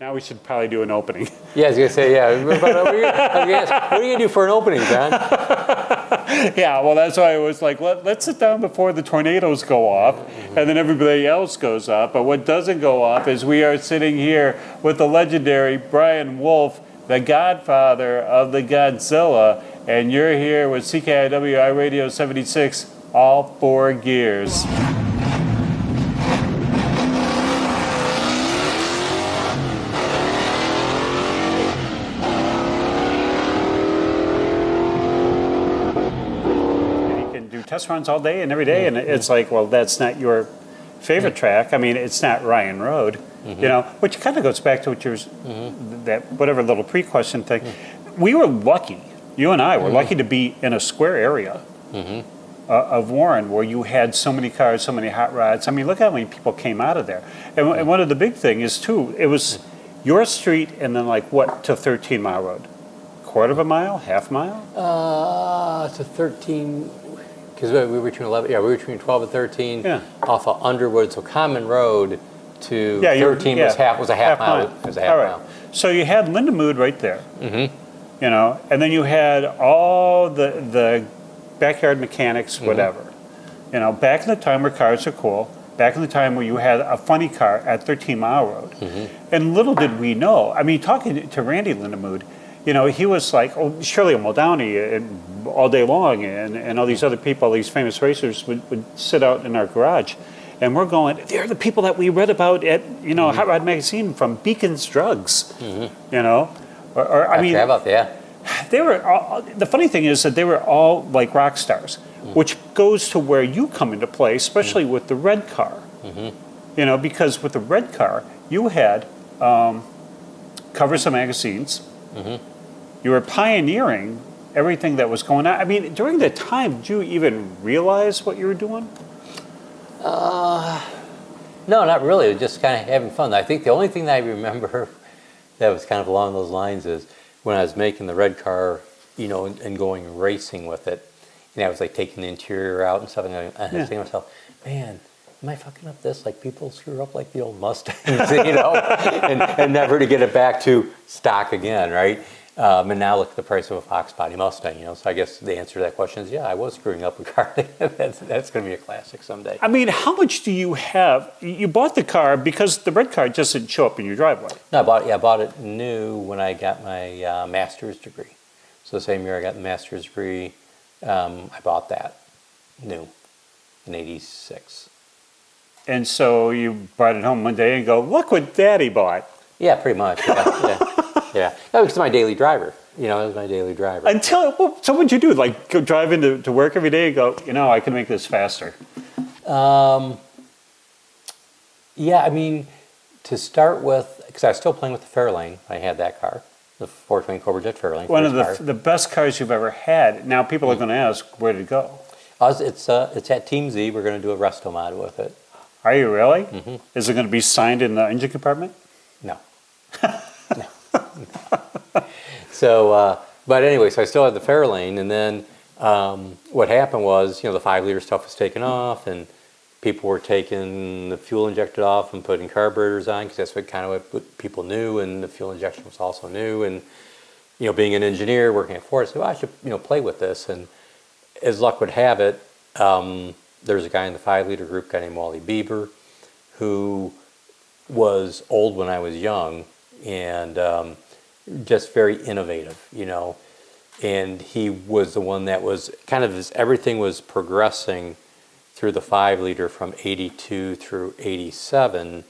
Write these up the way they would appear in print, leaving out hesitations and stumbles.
Now we should probably do an opening. Yeah, I was gonna say, yeah. What are you gonna do for an opening, John? Yeah, well, that's why I was like, let's sit down before the tornadoes go off, and then everybody else goes up. But what doesn't go off is we are sitting here with the legendary BRIAN Wolfe, the Godfather of the Godzilla, and you're here with CKiW iRADIO 76, all 4 gears. Test runs all day and every day, and it's like, well, that's not your favorite track. I mean, it's not Ryan Road, you know, which kind of goes back to what yours, that whatever little pre-question thing. We were lucky, you and I were lucky to be in a square area of Warren where you had so many cars, so many hot rods. I mean, look how many people came out of there. And one of the big thing is too, it was your street and then like what to 13 Mile Road? Quarter of a mile, half mile? To 13. Because we were between 11, we were between 12 and 13 off of Underwood, so Common Road to 13 was a half mile. It was a half mile. So you had Lindemood right there, you know, and then you had all the backyard mechanics, whatever. You know, back in the time where cars are cool, back in the time where you had a funny car at 13 Mile Road. And little did we know, I mean, talking to Randy Lindemood, you know, he was like, oh, Shirley Muldowney all day long, and all these other people, all these famous racers would sit out in our garage. And we're going, they're the people that we read about at, you know, Hot Rod Magazine from Beacon's Drugs, you know? Or I mean, they were all, the funny thing is that they were all like rock stars, which goes to where you come into play, especially with the red car. You know, because with the red car, you had covers of magazines. You were pioneering everything that was going on. I mean, during that time, did you even realize what you were doing? No, not really. It was just kind of having fun. I think the only thing that I remember that was kind of along those lines is when I was making the red car, you know, and going racing with it. And I was like taking the interior out and stuff, and I was thinking to myself, man, am I fucking up this? Like people screw up like the old Mustangs, you know, and never to get it back to stock again, right? And now look at the price of a Fox body Mustang, you know. So I guess the answer to that question is, yeah, I was screwing up a car. That's going to be a classic someday. I mean, how much do you have? You bought the car because the red car just didn't show up in your driveway. No, I bought it new when I got my master's degree. So the same year I got the master's degree, I bought that new in '86. And so you brought it home one day and go, look what Daddy bought. Yeah, pretty much. Yeah. That was my daily driver. You know, it was my daily driver. So what'd you do? Like go drive into work every day and go, you know, I can make this faster? Yeah, I mean, to start with, because I was still playing with the Fairlane. I had that car, the 420 Cobra Jet Fairlane. One of the best cars you've ever had. Now people are going to ask, where did it go? It's at Team Z. We're going to do a resto mod with it. Are you really? Is it going to be signed in the engine compartment? No. No. So, but anyway, so I still had the Fairlane, and then what happened was, you know, the 5-liter stuff was taken off, and people were taking the fuel injected off and putting carburetors on, because that's what people knew, and the fuel injection was also new. And you know, being an engineer working at Ford, I said, well, I should, you know, play with this. And as luck would have it, there's a guy in the 5-liter group, a guy named Wally Bieber, who was old when I was young, and just very innovative, you know. And he was the one that was kind of, as everything was progressing through the 5-liter from 82 through 87,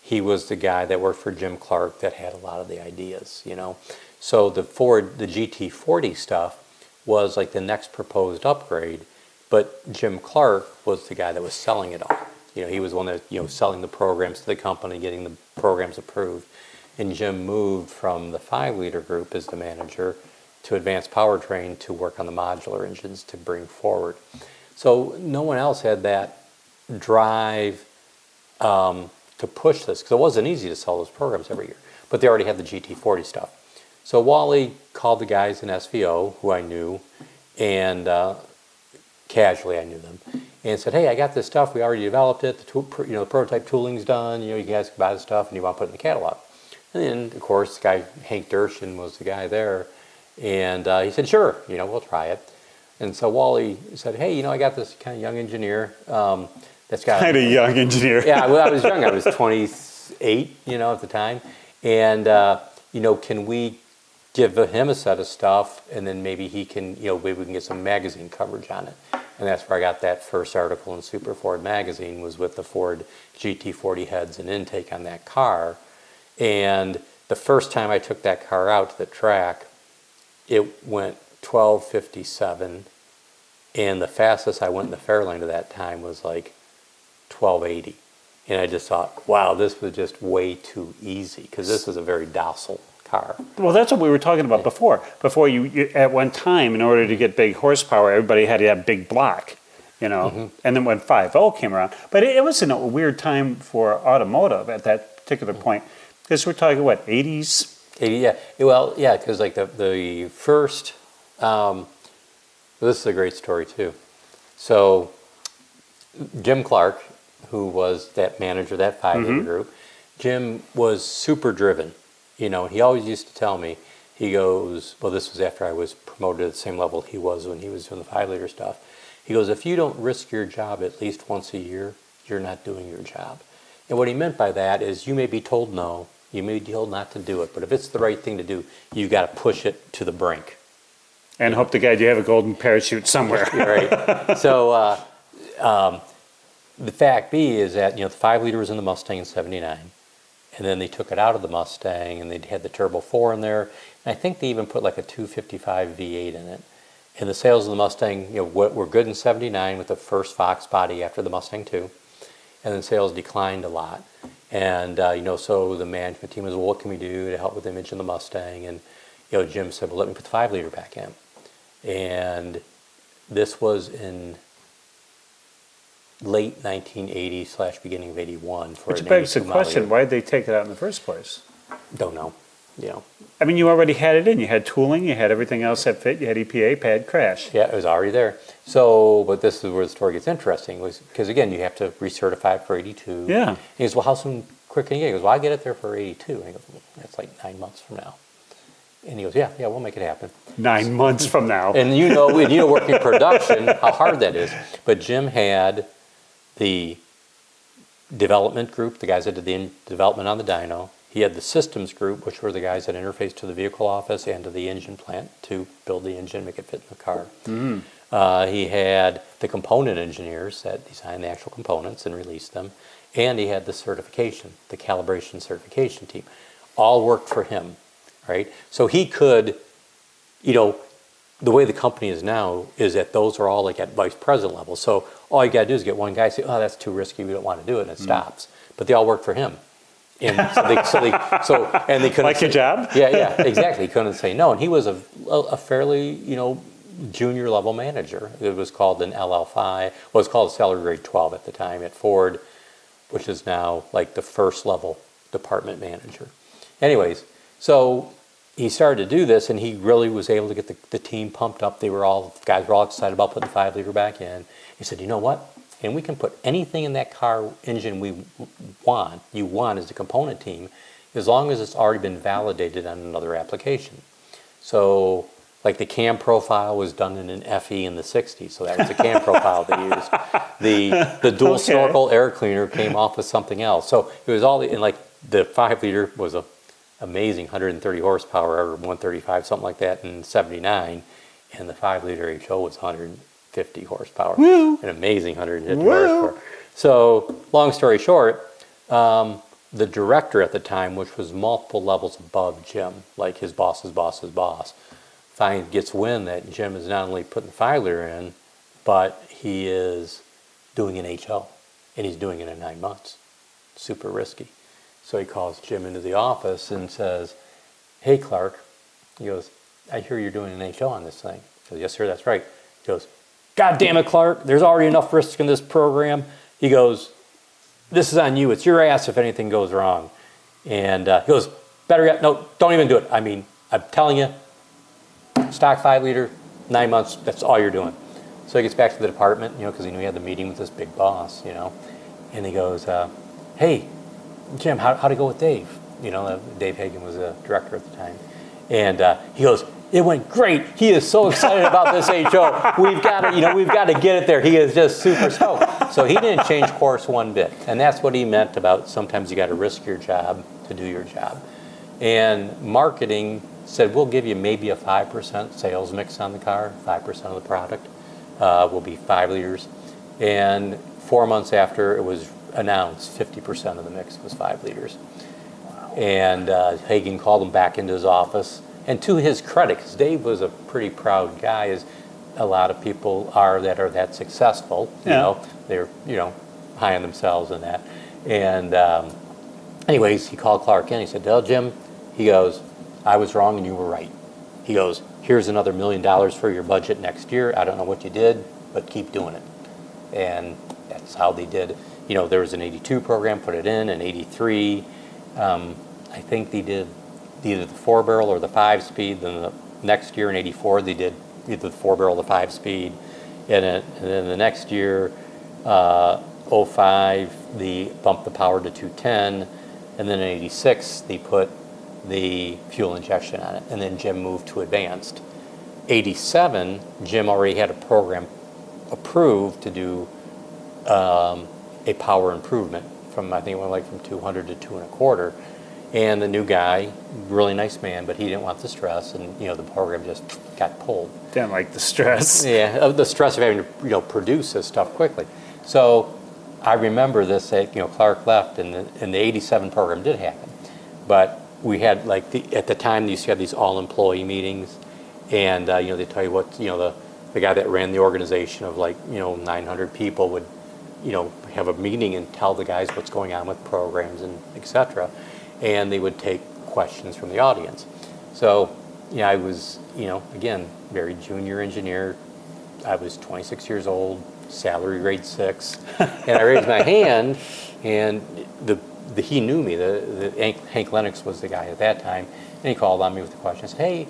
he was the guy that worked for Jim Clark that had a lot of the ideas, you know. So the Ford, the GT40 stuff was like the next proposed upgrade, but Jim Clark was the guy that was selling it all. You know, he was the one that, you know, selling the programs to the company, getting the programs approved. And Jim moved from the 5-liter group as the manager to Advanced Powertrain to work on the modular engines to bring forward. So no one else had that drive to push this, because it wasn't easy to sell those programs every year. But they already had the GT40 stuff. So Wally called the guys in SVO, who I knew, and casually I knew them, and said, hey, I got this stuff, we already developed it, the prototype tooling's done, you know, you guys can buy the stuff and you want to put it in the catalog. And then, of course, the guy, Hank Dershin, was the guy there. And he said, sure, we'll try it. And so Wally said, hey, I got this kind of young engineer that's got... Kind of young engineer. Yeah, well, I was young. I was 28, at the time. And, can we give him a set of stuff, and then maybe he can, maybe we can get some magazine coverage on it. And that's where I got that first article in Super Ford magazine, was with the Ford GT40 heads and intake on that car. And the first time I took that car out to the track, it went 12:57, and the fastest I went in the Fairlane at that time was like 12:80. And I just thought, wow, this was just way too easy, because this is a very docile car. Well, that's what we were talking about before. Before you at one time, in order to get big horsepower, everybody had to have big block, And then when 5.0 came around, but it was in a weird time for automotive at that particular point, because we're talking what, 80s? 80, yeah. Well, yeah, because like the first, this is a great story too. So Jim Clark, who was that manager of that 5.0 group, Jim was super driven. He always used to tell me, he goes, well, this was after I was promoted at the same level he was when he was doing the 5-liter stuff. He goes, if you don't risk your job at least once a year, you're not doing your job. And what he meant by that is, you may be told no, you may be told not to do it, but if it's the right thing to do, you got to push it to the brink. And hope to God you have a golden parachute somewhere. Right. So the fact be is that, the 5-liter was in the Mustang in 79. And then they took it out of the Mustang, and they had the Turbo 4 in there. And I think they even put like a 255 V8 in it. And the sales of the Mustang, were good in 79 with the first Fox body after the Mustang 2. And then sales declined a lot. And, so the management team was, well, what can we do to help with the image of the Mustang? And, Jim said, well, let me put the 5-liter back in. And this was in late 1980 / beginning of 81 for Which begs the question, why did they take it out in the first place? Don't know. I mean, you already had it in. You had tooling, you had everything else that fit, you had EPA, pad, crash. Yeah, it was already there. So, but this is where the story gets interesting, was because, again, you have to recertify it for 82. Yeah. And he goes, well, how soon quick can you get? He goes, well, I get it there for 82. And I go, well, that's like 9 months from now. And he goes, yeah, we'll make it happen. 9 months from now. And working production, how hard that is. But Jim had the development group, the guys that did the development on the dyno. He had the systems group, which were the guys that interfaced to the vehicle office and to the engine plant to build the engine, make it fit in the car. He had the component engineers that designed the actual components and released them. And he had the certification, the calibration certification team. All worked for him, right? So he could, the way the company is now is that those are all like at vice president level. So all you got to do is get one guy say, oh, that's too risky, we don't want to do it, and it stops. But they all work for him. And they couldn't like say, your job? Yeah, exactly. He couldn't say no. And he was a fairly, junior level manager. It was called an LL5. Well, it was called salary grade 12 at the time at Ford, which is now like the first level department manager. Anyways, so he started to do this, and he really was able to get the team pumped up. Guys were all excited about putting the 5-liter back in. He said, you know what? And we can put anything in that car engine you want as a component team, as long as it's already been validated on another application. So, like the cam profile was done in an FE in the 60s, so that was the cam profile they used. The dual snorkel air cleaner came off with something else. So it was all, and like the 5-liter was a amazing 130 horsepower, or 135, something like that in 79, and the 5-liter HO was 150 horsepower. Woo. An amazing 150 horsepower. So, long story short, the director at the time, which was multiple levels above Jim, like his boss's boss's boss, finally gets wind that Jim is not only putting the 5-liter in, but he is doing an HO, and he's doing it in 9 months. Super risky. So he calls Jim into the office and says, hey, Clark. He goes, I hear you're doing an HO on this thing. He goes, yes, sir, that's right. He goes, God damn it, Clark, there's already enough risk in this program. He goes, this is on you. It's your ass if anything goes wrong. And he goes, better yet, no, don't even do it. I mean, I'm telling you, stock 5-liter, 9 months, that's all you're doing. So he gets back to the department, because he knew he had the meeting with this big boss, and he goes, hey, Jim, how'd it go with Dave? Dave Hagen was the director at the time. And he goes, it went great. He is so excited about this HO. We've got to get it there. He is just super stoked. So he didn't change course one bit. And that's what he meant about sometimes you got to risk your job to do your job. And marketing said, we'll give you maybe a 5% sales mix on the car, 5% of the product will be 5 liters. And 4 months after it was announced, 50% of the mix was 5 liters. Wow. And Hagen called him back into his office. And to his credit, because Dave was a pretty proud guy, as a lot of people are that successful. They're high on themselves and that. And anyways, he called Clark in. He said, "Tell Jim," he goes, "I was wrong and you were right." He goes, "Here's another $1 million for your budget next year. I don't know what you did, but keep doing it." And that's how they did. There was an 82 program, put it in 83. I think they did either the 4-barrel or the 5-speed. Then the next year in 84, they did either the 4-barrel or the 5-speed. And then the next year, 05, they bumped the power to 210. And then in 86, they put the fuel injection on it. And then Jim moved to advanced. 87, Jim already had a program approved to do a power improvement from, I think it went from 200 to 2 1/4. And the new guy, really nice man, but he didn't want the stress, and the program just got pulled. Didn't like the stress. Yeah, of the stress of having to produce this stuff quickly. So I remember this. Clark left, and the 87 program did happen, but we had at the time they used to have these all-employee meetings, and they tell you what the guy that ran the organization of 900 people would have a meeting and tell the guys what's going on with programs and etc. And they would take questions from the audience. So, I was, again, very junior engineer. I was 26 years old, salary grade 6, and I raised my hand, and he knew me. Hank Lennox was the guy at that time, and he called on me with the question. I said, "Hey,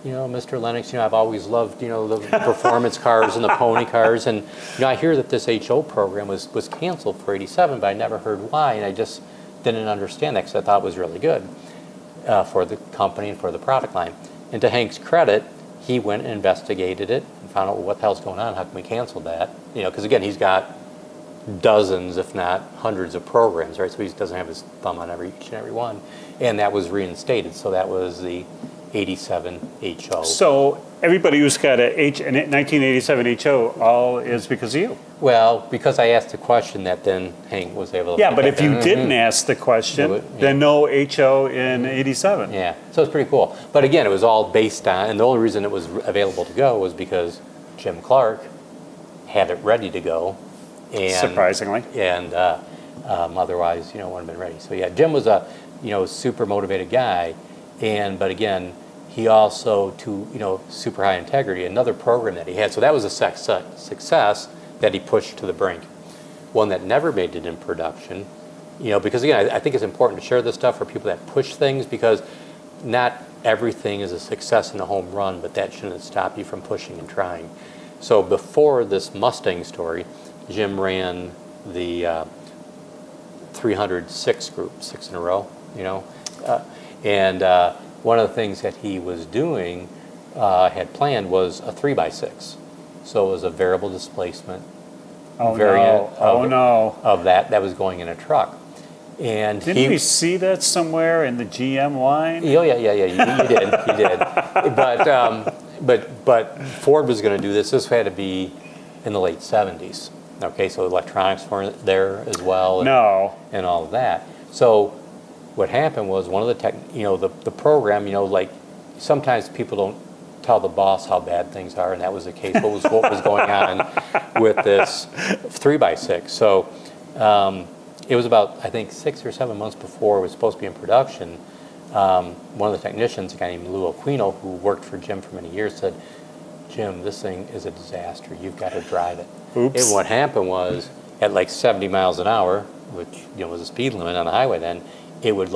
Mr. Lennox, I've always loved, the performance cars and the pony cars, and I hear that this HO program was canceled for 87, but I never heard why, and I just didn't understand that because I thought it was really good for the company and for the product line." And to Hank's credit, he went and investigated it and found out what the hell's going on. How can we cancel that? Because again, he's got dozens, if not hundreds, of programs, right? So he doesn't have his thumb on each and every one, and that was reinstated. So that was the 87 HO. So everybody who's got a 1987 HO, all is because of you. Well, because I asked the question that then Hank was able to... Yeah, but if you didn't ask the question, then no HO in 87. Yeah, so it's pretty cool. But again, it was all based on, and the only reason it was available to go was because Jim Clark had it ready to go. And, surprisingly. And otherwise, wouldn't have been ready. So yeah, Jim was a, super motivated guy. But again, he also, super high integrity, another program that he had. So that was a success that he pushed to the brink. One that never made it in production, because again, I think it's important to share this stuff for people that push things, because not everything is a success in a home run, but that shouldn't stop you from pushing and trying. So before this Mustang story, Jim ran the 306 group, 6 in a row, and one of the things that he was doing, had planned, was a 3x6. So it was a variable displacement variant of that was going in a truck. And didn't we see that somewhere in the GM line? Oh yeah, you did. But Ford was going to do this. This had to be in the late 70s. Okay, so electronics weren't there as well. And all of that. So what happened was one of the program, sometimes people don't tell the boss how bad things are, and that was the case. What was going on with this 3x6? So it was about, I think, 6 or 7 months before it was supposed to be in production. One of the technicians, a guy named Lou Aquino, who worked for Jim for many years, said, "Jim, this thing is a disaster. You've got to drive it." Oops. And what happened was, at 70 miles an hour, which was a speed limit on the highway then, it would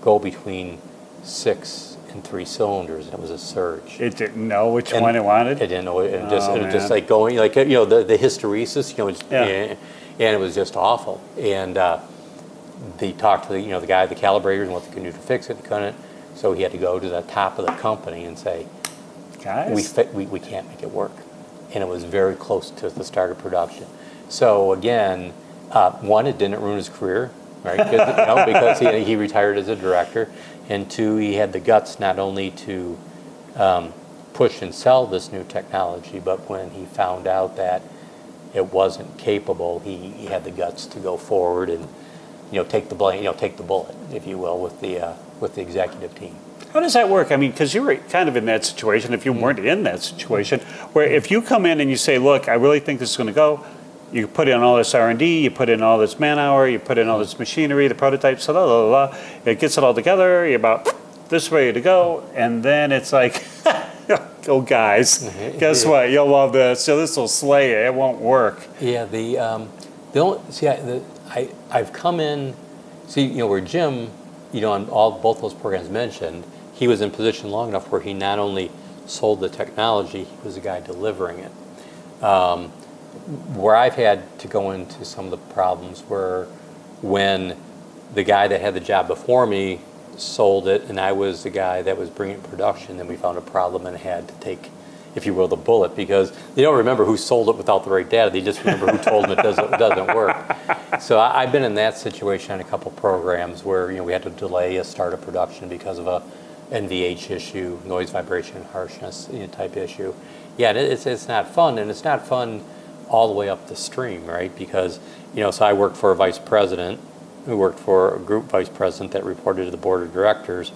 go between 6 and 3 cylinders, and it was a surge. It didn't know which one it wanted? It didn't know. It was just going, the hysteresis, and it was just awful. And they talked to the guy, the calibrators, and what they could do to fix it. They couldn't, so he had to go to the top of the company and say, Guys, we can't make it work, and it was very close to the start of production. So again, one, it didn't ruin his career, right? Because he retired as a director, and two, he had the guts not only to push and sell this new technology, but when he found out that it wasn't capable, he had the guts to go forward and take the blame, take the bullet, if you will, with the executive team. how does that work? I mean, because you were kind of in that situation, if you weren't in that situation, where if you come in and you say, look, I really think this is going to go, you put in all this R&D, you put in all this man-hour, you put in all this machinery, the prototypes, blah, blah, blah, blah. It gets it all together, you're about this ready to go, and then it's like, oh, guys, guess what? You'll love this. So this will slay you. It won't work. Yeah, I've come in, where Jim, on both those programs mentioned, he was in position long enough where he not only sold the technology, he was the guy delivering it. Where I've had to go into some of the problems were when the guy that had the job before me sold it, and I was the guy that was bringing production, then we found a problem and had to take, if you will, the bullet, because they don't remember who sold it without the right data. They just remember who told them it doesn't work. So I've been in that situation on a couple programs where we had to delay a start of production because of a NVH issue, noise, vibration, harshness type issue. Yeah, it's not fun, and it's not fun all the way up the stream, right? Because so I worked for a vice president who worked for a group vice president that reported to the board of directors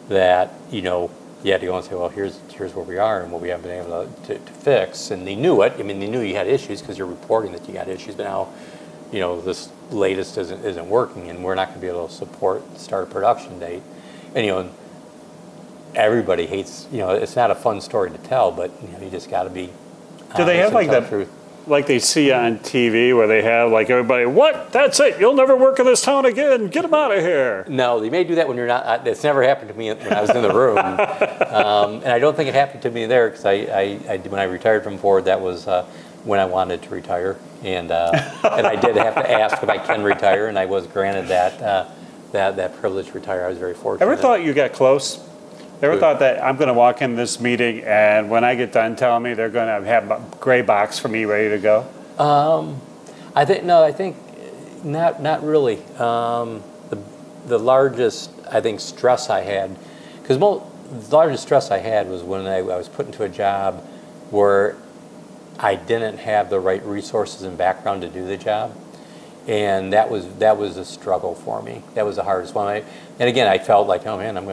that you had to go and say, well, here's where we are and what we haven't been able to fix, and they knew it. I mean, they knew you had issues because you're reporting that you got issues, but now this latest isn't working, and we're not going to be able to support the start of production date. And everybody hates. It's not a fun story to tell, but you just got to be. Do they have like that? Truth. Like they see on TV where they have like everybody, what? That's it. You'll never work in this town again. Get them out of here. No, they may do that when you're not. It's never happened to me when I was in the room, and I don't think it happened to me there because when I retired from Ford, that was when I wanted to retire, and I did have to ask if I can retire, and I was granted that privilege to retire. I was very fortunate. Ever thought you got close? Ever thought that I'm going to walk in this meeting and when I get done telling me they're going to have a gray box for me ready to go? I think not really. The largest stress I had, because the largest stress I had was when I was put into a job where I didn't have the right resources and background to do the job, and that was a struggle for me. That was the hardest one. And again, I felt like, oh man, I'm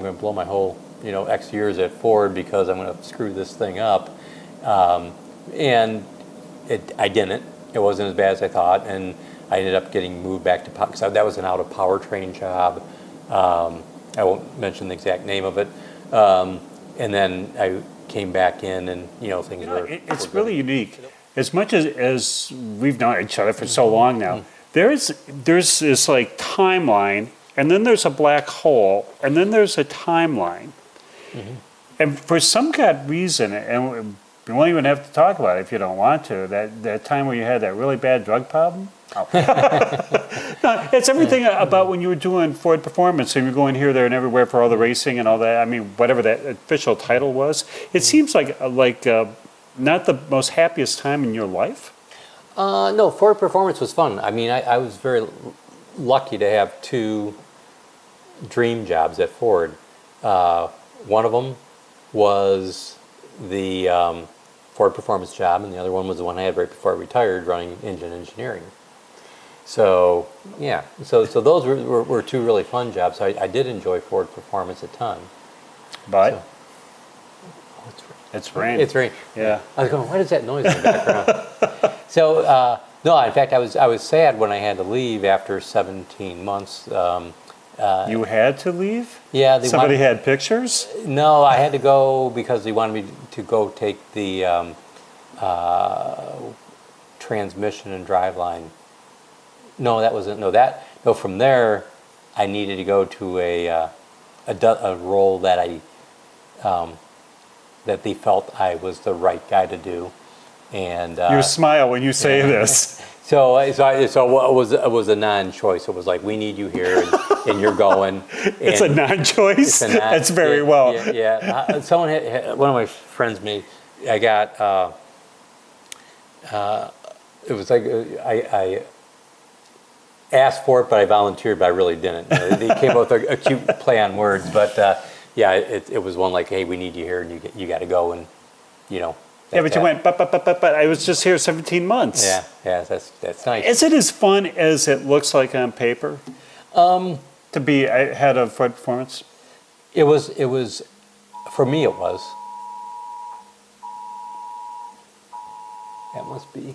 going to blow my whole X years at Ford because I'm going to screw this thing up, and I didn't. It wasn't as bad as I thought, and I ended up getting moved back to because that was an out of powertrain job. I won't mention the exact name of it, and then I came back in, and things were. It's really unique. As much as we've known each other for so long now, there's this like timeline. And then there's a black hole, and then there's a timeline. Mm-hmm. And for some god reason, and we won't even have to talk about it if you don't want to, that time where you had that really bad drug problem. Oh. No, it's everything about when you were doing Ford Performance and you're going here, there, and everywhere for all the racing and all that. I mean, whatever that official title was. It seems like not the most happiest time in your life. No, Ford Performance was fun. I mean, I was very lucky to have two dream jobs at Ford. One of them was the Ford Performance job, and the other one was the one I had right before I retired, running engine engineering. So yeah, so those were two really fun jobs. So I did enjoy Ford Performance a ton. But it's rain. It's rain. Yeah. I was going, what is that noise in the background? So no, in fact, I was sad when I had to leave after 17 months. You had to leave? Yeah. Somebody had pictures? No, I had to go because they wanted me to go take the transmission and driveline. No, that wasn't. No, from there, I needed to go to a role that that they felt I was the right guy to do. And you smile when you say this. So it was a non-choice. It was like, we need you here, and you're going. It's a non-choice. That's very well. Yeah. Someone one of my friends made. I got. It was like I asked for it, but I volunteered, but I really didn't. They came up with a cute play on words, but it was one like, hey, we need you here, and you got to go, and Yeah, but you went, but I was just here 17 months. Yeah, that's nice. Is it as fun as it looks like on paper? To be head of Ford Performance? It was, for me it was. That must be.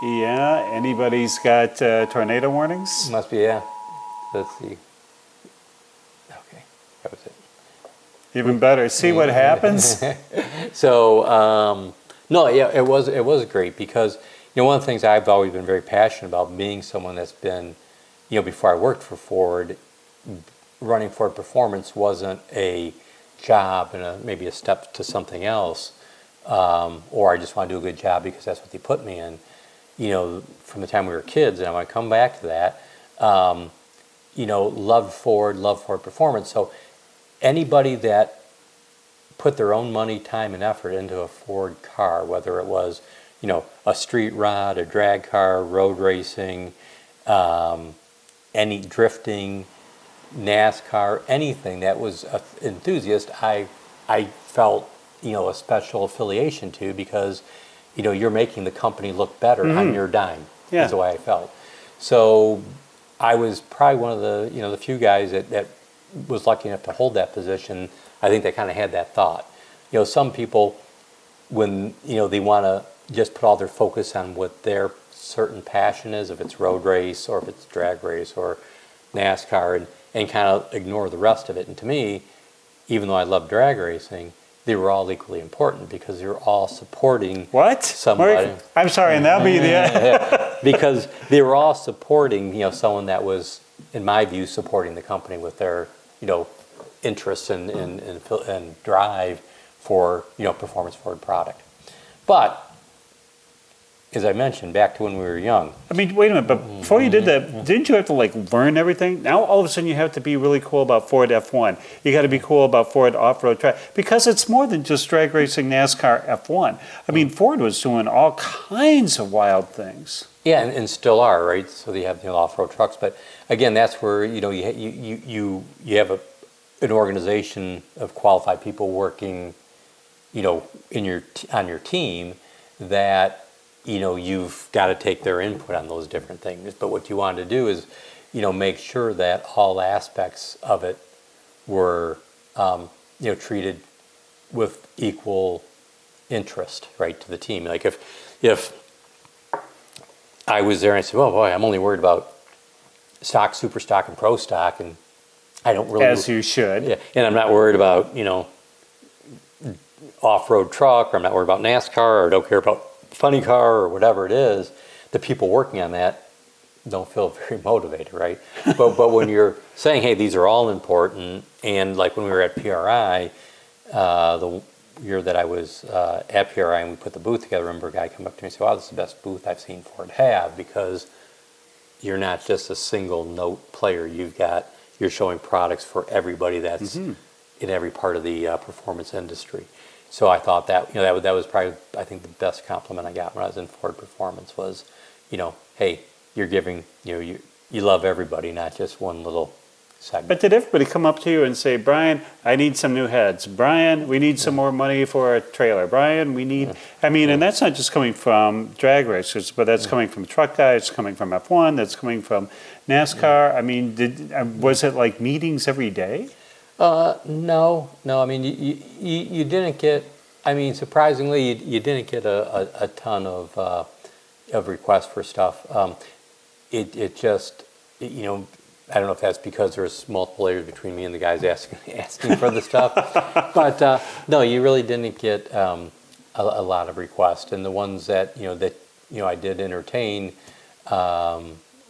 Yeah, anybody's got tornado warnings? Must be, yeah. Let's see. Okay, that was it. Even better. See what happens? So, no, yeah, it was great because, one of the things I've always been very passionate about, being someone that's been, before I worked for Ford, running Ford Performance wasn't a job and maybe a step to something else, or I just want to do a good job because that's what they put me in. From the time we were kids, and I want to come back to that, loved Ford Performance. So anybody that put their own money, time, and effort into a Ford car, whether it was, a street rod, a drag car, road racing, any drifting, NASCAR, anything that was an enthusiast, I felt, a special affiliation to, because, you're making the company look better on your dime. Yeah. Is the way I felt. So I was probably one of the, the few guys that was lucky enough to hold that position. I think they kind of had that thought. Some people, when, they want to just put all their focus on what their certain passion is, if it's road race or if it's drag race or NASCAR, and kind of ignore the rest of it. And to me, even though I love drag racing, they were all equally important because they were all supporting somebody. I'm sorry, and that'll be the because they were all supporting, someone that was, in my view, supporting the company with their, interest and drive for, Performance Ford product. But as I mentioned, back to when we were young. I mean, wait a minute, but before you did that, didn't you have to learn everything? Now all of a sudden you have to be really cool about Ford F1. You got to be cool about Ford off-road track, because it's more than just drag racing, NASCAR, F1. I mean, Ford was doing all kinds of wild things. Yeah, and still are, right? So you have off-road trucks, but again, that's where you have an organization of qualified people working, on your team that. You've got to take their input on those different things. But what you want to do is, make sure that all aspects of it were, treated with equal interest, right, to the team. Like if I was there and I said, oh boy, I'm only worried about stock, super stock, and pro stock, and I don't really. As you should. Yeah, and I'm not worried about, off-road truck, or I'm not worried about NASCAR, or don't care about funny car or whatever it is, the people working on that don't feel very motivated, right? but when you're saying, hey, these are all important, and like when we were at PRI, the year that I was at PRI and we put the booth together, I remember a guy come up to me and say, wow, this is the best booth I've seen Ford have, because you're not just a single note player. You're showing products for everybody that's in every part of the performance industry. So I thought that that was probably, I think, the best compliment I got when I was in Ford Performance was, hey, you're giving, you love everybody, not just one little segment. But did everybody come up to you and say, Brian, I need some new heads. Brian, we need some more money for a trailer. Brian, we need, and that's not just coming from drag racers, but that's coming from truck guys, coming from F1, that's coming from NASCAR. I mean, was it like meetings every day? No. I mean, you didn't get. I mean, surprisingly, you didn't get a ton of requests for stuff. It just, I don't know if that's because there's multiple layers between me and the guys asking for the stuff, but no, you really didn't get a lot of requests, and the ones that I did entertain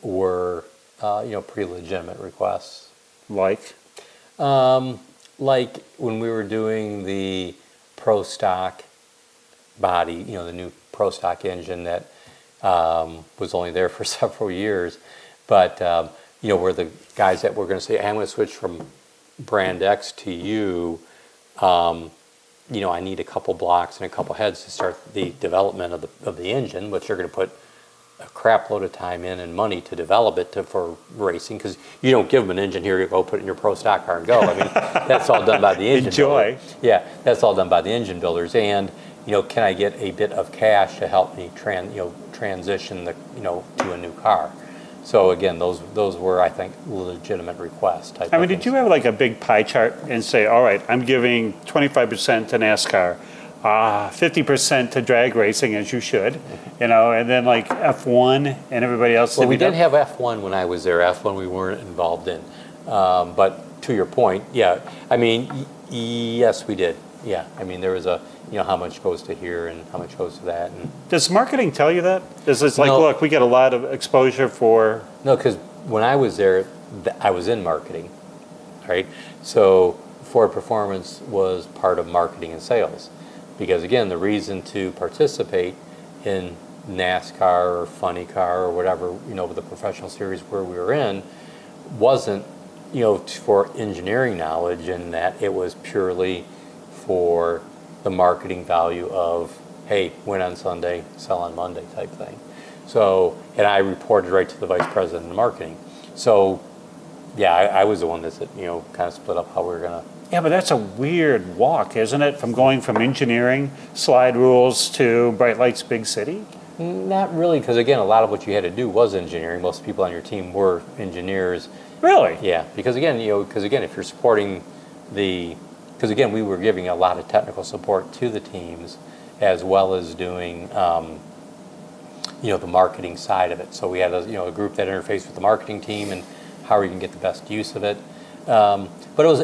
were pretty legitimate requests. Like when we were doing the Pro Stock body, the new Pro Stock engine that was only there for several years. But, we're the guys that were going to say, hey, I'm going to switch from brand X to you. I need a couple blocks and a couple heads to start the development of the engine, which you're going to put a crap load of time in and money to develop it for racing, because you don't give them an engine, here you go, put it in your pro stock car and go. I mean, that's all done by the engine builder. Yeah, that's all done by the engine builders. And can I get a bit of cash to help me transition to a new car? So again, those were, I think, legitimate requests. I mean, did you have like a big pie chart and say, all right, I'm giving 25% to NASCAR, 50% to drag racing, as you should, and then like F1 and everybody else? Well, we didn't have F1 when I was there. F1 we weren't involved in. But to your point, yeah, I mean, yes, we did. Yeah, I mean, there was how much goes to here and how much goes to that. And does marketing tell you that? Is it like, no, look, we get a lot of exposure for... No, because when I was there, I was in marketing, right? So Ford Performance was part of marketing and sales. Because again, the reason to participate in NASCAR or Funny Car or whatever, the professional series where we were in, wasn't, for engineering knowledge, and that it was purely for the marketing value of, hey, win on Sunday, sell on Monday type thing. So, and I reported right to the vice president of marketing. So, yeah, I was the one that kind of split up how we were going to. Yeah, but that's a weird walk, isn't it? Going from engineering, slide rules, to bright lights, big city? Not really, because again, a lot of what you had to do was engineering. Most people on your team were engineers. Really? Yeah, because again, if you're supporting because again, we were giving a lot of technical support to the teams, as well as doing, the marketing side of it. So we had a group that interfaced with the marketing team and how we can get the best use of it. But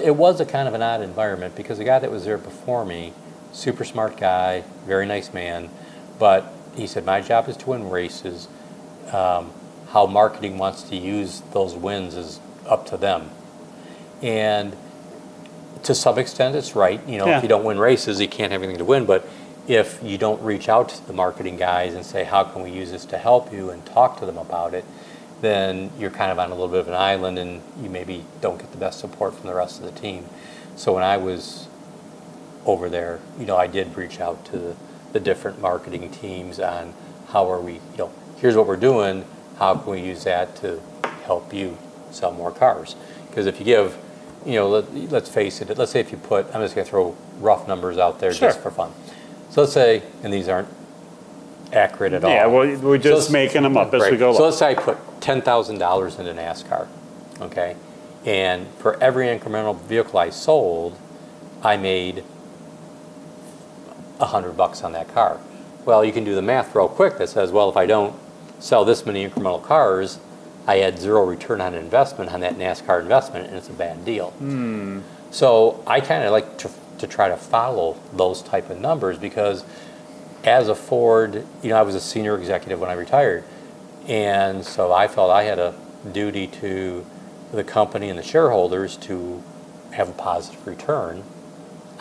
it was a kind of an odd environment, because the guy that was there before me, super smart guy, very nice man, but he said, my job is to win races. How marketing wants to use those wins is up to them. And to some extent, it's right. If you don't win races, you can't have anything to win. But if you don't reach out to the marketing guys and say, how can we use this to help you, and talk to them about it, then you're kind of on a little bit of an island, and you maybe don't get the best support from the rest of the team. So when I was over there, I did reach out to the different marketing teams on how are we, here's what we're doing, how can we use that to help you sell more cars? Because if you give, let's face it, let's say if you put, I'm just going to throw rough numbers out there just for fun. So let's say, and these aren't accurate at all. Yeah, well, we're just making them up as we go along. So let's say I put $10,000 into NASCAR, okay? And for every incremental vehicle I sold, I made $100 on that car. Well, you can do the math real quick that says, well, if I don't sell this many incremental cars, I had zero return on investment on that NASCAR investment, and it's a bad deal. So I kind of like to try to follow those type of numbers, because as a Ford, I was a senior executive when I retired, and so I felt I had a duty to the company and the shareholders to have a positive return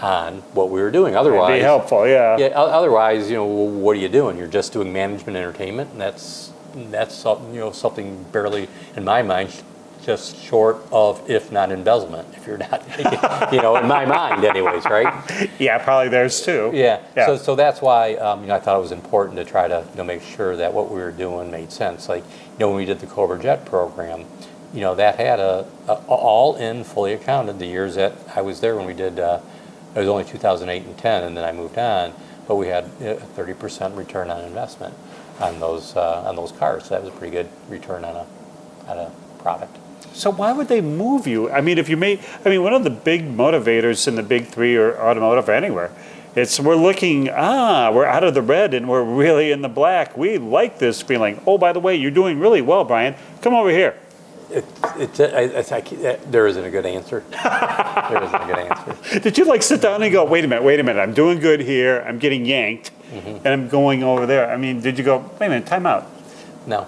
on what we were doing. Otherwise, it'd be helpful, yeah. Yeah. Otherwise, what are you doing? You're just doing management entertainment, and that's something barely, in my mind, just short of, if not embezzlement, if you're not, in my mind, anyways, right? Yeah, probably theirs too. Yeah. So that's why I thought it was important to try to make sure that what we were doing made sense. Like when we did the Cobra Jet program, that had a all in, fully accounted, the years that I was there when we did. It was only 2008 and 10, and then I moved on. But we had a 30% return on investment on those cars. So that was a pretty good return on a product. So why would they move you? I mean, one of the big motivators in the big three or automotive or anywhere, it's we're looking, we're out of the red and we're really in the black. We like this feeling. Oh, by the way, you're doing really well, Brian. Come over here. There isn't a good answer. There isn't a good answer. Did you sit down and go, wait a minute, I'm doing good here, I'm getting yanked, and I'm going over there? I mean, did you go, wait a minute, time out? No.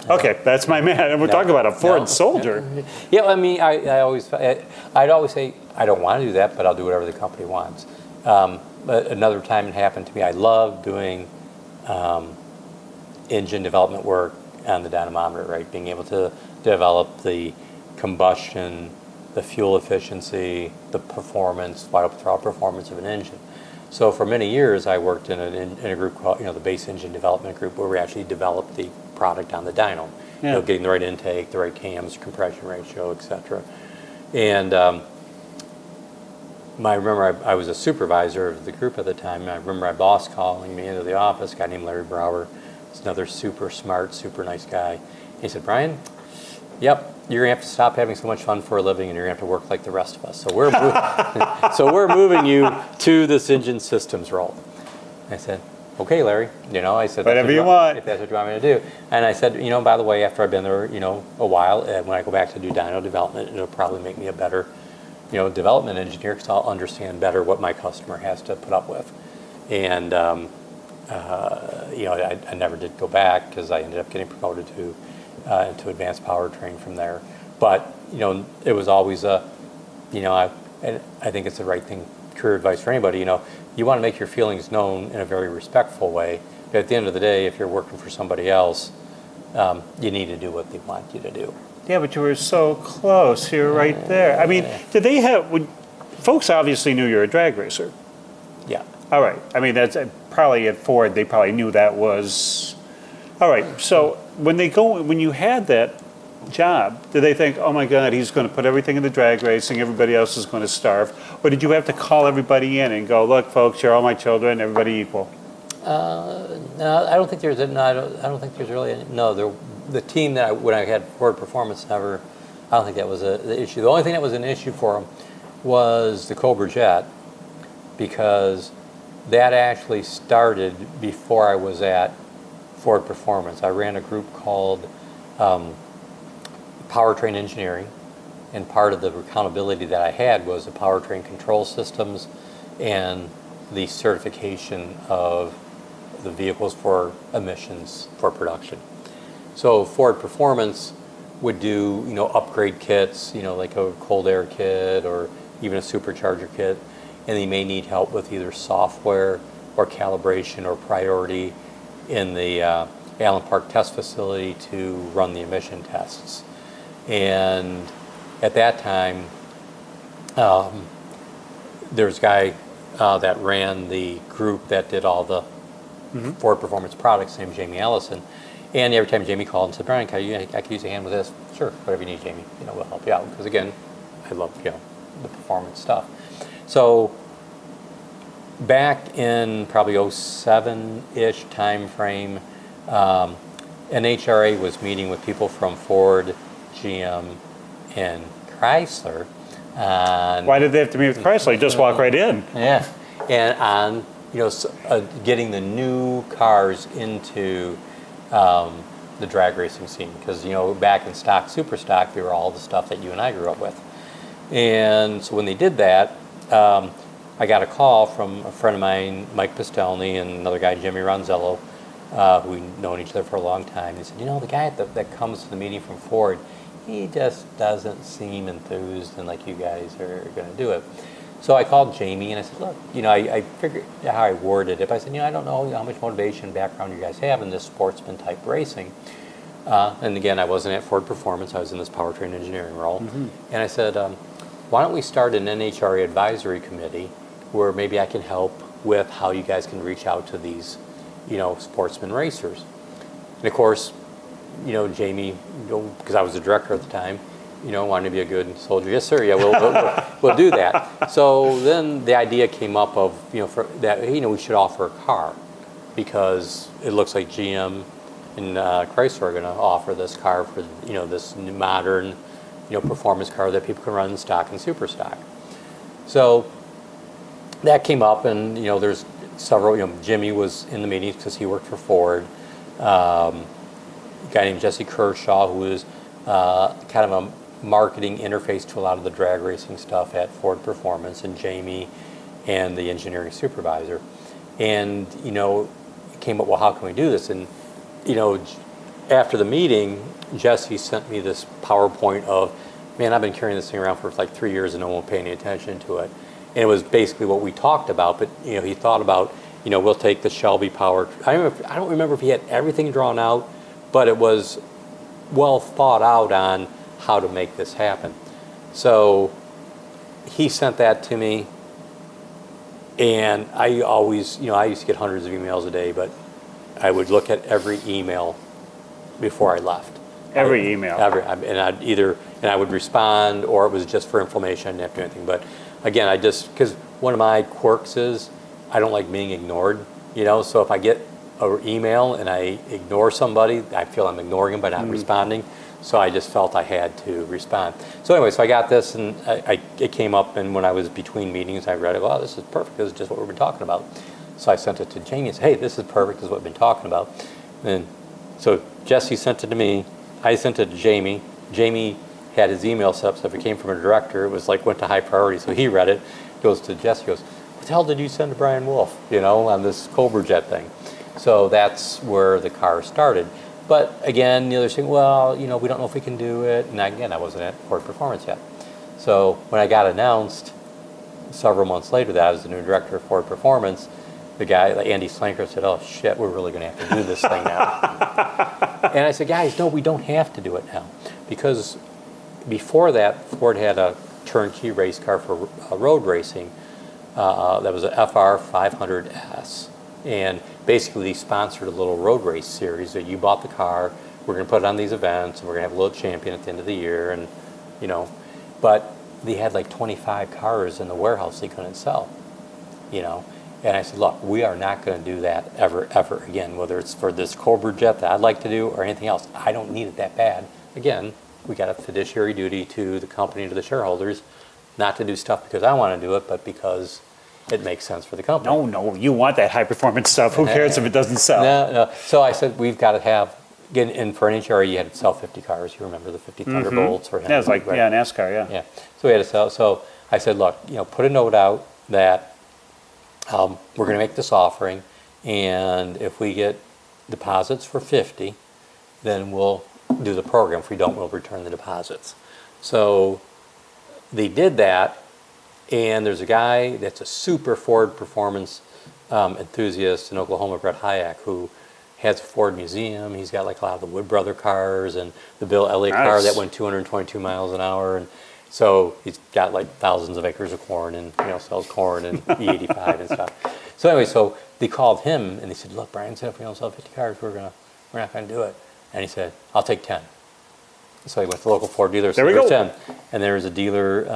Okay, that's my man. And we're talking about a Ford soldier. Yeah, I mean, I'd always say, I don't want to do that, but I'll do whatever the company wants. But another time it happened to me, I love doing engine development work on the dynamometer, right? Being able to develop the combustion, the fuel efficiency, the performance, vital throttle performance of an engine. So for many years, I worked in a group called, the base engine development group, where we actually developed the product on the dyno. Yeah. Getting the right intake, the right cams, compression ratio, etc. And I remember I was a supervisor of the group at the time, and I remember my boss calling me into the office, a guy named Larry Brower. He's another super smart, super nice guy. He said, "Brian, yep, you're gonna have to stop having so much fun for a living, and you're gonna have to work like the rest of us. So we're moving you to this engine systems role." I said, "Okay, Larry." I said, Whatever you want. If that's what you want me to do. And I said, by the way, after I've been there, a while, when I go back to do dyno development, it'll probably make me a better, development engineer, because I'll understand better what my customer has to put up with. And I never did go back, because I ended up getting promoted to into advanced powertrain from there. But it was always I think it's the right thing, career advice for anybody. You want to make your feelings known in a very respectful way. But at the end of the day, if you're working for somebody else, you need to do what they want you to do. Yeah, but you were so close. You're right there. I mean, did they have? Folks obviously knew you're a drag racer. Yeah. All right. I mean, that's probably at Ford. They probably knew that was. All right. So when you had that job, did they think, "Oh my God, he's going to put everything in the drag racing. Everybody else is going to starve"? Or did you have to call everybody in and go, "Look, folks, you're all my children. Everybody equal"? No, I don't think there's. No, I don't think there's really. No, the team when I had Ford Performance never. I don't think that was the issue. The only thing that was an issue for them was the Cobra Jet, because that actually started before I was at Ford Performance. I ran a group called Powertrain Engineering, and part of the accountability that I had was the powertrain control systems and the certification of the vehicles for emissions for production. So Ford Performance would do, upgrade kits, like a cold air kit or even a supercharger kit, and they may need help with either software or calibration or priority in the Allen Park test facility to run the emission tests. And at that time, there's a guy that ran the group that did all the Ford Performance products, named Jamie Allison. And every time Jamie called and said, "Brian, I could use a hand with this." "Sure, whatever you need, Jamie. We'll help you out." Because again, I love the performance stuff. So back in probably 07-ish time frame, NHRA was meeting with people from Ford, GM, and Chrysler. Why did they have to meet with Chrysler? You just walk right in. Yeah, and on getting the new cars into the drag racing scene, because back in stock, super stock, they were all the stuff that you and I grew up with. And so when they did that, I got a call from a friend of mine, Mike Pistelny, and another guy, Jimmy Ronzello, who we'd known each other for a long time. He said, "The guy that comes to the meeting from Ford, he just doesn't seem enthused and like you guys are going to do it." So I called Jamie and I said, "Look, I figured how I worded it. I said, I don't know how much motivation background you guys have in this sportsman type racing." And again, I wasn't at Ford Performance. I was in this powertrain engineering role. And I said, "Why don't we start an NHRA advisory committee where maybe I can help with how you guys can reach out to these, sportsman racers?" And of course, Jamie, because I was the director at the time, wanted to be a good soldier. "Yes, sir. Yeah, we'll do that." So then the idea came up of, we should offer a car, because it looks like GM and Chrysler are going to offer this car for, this new modern, performance car that people can run in stock and super stock. So that came up, and, there's several, Jimmy was in the meetings because he worked for Ford. A guy named Jesse Kershaw, who was kind of a marketing interface to a lot of the drag racing stuff at Ford Performance, and Jamie and the engineering supervisor. And, it came up, well, how can we do this? And, after the meeting, Jesse sent me this PowerPoint of, "Man, I've been carrying this thing around for like 3 years and no one paid any attention to it." And it was basically what we talked about, but, he thought about we'll take the Shelby power. I don't remember if he had everything drawn out, but it was well thought out on how to make this happen. So he sent that to me, and I always, I used to get hundreds of emails a day, but I would look at every email before I left. Every email. And I would respond, or it was just for information. I didn't have to do anything. But again, because one of my quirks is I don't like being ignored. So if I get an email and I ignore somebody, I feel I'm ignoring them by not responding. So I just felt I had to respond. So anyway, so I got this, and it came up, and when I was between meetings, I read it. Oh, this is perfect. This is just what we've been talking about. So I sent it to Jamie and said, hey, this is perfect. This is what we've been talking about. And so Jesse sent it to me. I sent it to Jamie. Jamie had his email set up, so if it came from a director, it was went to high priority. So he read it, goes to Jesse, goes, what the hell did you send to Brian Wolfe, on this Cobra Jet thing? So that's where the car started. But again, they're saying, well, we don't know if we can do it. And again, I wasn't at Ford Performance yet. So when I got announced several months later that I was the new director of Ford Performance, the guy, Andy Slanker, said, oh, shit, we're really going to have to do this thing now. And I said, guys, no, we don't have to do it now. Because before that, Ford had a turnkey race car for road racing. That was a FR 500S. And basically, they sponsored a little road race series that you bought the car. We're going to put it on these events, and we're going to have a little champion at the end of the year. And, but they had 25 cars in the warehouse they couldn't sell, And I said, look, we are not going to do that ever again, whether it's for this Cobra Jet that I'd like to do or anything else. I don't need it that bad. Again, we got a fiduciary duty to the company, to the shareholders, not to do stuff because I want to do it, but because it makes sense for the company. No, you want that high performance stuff. Who cares if it doesn't sell? No. So I said, we've got to have, again, and for an HRA, you had to sell 50 cars. You remember the 50 Thunderbolts? Or Yeah, it was right? NASCAR, yeah. Yeah. So we had to sell. So I said, look, put a note out that we're going to make this offering, and if we get deposits for 50, then we'll do the program. If we don't, we'll return the deposits. So they did that, and there's a guy that's a super Ford Performance enthusiast in Oklahoma, Brett Hayek, who has a Ford museum. He's got a lot of the Wood Brother cars and the Bill Elliott car that went 222 miles an hour. And so he's got thousands of acres of corn and sells corn and E85 and stuff. So anyway, so they called him and they said, look, Brian said if we don't sell 50 cars, we're not going to do it. And he said, I'll take 10. So he went to the local Ford dealer. There we go. 10. And there was a dealer,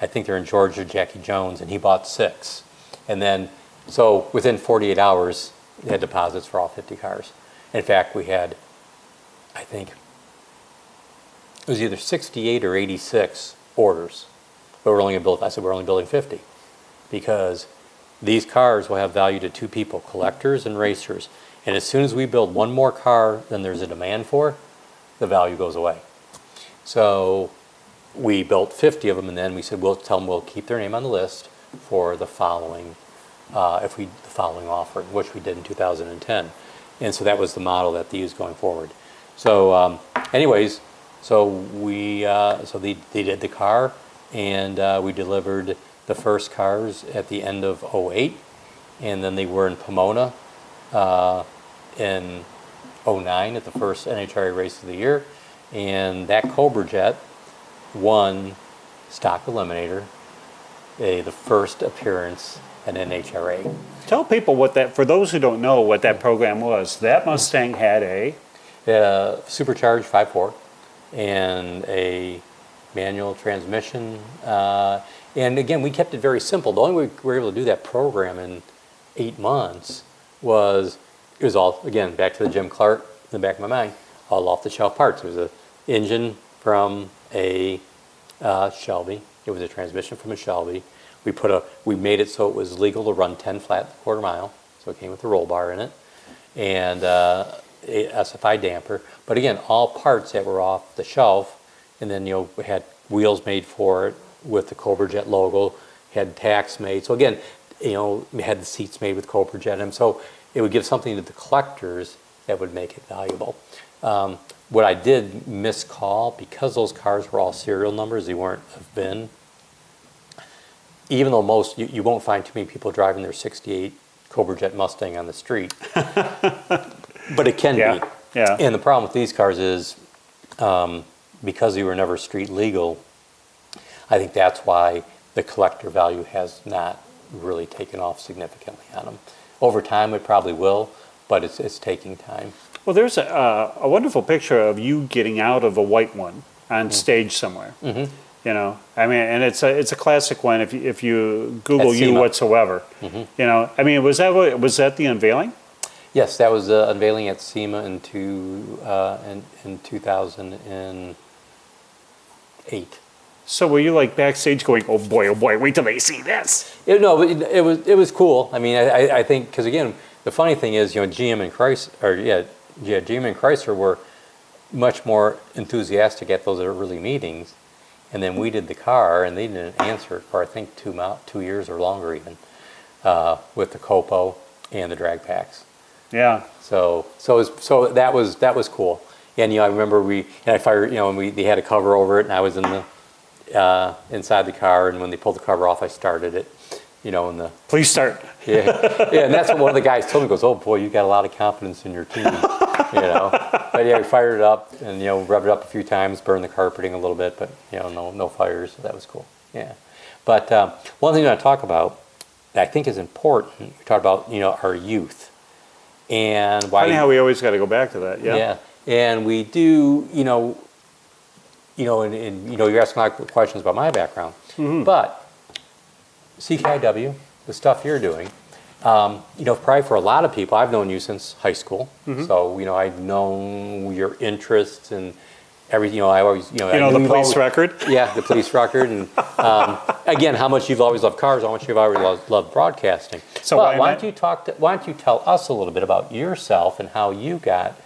I think they're in Georgia, Jackie Jones, and he bought 6. And then, so within 48 hours, they had deposits for all 50 cars. In fact, we had, I think, it was either 68 or 86 orders. But we're only going to build, I said, we're only building 50. Because these cars will have value to 2 people, collectors and racers. And as soon as we build one more car than there's a demand for, the value goes away. So we built 50 of them, and then we said we'll tell them we'll keep their name on the list for the following, the following offering, which we did in 2010. And so that was the model that they used going forward. So, anyways, so they did the car, and we delivered the first cars at the end of 2008, and then they were in Pomona in 2009 at the first NHRA race of the year, and that Cobra Jet won Stock Eliminator, the first appearance at NHRA. Tell people what that, for those who don't know what that program was, that Mustang had a supercharged 5.4 and a manual transmission. And again, we kept it very simple. The only way we were able to do that program in 8 months was, it was all, again, back to the Jim Clark in the back of my mind, all off-the-shelf parts. It was an engine from a Shelby. It was a transmission from a Shelby. We made it so it was legal to run 10 flat quarter mile, so it came with a roll bar in it, and a SFI damper. But again, all parts that were off the shelf, and then we had wheels made for it with the Cobra Jet logo, had tacks made. So again, we had the seats made with Cobra Jet in them. So it would give something to the collectors that would make it valuable. What I did miscall, because those cars were all serial numbers, they weren't a VIN. Even though most, you won't find too many people driving their 68 Cobra Jet Mustang on the street. But it can Yeah, be. yeah. And the problem with these cars is because they were never street legal, I think that's why the collector value has not really taken off significantly on them. Over time, it probably will, but it's taking time. Well, there's a wonderful picture of you getting out of a white one on stage somewhere. Mm-hmm. You know, I mean, and it's a classic one. If you Google At you SEMA. whatsoever, you know, I mean, was that the unveiling? Yes, that was unveiling at SEMA in 2008. So were you like backstage going, oh boy, wait till they see this? It was cool. I mean, I think because again, the funny thing is, you know, GM and Chrysler were much more enthusiastic at those early meetings, and then we did the car, and they didn't answer for I think 2 years or longer even with the Copo and the drag packs. Yeah. So that was cool. And you know, I remember I fired, you know, and they had a cover over it, and I was in the inside the car, and when they pulled the cover off, I started it. You know, in the Please start. yeah, and that's what one of the guys told me. He goes, "Oh boy, you got a lot of confidence in your team." You know, but yeah, we fired it up and you know, revved it up a few times, burned the carpeting a little bit, but you know, no fires. So that was cool. Yeah, but one thing I want to talk about that I think is important. We talked about, you know, our youth and why. Funny how we always got to go back to that. Yeah. Yeah, and we do, and you know, you're asking a lot of questions about my background, but CKiW, the stuff you're doing, you know, probably for a lot of people, I've known you since high school, so you know, I've known your interests and everything. You know, I always, you know, You know, the police record. yeah, the police record, and again, how much you've always loved cars, how much you've always loved broadcasting. So but why don't you tell us a little bit about yourself and how you got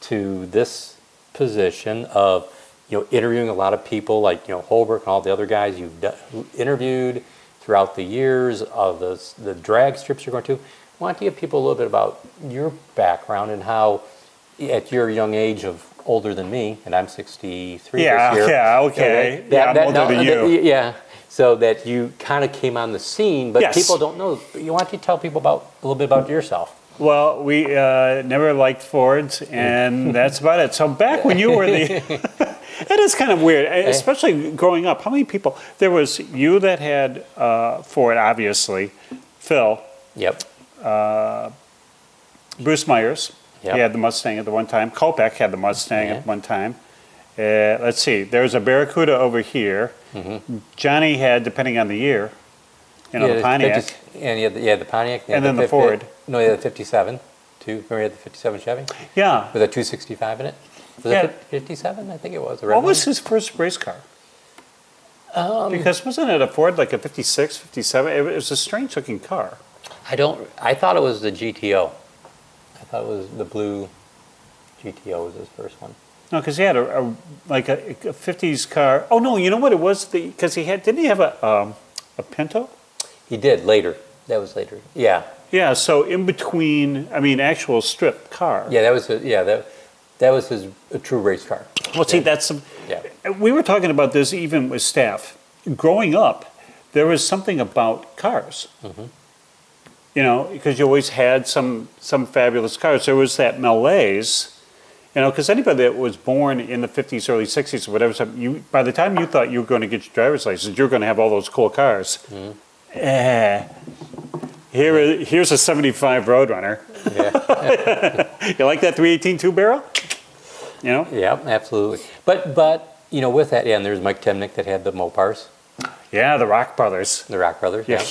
to this position of, you know, interviewing a lot of people like, you know, Holbrook and all the other guys you've interviewed throughout the years of the drag strips you're going to. Why don't you give people a little bit about your background and how, at your young age of older than me, and I'm 63 this year. Yeah, okay. I'm older than you. Yeah, so that you kind of came on the scene, but Yes. people don't know. Why don't you tell people a little bit about yourself? Well, we never liked Fords, and that's about it. So back when you were it is kind of weird, especially growing up. How many people? There was you that had Ford, obviously. Phil. Yep. Bruce Myers. Yep. He had the Mustang at the one time. Kopech had the Mustang at one time. Let's see. There's a Barracuda over here. Johnny had, depending on the year, you know, the Pontiac. And you had the Pontiac. And then the Ford. No, you had the 57, too. Remember you had the 57 Chevy? Yeah. With a 265 in it? Was Yeah. it 57? I think it was. What was his first race car? Because wasn't it a Ford, like a 56, 57? It was a strange looking car. I thought it was the GTO. I thought it was the blue GTO was his first one. No, because he had a 50s car. Oh no, you know what it was? Because didn't he have a Pinto? He did later. That was later. Yeah. Yeah. So in between, I mean, actual strip car. Yeah, that was his a true race car. Well, see, we were talking about this even with staff. Growing up, there was something about cars. You know, because you always had some fabulous cars. There was that malaise. You know, because anybody that was born in the 50s, early 60s, or whatever, by the time you thought you were going to get your driver's license, you were going to have all those cool cars. Here's a 75 Roadrunner. Yeah. You like that 318 two-barrel? You know? Yeah, absolutely. But you know, with that, and there's Mike Temnick that had the Mopars. Yeah, the Rock Brothers. The Rock Brothers. Yeah.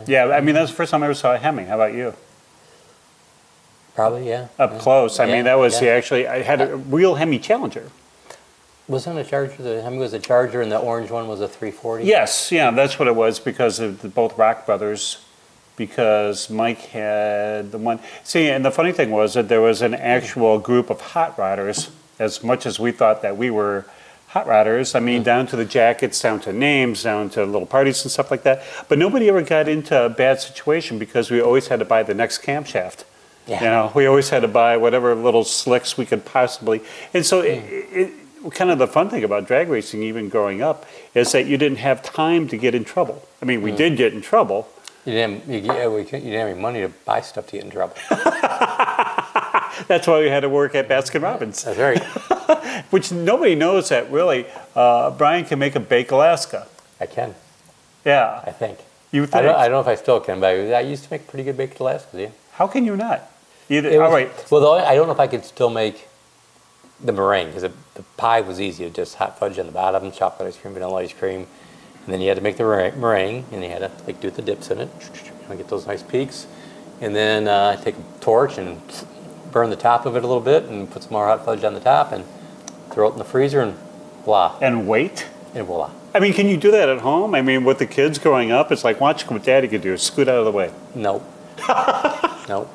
Yeah, I mean, that's the first time I ever saw a Hemming. How about you? Probably, yeah. Up close. I mean, that was I had a real Hemi Challenger. Wasn't a Charger? The Hemi was a Charger, and the orange one was a 340. Yes, yeah, that's what it was because of both Rock Brothers. Because Mike had the one. See, and the funny thing was that there was an actual group of hot rodders. As much as we thought that we were hot rodders, I mean, down to the jackets, down to names, down to little parties and stuff like that. But nobody ever got into a bad situation because we always had to buy the next camshaft. Yeah. You know, we always had to buy whatever little slicks we could possibly. And so, kind of the fun thing about drag racing, even growing up, is that you didn't have time to get in trouble. I mean, we did get in trouble. You didn't have any money to buy stuff to get in trouble. That's why we had to work at Baskin Robbins. That's right. Which nobody knows that really. Brian can make a baked Alaska. I can. Yeah. I think. You think? I don't know if I still can, but I used to make pretty good baked Alaska. Yeah. How can you not? All right. Well, I don't know if I could still make the meringue because the pie was easy. Just hot fudge on the bottom, chocolate ice cream, vanilla ice cream, and then you had to make the meringue, and you had to do the dips in it, get those nice peaks, and then take a torch and burn the top of it a little bit, and put some more hot fudge on the top, and throw it in the freezer, and voila. And wait. And voila. I mean, can you do that at home? I mean, with the kids growing up, it's like watching what Daddy could do. Scoot out of the way. Nope. Nope.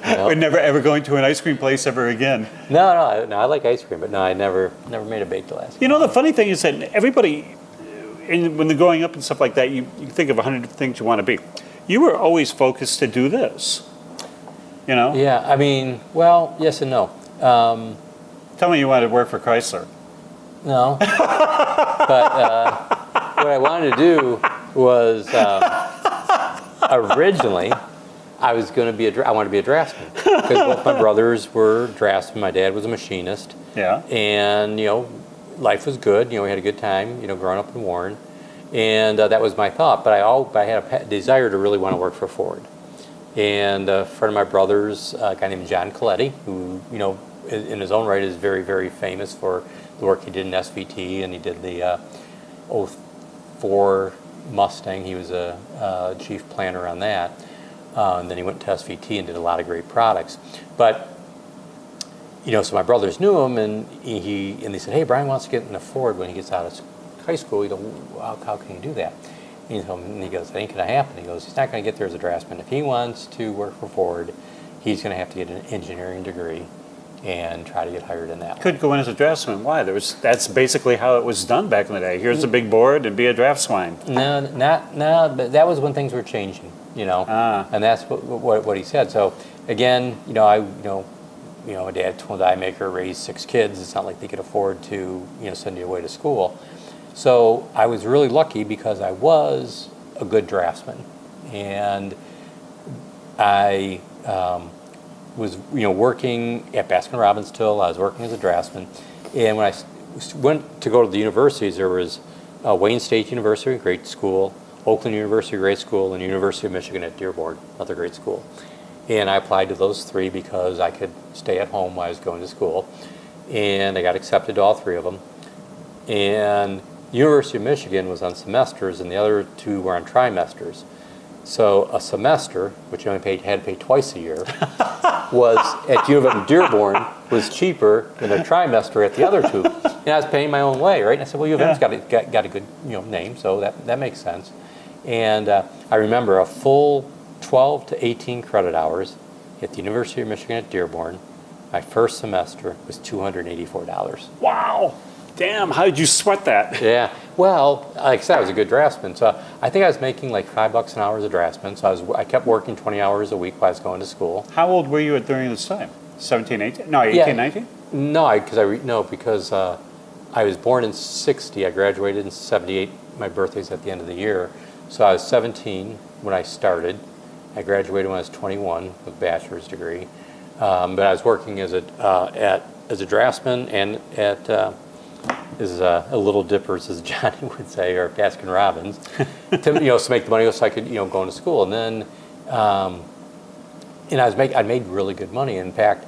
We're never ever going to an ice cream place ever again. No, I like ice cream, but no, I never made a baked Alaska. You know, the funny thing is that everybody, when they're growing up and stuff like that, you think of 100 things you want to be. You were always focused to do this. You know? Yeah, I mean, well, yes and no. Tell me you wanted to work for Chrysler. No. But what I wanted to do was originally I was going to I wanted to be a draftsman because both my brothers were draftsmen. My dad was a machinist. Yeah. And life was good. We had a good time. Growing up in Warren, and that was my thought. But I had a desire to really want to work for Ford. And a friend of my brother's, a guy named John Coletti, who in his own right is very, very famous for the work he did in SVT, and he did the 04 Mustang. He was a chief planner on that. And then he went to SVT and did a lot of great products. But, so my brothers knew him, and they said, hey, Brian wants to get into Ford when he gets out of high school. How can you do that? And he goes, that ain't going to happen. He goes, he's not going to get there as a draftsman. If he wants to work for Ford, he's going to have to get an engineering degree and try to get hired in that. Could go in as a draftsman. Why? That's basically how it was done back in the day. Here's a big board and be a draftsman. No, but that was when things were changing, and that's what he said. So again, a dad, twin die maker, raised 6 kids. It's not like they could afford to, send you away to school. So I was really lucky because I was a good draftsman, and I was working at Baskin Robbins till I was working as a draftsman. And when I went to go to the universities, there was Wayne State University, great school, Oakland University, great school, and University of Michigan at Dearborn, another great school. And I applied to those 3 because I could stay at home while I was going to school. And I got accepted to all 3 of them. And University of Michigan was on semesters, and the other 2 were on trimesters. So a semester, which you only had to pay twice a year, was at U of M Dearborn was cheaper than a trimester at the other 2. And I was paying my own way, right? And I said, well, U of M's got a good name, so that makes sense. And I remember a full 12 to 18 credit hours at the University of Michigan at Dearborn. My first semester was $284. Wow. Damn, how did you sweat that? Yeah. Well, like I said, I was a good draftsman. So I think I was making like $5 an hour as a draftsman. So I kept working 20 hours a week while I was going to school. How old were you during this time? 17, 18? No, 18, 19? No, because I was born in 60. I graduated in 78. My birthday's at the end of the year. So I was 17 when I started. I graduated when I was 21 with a bachelor's degree. But I was working as a draftsman and at a Little Dippers, as Johnny would say, or Baskin Robbins, to make the money so I could go into school. And then I made really good money. In fact,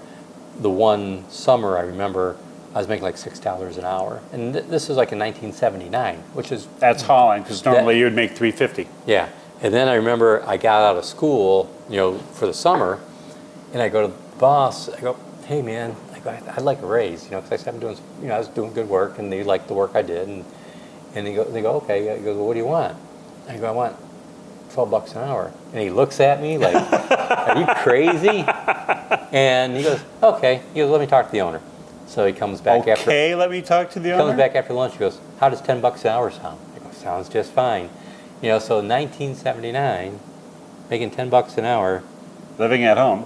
the one summer I remember I was making like $6 an hour, and this is like in 1979, which is hauling because normally you would make $3.50. Yeah, and then I remember I got out of school, for the summer, and I go to the boss. I go, hey man, I'd like a raise, because I said I was doing good work, and they liked the work I did, and they go okay. He goes, well, what do you want? I go, I want $12 an hour, and he looks at me like, are you crazy? And he goes, okay. He goes, let me talk to the owner. So he comes back after. Okay, let me talk to the owner. Comes back after lunch. He goes, how does $10 an hour sound? I go, sounds just fine. So in 1979, making $10 an hour, living at home,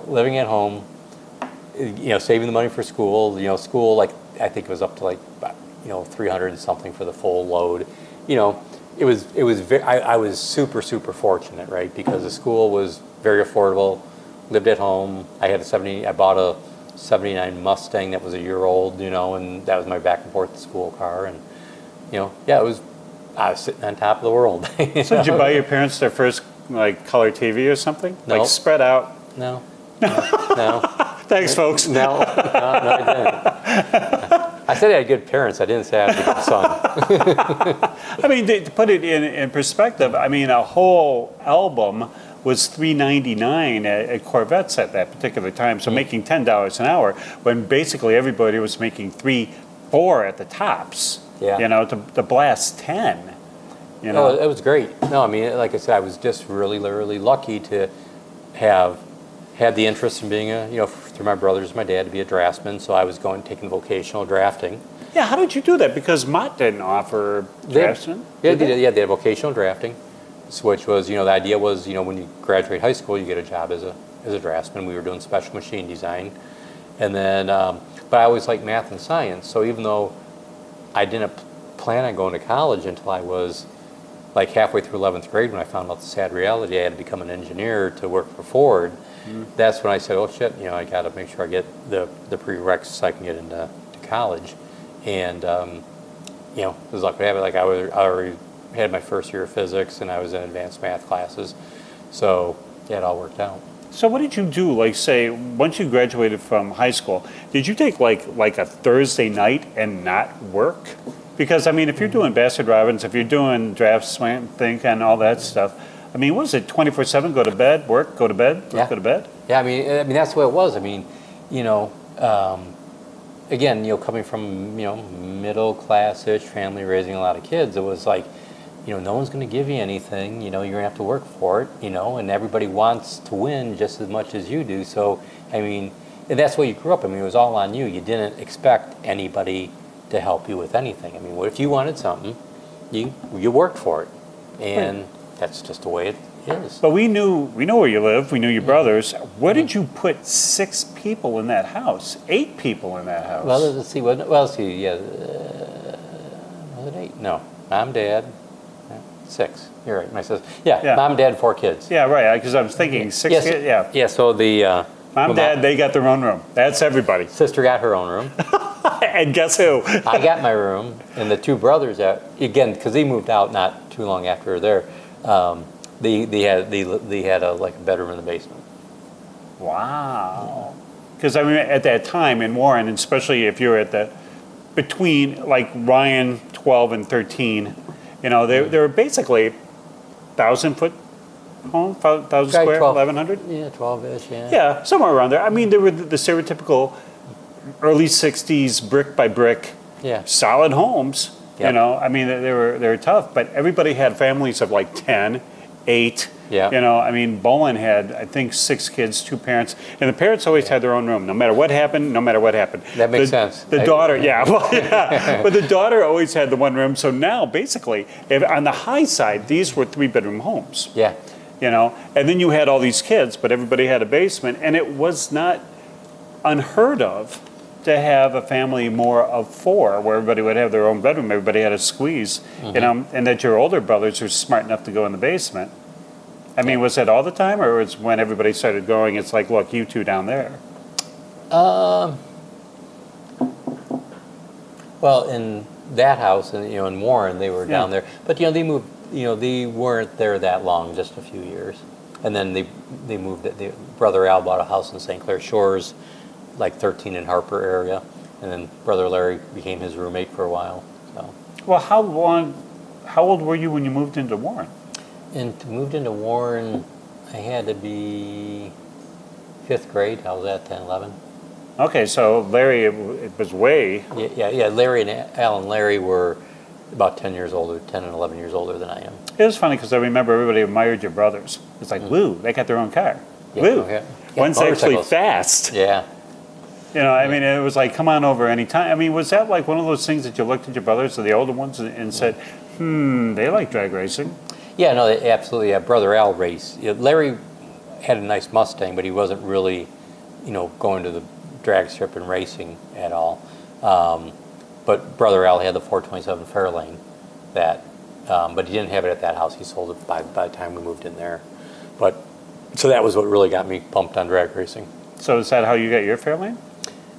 saving the money for school. School, like I think it was up to like 300 and something for the full load. I was super fortunate, right? Because the school was very affordable. Lived at home. I bought a '79 Mustang that was a year old, and that was my back and forth to school car. And I was sitting on top of the world. So did you buy your parents their first like color TV or something? No. Like spread out? No. No. Thanks, folks. No, I didn't. I said I had good parents. I didn't say I had a good son. I mean, to put it in perspective, I mean, a whole album was $3.99 at Corvettes at that particular time. So making $10 an hour when basically everybody was making $3, $4 at the tops. Yeah. To blast 10. No, it was great. No, I mean, like I said, I was just really lucky to have had the interest in being through my brothers, my dad, to be a draftsman. So I was taking vocational drafting. Yeah, how did you do that? Because Mott didn't offer draftsman. They had vocational drafting, which was, the idea was, when you graduate high school, you get a job as a draftsman. We were doing special machine design. And then, but I always liked math and science. So even though I didn't plan on going to college until I was like halfway through 11th grade when I found out the sad reality I had to become an engineer to work for Ford. That's when I said, oh shit, I got to make sure I get the prereqs so I can get into college. And, it was lucky to have it. Like I already had my first year of physics and I was in advanced math classes. So it all worked out. So what did you do? Like say, once you graduated from high school, did you take like a Thursday night and not work? Because I mean, if you're doing Bastard Robbins, if you're doing draftsman think and all that stuff, I mean, what is it? 24/7? Go to bed, work, go to bed, work, go to bed. Yeah, I mean that's the way it was. I mean, again, coming from middle class-ish family, raising a lot of kids, it was like, no one's going to give you anything. You're going to have to work for it. And everybody wants to win just as much as you do. So I mean, and that's the way you grew up. I mean, it was all on you. You didn't expect anybody to help you with anything. I mean, what if you wanted something? You worked for it, and that's just the way it is. But we knew where you lived. We knew your brothers. Where did you put 6 people in that house? 8 people in that house? Well, let's see. Was it 8? No, mom, dad, 6. You're right. My sister. Yeah, mom, dad, 4 kids. Yeah, right. Because I was thinking 6 kids. Yeah. Yeah. So the mom, dad, they got their own room. That's everybody. Sister got her own room. And guess who? I got my room, and the 2 brothers again, because they moved out not too long after there. They had a bedroom in the basement. Wow. Because I mean, at that time in Warren, and especially if you're at between like Ryan 12 and 13, they were basically 1,000-foot home, 1,000 square, 1,100. Yeah, 12-ish. Yeah. Yeah, somewhere around there. I mean, they were the stereotypical early 60s brick by brick, solid homes. Yep. I mean, they were tough, but everybody had families of like 10, 8. Yeah. I mean, Bolin had, I think, 6 kids, 2 parents, and the parents always had their own room, no matter what happened. That makes sense. The daughter, but the daughter always had the one room. So now, basically, on the high side, these were 3-bedroom homes. Yeah. And then you had all these kids, but everybody had a basement, and it was not unheard of to have a family more of 4, where everybody would have their own bedroom, everybody had a squeeze, and that your older brothers were smart enough to go in the basement. I mean, was that all the time, or was when everybody started going, it's like, look, you 2 down there? Well, in that house, and in Warren, they were down there, but they moved. They weren't there that long, just a few years, and then they moved. Brother Al bought a house in St. Clair Shores, like 13 in Harper area, and then Brother Larry became his roommate for a while. So. Well, how old were you when you moved into Warren? And moved into Warren, I had to be 5th grade. I was at 10, 11. Okay, so Larry, it was way. Yeah. Larry and Al and Larry were about 10 years older, 10 and 11 years older than I am. It was funny because I remember everybody admired your brothers. It's like, woo, they got their own car. Yeah, woo. Yeah, One's actually fast. Yeah. I mean, it was like, come on over anytime. I mean, was that like one of those things that you looked at your brothers, or the older ones, and said, they like drag racing? Yeah, no, absolutely. Yeah, Brother Al raced. Larry had a nice Mustang, but he wasn't really, going to the drag strip and racing at all. But Brother Al had the 427 Fairlane that but he didn't have it at that house. He sold it by the time we moved in there. But so that was what really got me pumped on drag racing. So is that how you got your Fairlane?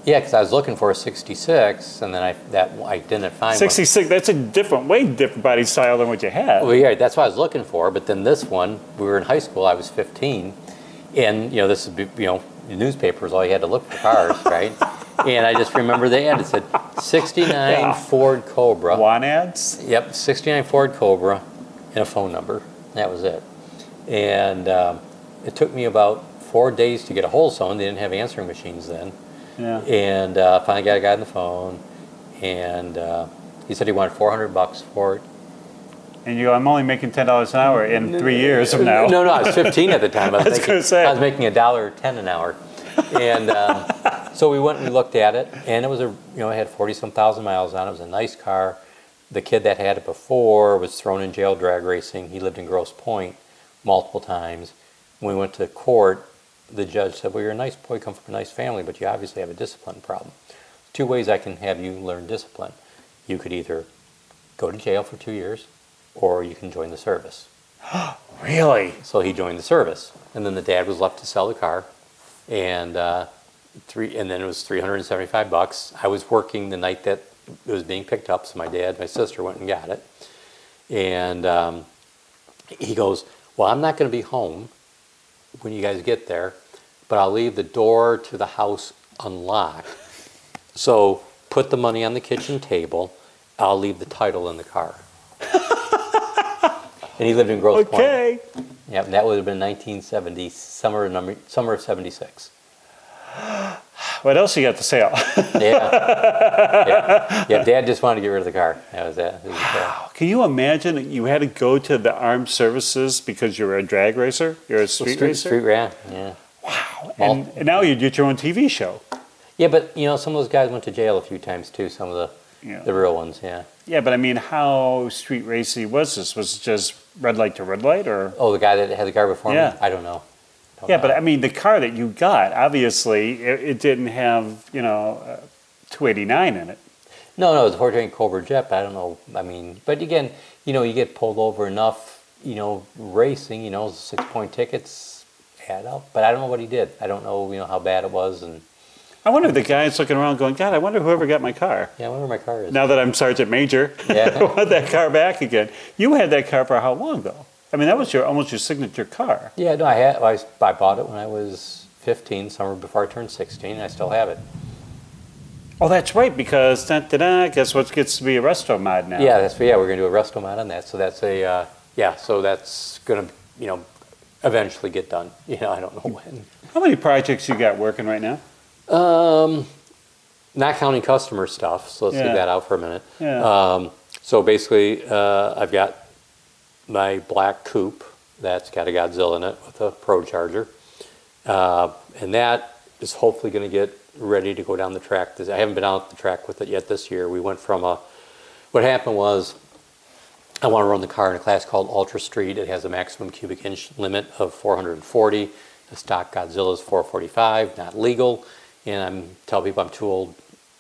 Yeah, because I was looking for a 66, and then I didn't find 66, that's a way different body style than what you had. one. Well, yeah, that's what I was looking for. But then this one, we were in high school. I was 15, and this is the newspapers. All you had to look for cars, right? And I just remember the ad. It said 69 Ford Cobra. Want ads? Yep, 69 Ford Cobra, and a phone number. That was it. And it took me about 4 days to get a hold of someone. They didn't have answering machines then. Yeah. And finally got a guy on the phone, and he said he wanted $400 for it. And you go, I'm only making $10 an hour in 3 years from now. No, I was 15 at the time. I was making $1.10 an hour. And so we went and we looked at it, and it was it had 40-some thousand miles on it. It was a nice car. The kid that had it before was thrown in jail drag racing. He lived in Grosse Pointe multiple times. When we went to court, the judge said, well, you're a nice boy, come from a nice family, but you obviously have a discipline problem. 2 ways I can have you learn discipline. You could either go to jail for 2 years, or you can join the service. Really? So he joined the service, and then the dad was left to sell the car, and then it was $375. I was working the night that it was being picked up, so my sister went and got it, and he goes, well, I'm not going to be home when you guys get there, but I'll leave the door to the house unlocked. So put the money on the kitchen table. I'll leave the title in the car. And he lived in Grosse Pointe. Okay. Yeah, that would have been 1970, summer of 76. What else you got to sell? Yeah, Dad just wanted to get rid of the car. That was it. Wow. Can you imagine that you had to go to the armed services because you were a drag racer? You're a street racer? Yeah. Wow. And now you get your own TV show. Yeah, but some of those guys went to jail a few times too, some of the real ones, yeah. Yeah, but I mean, how street racy was this? Was it just red light to red light, or? Oh, the guy that had the car before me? I don't know. But I mean, the car that you got, obviously, it didn't have, 289 in it. No, it was a 420 Cobra Jet, but I don't know. I mean, but again, you get pulled over enough, racing, 6-point tickets add up. But I don't know what he did. I don't know, how bad it was. And I wonder if the guy's looking around going, God, I wonder whoever got my car. Yeah, I wonder where my car is. Now that I'm Sergeant Major, yeah. I want that car back again. You had that car for how long, though? I mean, that was almost your signature car. Yeah, no, I bought it when I was 15, summer before I turned 16, and I still have it. Oh, that's right, because guess what gets to be a resto mod now? Yeah, we're going to do a resto mod on that. So that's so that's going to, eventually get done. I don't know when. How many projects you got working right now? Not counting customer stuff, so let's leave that out for a minute. Yeah. So basically, I've got my black coupe that's got a Godzilla in it with a Pro Charger, and that is hopefully going to get ready to go down the track. I haven't been out the track with it yet this year. We went from what happened was, I want to run the car in a class called Ultra Street. It has a maximum cubic inch limit of 440. The stock Godzilla is 445, not legal. And I tell people I'm too old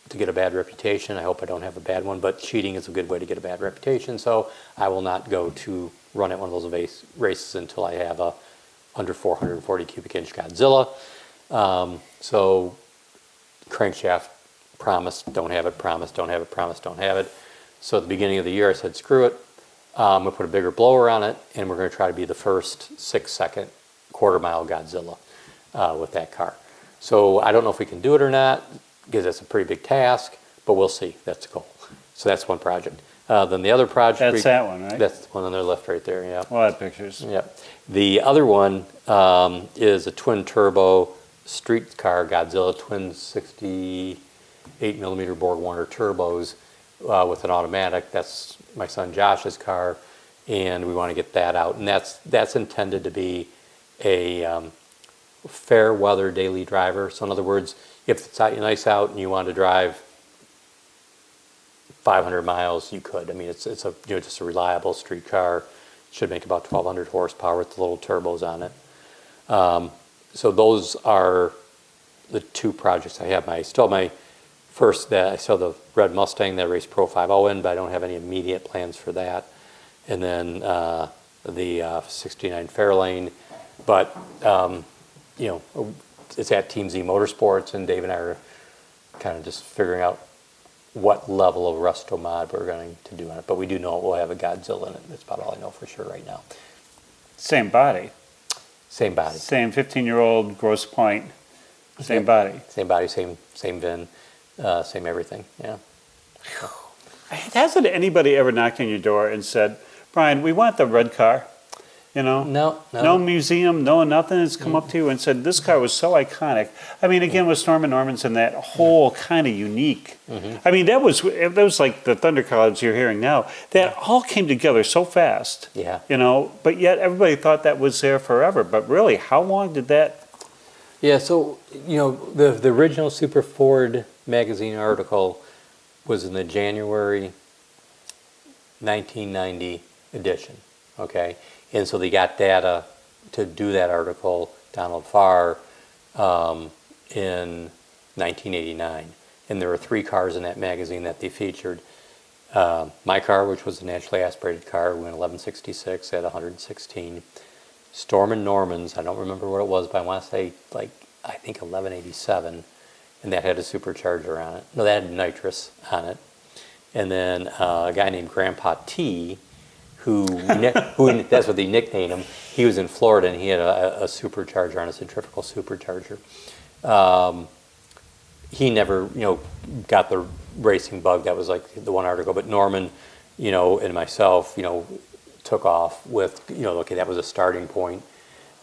to get a bad reputation. I hope I don't have a bad one, but cheating is a good way to get a bad reputation. So I will not go to run at one of those races until I have a under 440 cubic inch Godzilla. So crankshaft, promised, don't have it, promised, don't have it, promised, don't have it. So at the beginning of the year I said, screw it. I'm going to put a bigger blower on it, and we're going to try to be the first 6-second quarter-mile Godzilla with that car. So I don't know if we can do it or not, because that's a pretty big task, but we'll see. That's the goal. So that's one project. Then the other project... That's that one, right? That's the one on their left right there, yeah. Well, that pictures. Yep. The other one is a twin-turbo street car Godzilla, twin 68mm Borg Warner turbos with an automatic. That's my son Josh's car, and we want to get that out. And that's intended to be a fair weather daily driver. So in other words, if it's nice out and you want to drive 500 miles, you could. I mean, it's a just a reliable street car. Should make about 1,200 horsepower with the little turbos on it. So those are the two projects I have. I still have the red Mustang that I raced Pro 5.0 in, but I don't have any immediate plans for that. and then the 69 Fairlane. But it's at Team Z Motorsports, and Dave and I are kind of just figuring out what level of resto mod we're going to do on it. But we do know it will have a Godzilla in it. That's about all I know for sure right now. Same body. Same body. Same 15-year-old Grosse Pointe. Same body. Same body, same VIN, same everything, yeah. Hasn't anybody ever knocked on your door and said, Brian, we want the red car? No museum, no nothing has come up to you and said, this car was so iconic. I mean, again, with Storm and Norman's and that whole kind of unique. I mean, that was like the thunderclouds you're hearing now. That all came together so fast. Yeah. But yet everybody thought that was there forever. But really, how long did that? Yeah, so, the original Super Ford magazine article was in the January 1990 edition, okay? And so they got data to do that article, Donald Farr, in 1989. And there were 3 cars in that magazine that they featured. My car, which was a naturally aspirated car, went 1166 at 116. Storm and Norman's, I don't remember what it was, but I want to say, I think 1187. And that had a supercharger on it. No, that had nitrous on it. And then a guy named Grandpa T, who that's what they nicknamed him. He was in Florida, and he had a supercharger on a centrifugal supercharger. He never, got the racing bug. That was like the one article. But Norman, and myself, took off with, okay, that was a starting point.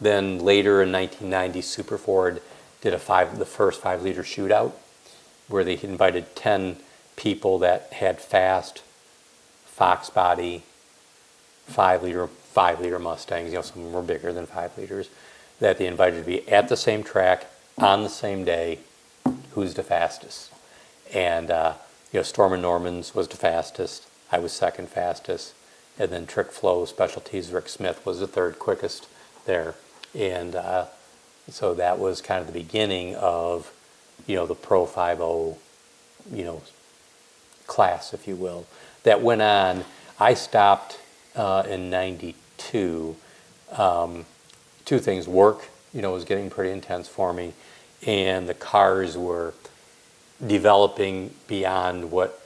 Then later in 1990, Super Ford did the first 5-liter shootout, where they invited 10 people that had fast Fox body 5-liter Mustangs. Some of them were bigger than 5 liters, that they invited to be at the same track on the same day. Who's the fastest? And Storm and Norman's was the fastest. I was second fastest, and then Trick Flow Specialties Rick Smith was the third quickest there. And so that was kind of the beginning of the Pro 5.0 class, if you will, that went on. I stopped in 92. 2 things. Work, was getting pretty intense for me, and the cars were developing beyond what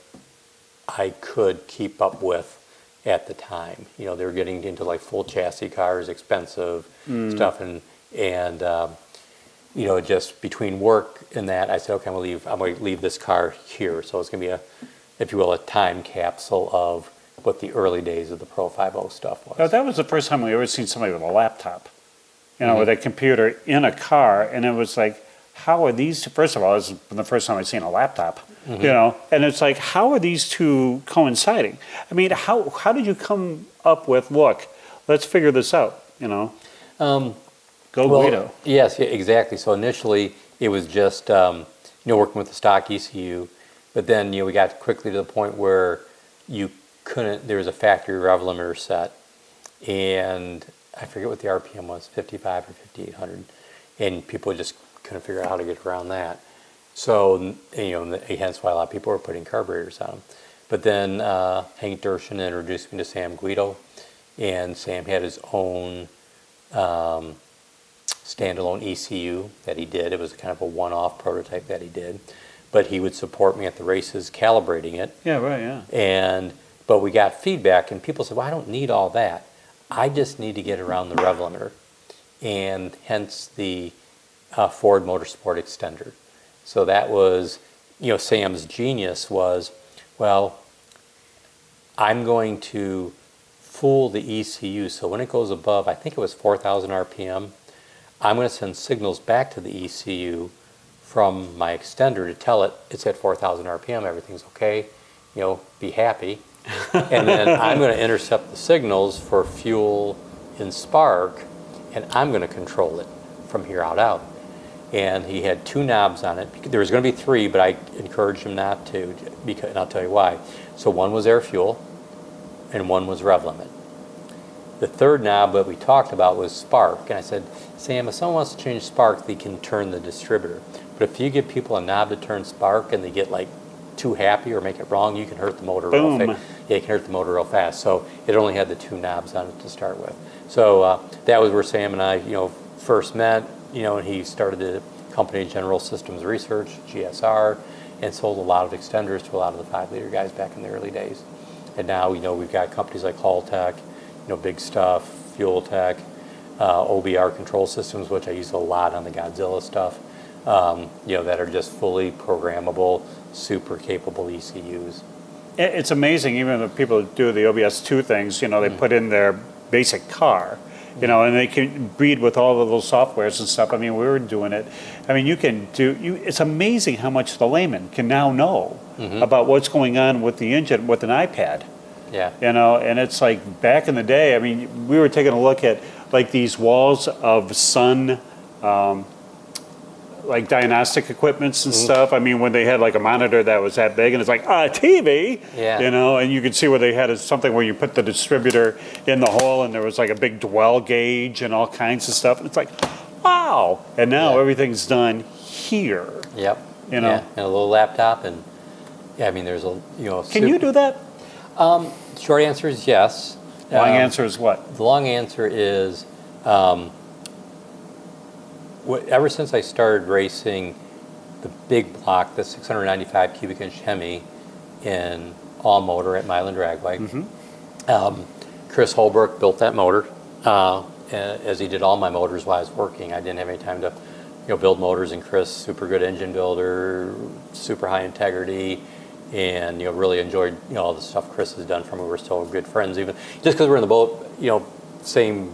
I could keep up with at the time. They were getting into like full chassis cars, expensive stuff, and just between work and that, I said, okay, I'm going to leave this car here. So it's going to be if you will, a time capsule of what the early days of the Pro 5.0 stuff was. Now, that was the first time we ever seen somebody with a laptop, with a computer in a car, and it was like, how are these two, first of all, this is the first time I've seen a laptop, and it's like, how are these two coinciding? I mean, how did you come up with, look, let's figure this out, Go Guido. Yes, yeah, exactly. So initially, it was just, working with the stock ECU, but then, we got quickly to the point where there was a factory rev limiter set, and I forget what the RPM was, 55 or 5800, and people just couldn't figure out how to get around that. So, hence why a lot of people were putting carburetors on them. But then Hank Dershin introduced me to Sam Guido, and Sam had his own standalone ECU that he did. It was kind of a one-off prototype that he did, but he would support me at the races calibrating it. Yeah, right, yeah. But we got feedback, and people said, well, I don't need all that. I just need to get around the rev limiter, and hence the Ford Motorsport extender. So that was, Sam's genius was, well, I'm going to fool the ECU. So when it goes above, I think it was 4,000 RPM, I'm going to send signals back to the ECU from my extender to tell it it's at 4,000 RPM, everything's okay, be happy. And then I'm going to intercept the signals for fuel and spark, and I'm going to control it from here on out. And he had 2 knobs on it. There was going to be 3, but I encouraged him not to, and I'll tell you why. So one was air fuel, and one was rev limit. The third knob that we talked about was spark, and I said, Sam, if someone wants to change spark, they can turn the distributor. But if you give people a knob to turn spark and they get like too happy or make it wrong, you can hurt the motor Boom. real fast. Yeah, you can hurt the motor real fast. So it only had the 2 knobs on it to start with. So that was where Sam and I, first met, and he started the company General Systems Research, GSR, and sold a lot of extenders to a lot of the 5-liter guys back in the early days. And now, we've got companies like Hull Tech, Big Stuff, Fuel Tech, OBR control systems, which I use a lot on the Godzilla stuff, that are just fully programmable, super capable ECUs. It's amazing, even the people that do the OBS2 things, they put in their basic car, and they can breed with all of those softwares and stuff. I mean, we were doing it. I mean, it's amazing how much the layman can now know about what's going on with the engine with an iPad. Yeah. And it's like back in the day, I mean, we were taking a look at like these walls of sun, like diagnostic equipments and stuff. I mean, when they had like a monitor that was that big and it's like, TV, Yeah. and you could see where they had something where you put the distributor in the hole and there was like a big dwell gauge and all kinds of stuff. And it's like, wow. And now everything's done here. Yep. Yeah, and a little laptop, and I mean, there's a Can you do that? Short answer is yes. Long answer is what? The long answer is, ever since I started racing the big block, the 695 cubic inch Hemi in all motor at Milan Dragway, Chris Holbrook built that motor, as he did all my motors while I was working. I didn't have any time to build motors, and Chris, super good engine builder, super high integrity, and really enjoyed all the stuff Chris has done for me. We're still good friends, even just because we're in the boat, same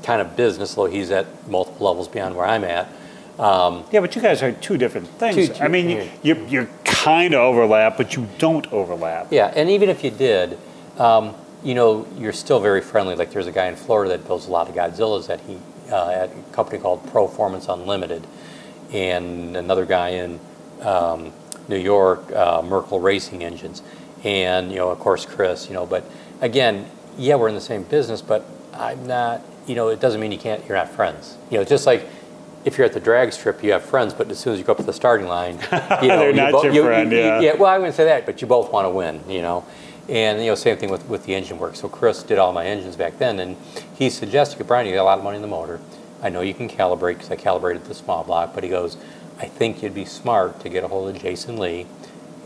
kind of business, though he's at multiple levels beyond where I'm at. Yeah, but you guys are two different things. I mean, you're kind of overlap, but you don't overlap. Yeah, and even if you did, you're still very friendly. Like there's a guy in Florida that builds a lot of Godzillas at a company called Performance Unlimited, and another guy in New York, Merkel Racing Engines, and of course Chris. But again, we're in the same business, but I'm not. It doesn't mean you're not friends. Just like if you're at the drag strip, you have friends, but as soon as you go up to the starting line, they're not your friend. Yeah. Well, I wouldn't say that, but you both want to win. And same thing with the engine work. So Chris did all my engines back then, and he suggested, Brian, you got a lot of money in the motor. I know you can calibrate because I calibrated the small block, but he goes, I think you'd be smart to get a hold of Jason Lee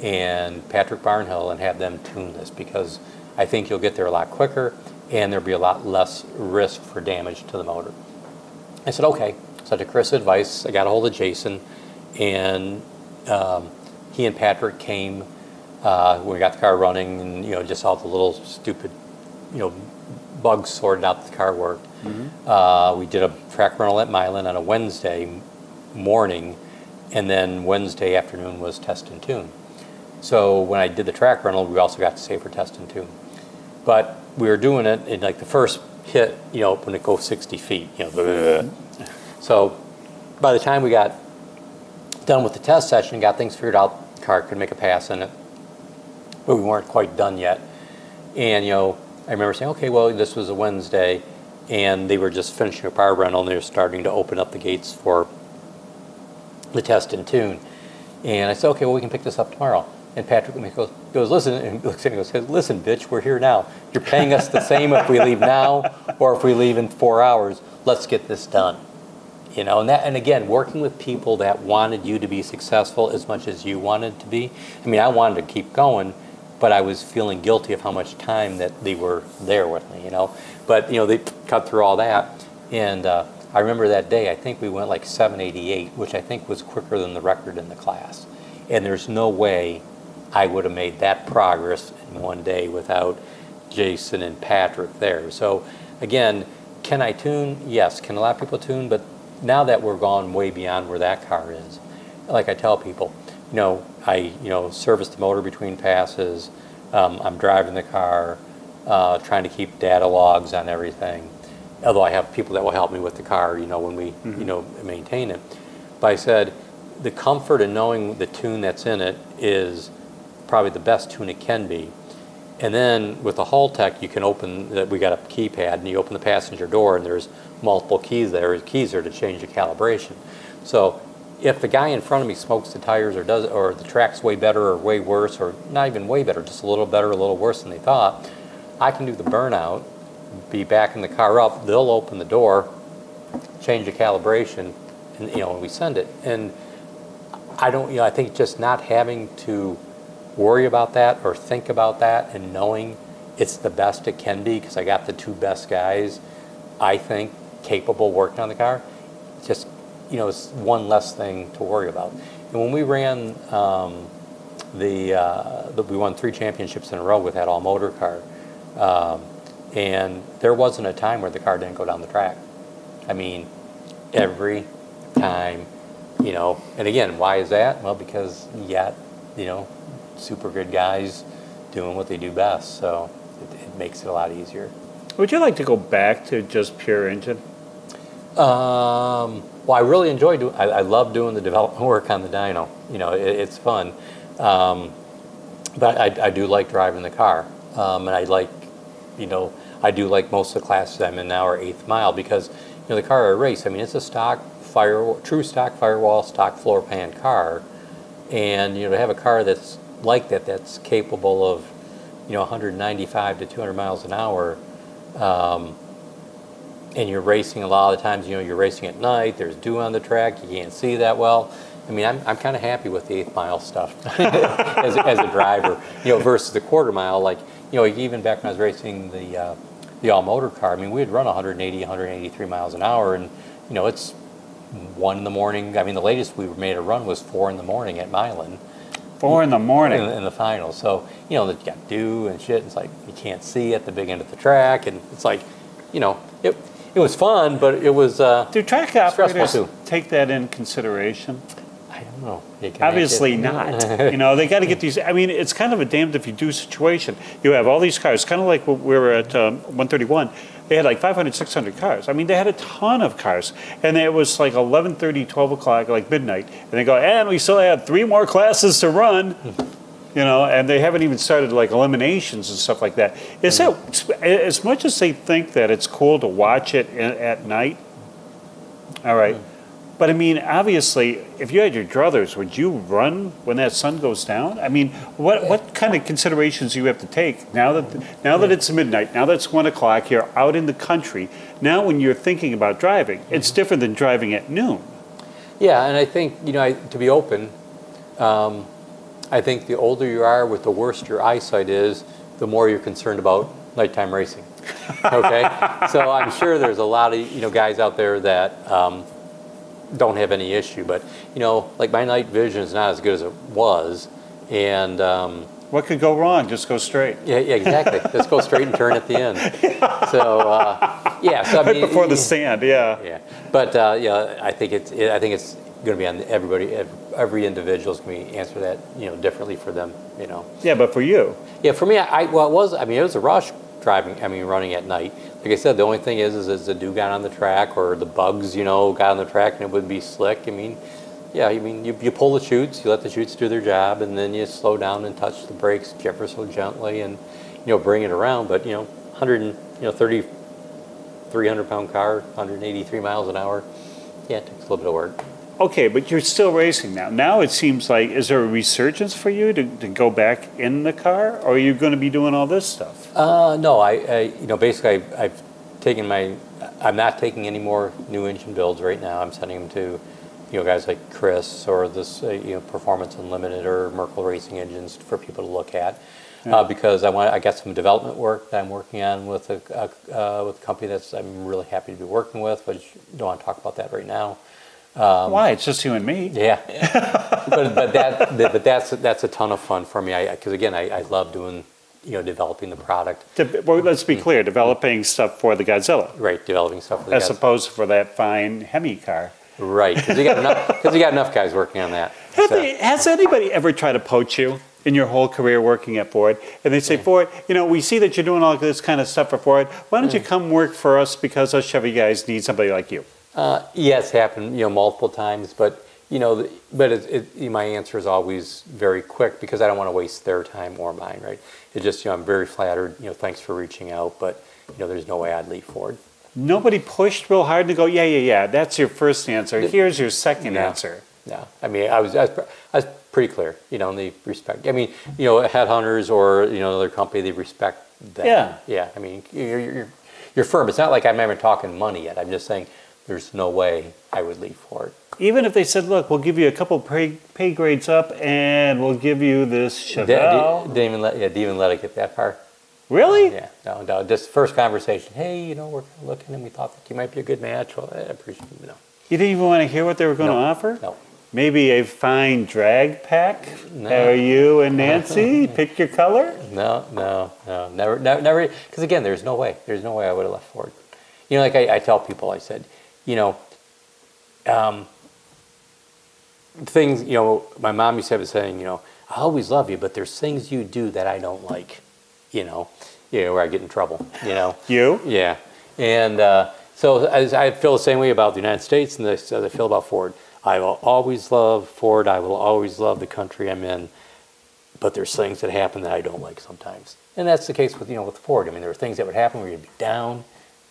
and Patrick Barnhill and have them tune this, because I think you'll get there a lot quicker and there'll be a lot less risk for damage to the motor. I said, okay. So I took Chris' advice. I got a hold of Jason, and he and Patrick came when we got the car running, and just all the little stupid, bugs sorted out that the car worked. We did a track rental at Milan on a Wednesday morning, and then Wednesday afternoon was test and tune. So when I did the track rental, we also got to stay for test and tune. But we were doing it in like the first hit, when it goes 60 feet, So by the time we got done with the test session, got things figured out, the car could make a pass in it, but we weren't quite done yet. And, I remember saying, okay, well, this was a Wednesday, and they were just finishing up our rental, and they were starting to open up the gates for the test and tune. And I said, okay, well, we can pick this up tomorrow. And Patrick goes, listen, and looks at me and goes, listen, bitch, we're here now. You're paying us the same if we leave now or if we leave in 4 hours. Let's get this done. And again, working with people that wanted you to be successful as much as you wanted to be. I mean, I wanted to keep going, but I was feeling guilty of how much time that they were there with me, But, they cut through all that. And I remember that day, I think we went like 788, which I think was quicker than the record in the class. And there's no way I would have made that progress in one day without Jason and Patrick there. So again, can I tune? Yes. Can a lot of people tune? But now that we're gone way beyond where that car is, like I tell people, I service the motor between passes. I'm driving the car, trying to keep data logs on everything. Although I have people that will help me with the car, when we maintain it. But I said the comfort in knowing the tune that's in it is probably the best tune it can be. And then with the Hull Tech, you can we got a keypad, and you open the passenger door, and there's multiple keys there to change the calibration. So if the guy in front of me smokes the tires or the track's way better or way worse, or not even way better, just a little better, a little worse than they thought, I can do the burnout, be backing the car up, they'll open the door, change the calibration, and we send it. And I think just not having to worry about that or think about that, and knowing it's the best it can be because I got the two best guys, I think, capable working on the car, just it's one less thing to worry about. And when we ran we won 3 championships in a row with that all motor car, and there wasn't a time where the car didn't go down the track. I mean, every time, and again, why is that? Well, because you got super good guys doing what they do best, so it makes it a lot easier. Would you like to go back to just pure engine? Well, I really enjoy doing. I love doing the development work on the dyno. It's fun, but I do like driving the car, and I like, I do like most of the classes I'm in now are 8th mile because the car I race. I mean, it's a true stock firewall, stock floor pan car, and to have a car that's like that, that's capable of 195 to 200 miles an hour. And you're racing a lot of the times, you're racing at night, there's dew on the track, you can't see that well. I mean, I'm kind of happy with the 8th mile stuff as a driver, versus the quarter mile. Like, even back when I was racing the all motor car, I mean, we'd run 180, 183 miles an hour, and, it's 1 in the morning. I mean, the latest we made a run was 4 in the morning at Milan. 4 in the morning? In the final. So, you got dew and shit. It's like, you can't see at the big end of the track, and it's like, it was fun, but it was do track operators too. take that in consideration? I don't know. Obviously not. They got to get these. I mean, it's kind of a damned if you do situation. You have all these cars, kind of like when we were at 131. They had like 500, 600 cars. I mean, they had a ton of cars. And it was like 11:30, 12 o'clock, like midnight. And they go, and we still have 3 more classes to run. And they haven't even started like eliminations and stuff like that. Is that, as much as they think that it's cool to watch it at night, all right, but I mean, obviously, if you had your druthers, would you run when that sun goes down? I mean, what kind of considerations do you have to take now that it's midnight, now that it's 1 o'clock, you're out in the country, now when you're thinking about driving, it's different than driving at noon. Yeah, and I think, to be open, I think the older you are, with the worse your eyesight is, the more you're concerned about nighttime racing. Okay? So I'm sure there's a lot of guys out there that don't have any issue, but like my night vision is not as good as it was, and what could go wrong? Just go straight. Yeah, exactly. Just go straight and turn at the end. So yeah, so I mean, right before the stand, yeah. Yeah, but I think it's going to be on everybody. Every individual is going to answer that differently for them. Yeah, but for you. Yeah, for me, it was a rush driving. I mean, running at night. Like I said, the only thing is the dew got on the track, or the bugs got on the track, and it would be slick. I mean, yeah, you pull the chutes, you let the chutes do their job, and then you slow down and touch the brakes ever so gently, and bring it around. But 130, 300-pound car, 183 miles an hour. Yeah, it takes a little bit of work. Okay, but you're still racing now. Now it seems like, is there a resurgence for you to go back in the car, or are you going to be doing all this stuff? No, I basically I've taken I'm not taking any more new engine builds right now. I'm sending them to, guys like Chris or this, Performance Unlimited or Merkle Racing Engines for people to look at, because I got some development work that I'm working on with a company I'm really happy to be working with, but I don't want to talk about that right now. Why? It's just you and me. Yeah, but that's a ton of fun for me. Because again, I love doing developing the product. Well, let's be clear, developing stuff for the Godzilla. Right, developing stuff for the As opposed for that fine Hemi car. Right, because you got enough guys working on that. Has anybody ever tried to poach you in your whole career working at Ford? And they say, Ford, we see that you're doing all this kind of stuff for Ford. Why don't you come work for us, because us Chevy guys need somebody like you? Yes, happened multiple times, but my answer is always very quick, because I don't want to waste their time or mine. Right? It just I'm very flattered. Thanks for reaching out, but there's no way I'd leave Ford. Nobody pushed real hard to go, yeah. That's your first answer. Here's your second answer. no. I mean, I was pretty clear, in the respect. I mean, headhunters or another company, they respect that. Yeah. Yeah. I mean, you're firm. It's not like I'm even talking money yet. I'm just saying there's no way I would leave Ford. Even if they said, look, we'll give you a couple pay grades up and we'll give you this Chevelle. Didn't even let it get that far. Really? Yeah, no. Just first conversation. Hey, we're looking and we thought that you might be a good match. Well, I appreciate it. No. You didn't even want to hear what they were going to offer? No. Maybe a fine drag pack? No. Are you and Nancy? Pick your color? No. Never. Because again, there's no way. There's no way I would have left Ford. Like I tell people, I said, things, my mom used to have saying, I always love you, but there's things you do that I don't like, where I get in trouble, You? Yeah. And so I feel the same way about the United States and as I feel about Ford. I will always love Ford. I will always love the country I'm in. But there's things that happen that I don't like sometimes. And that's the case with, with Ford. I mean, there are things that would happen where you'd be down,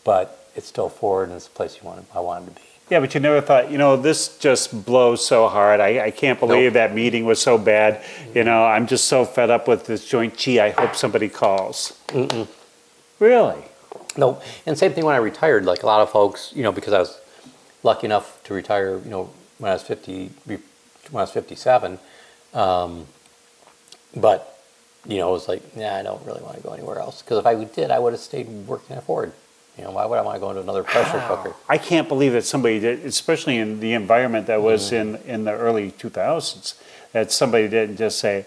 but it's still Ford and it's the place I wanted to be. Yeah, but you never thought, this just blows so hard. I can't believe that meeting was so bad. I'm just so fed up with this joint. Gee, I hope somebody calls. Mm-mm. Really? No. And same thing when I retired. Like a lot of folks, because I was lucky enough to retire, when I was 57. But, it was like, I don't really want to go anywhere else. Because if I did, I would have stayed working at Ford. Why would I want to go into another pressure cooker? I can't believe that somebody did, especially in the environment that was in the early 2000s, that somebody didn't just say,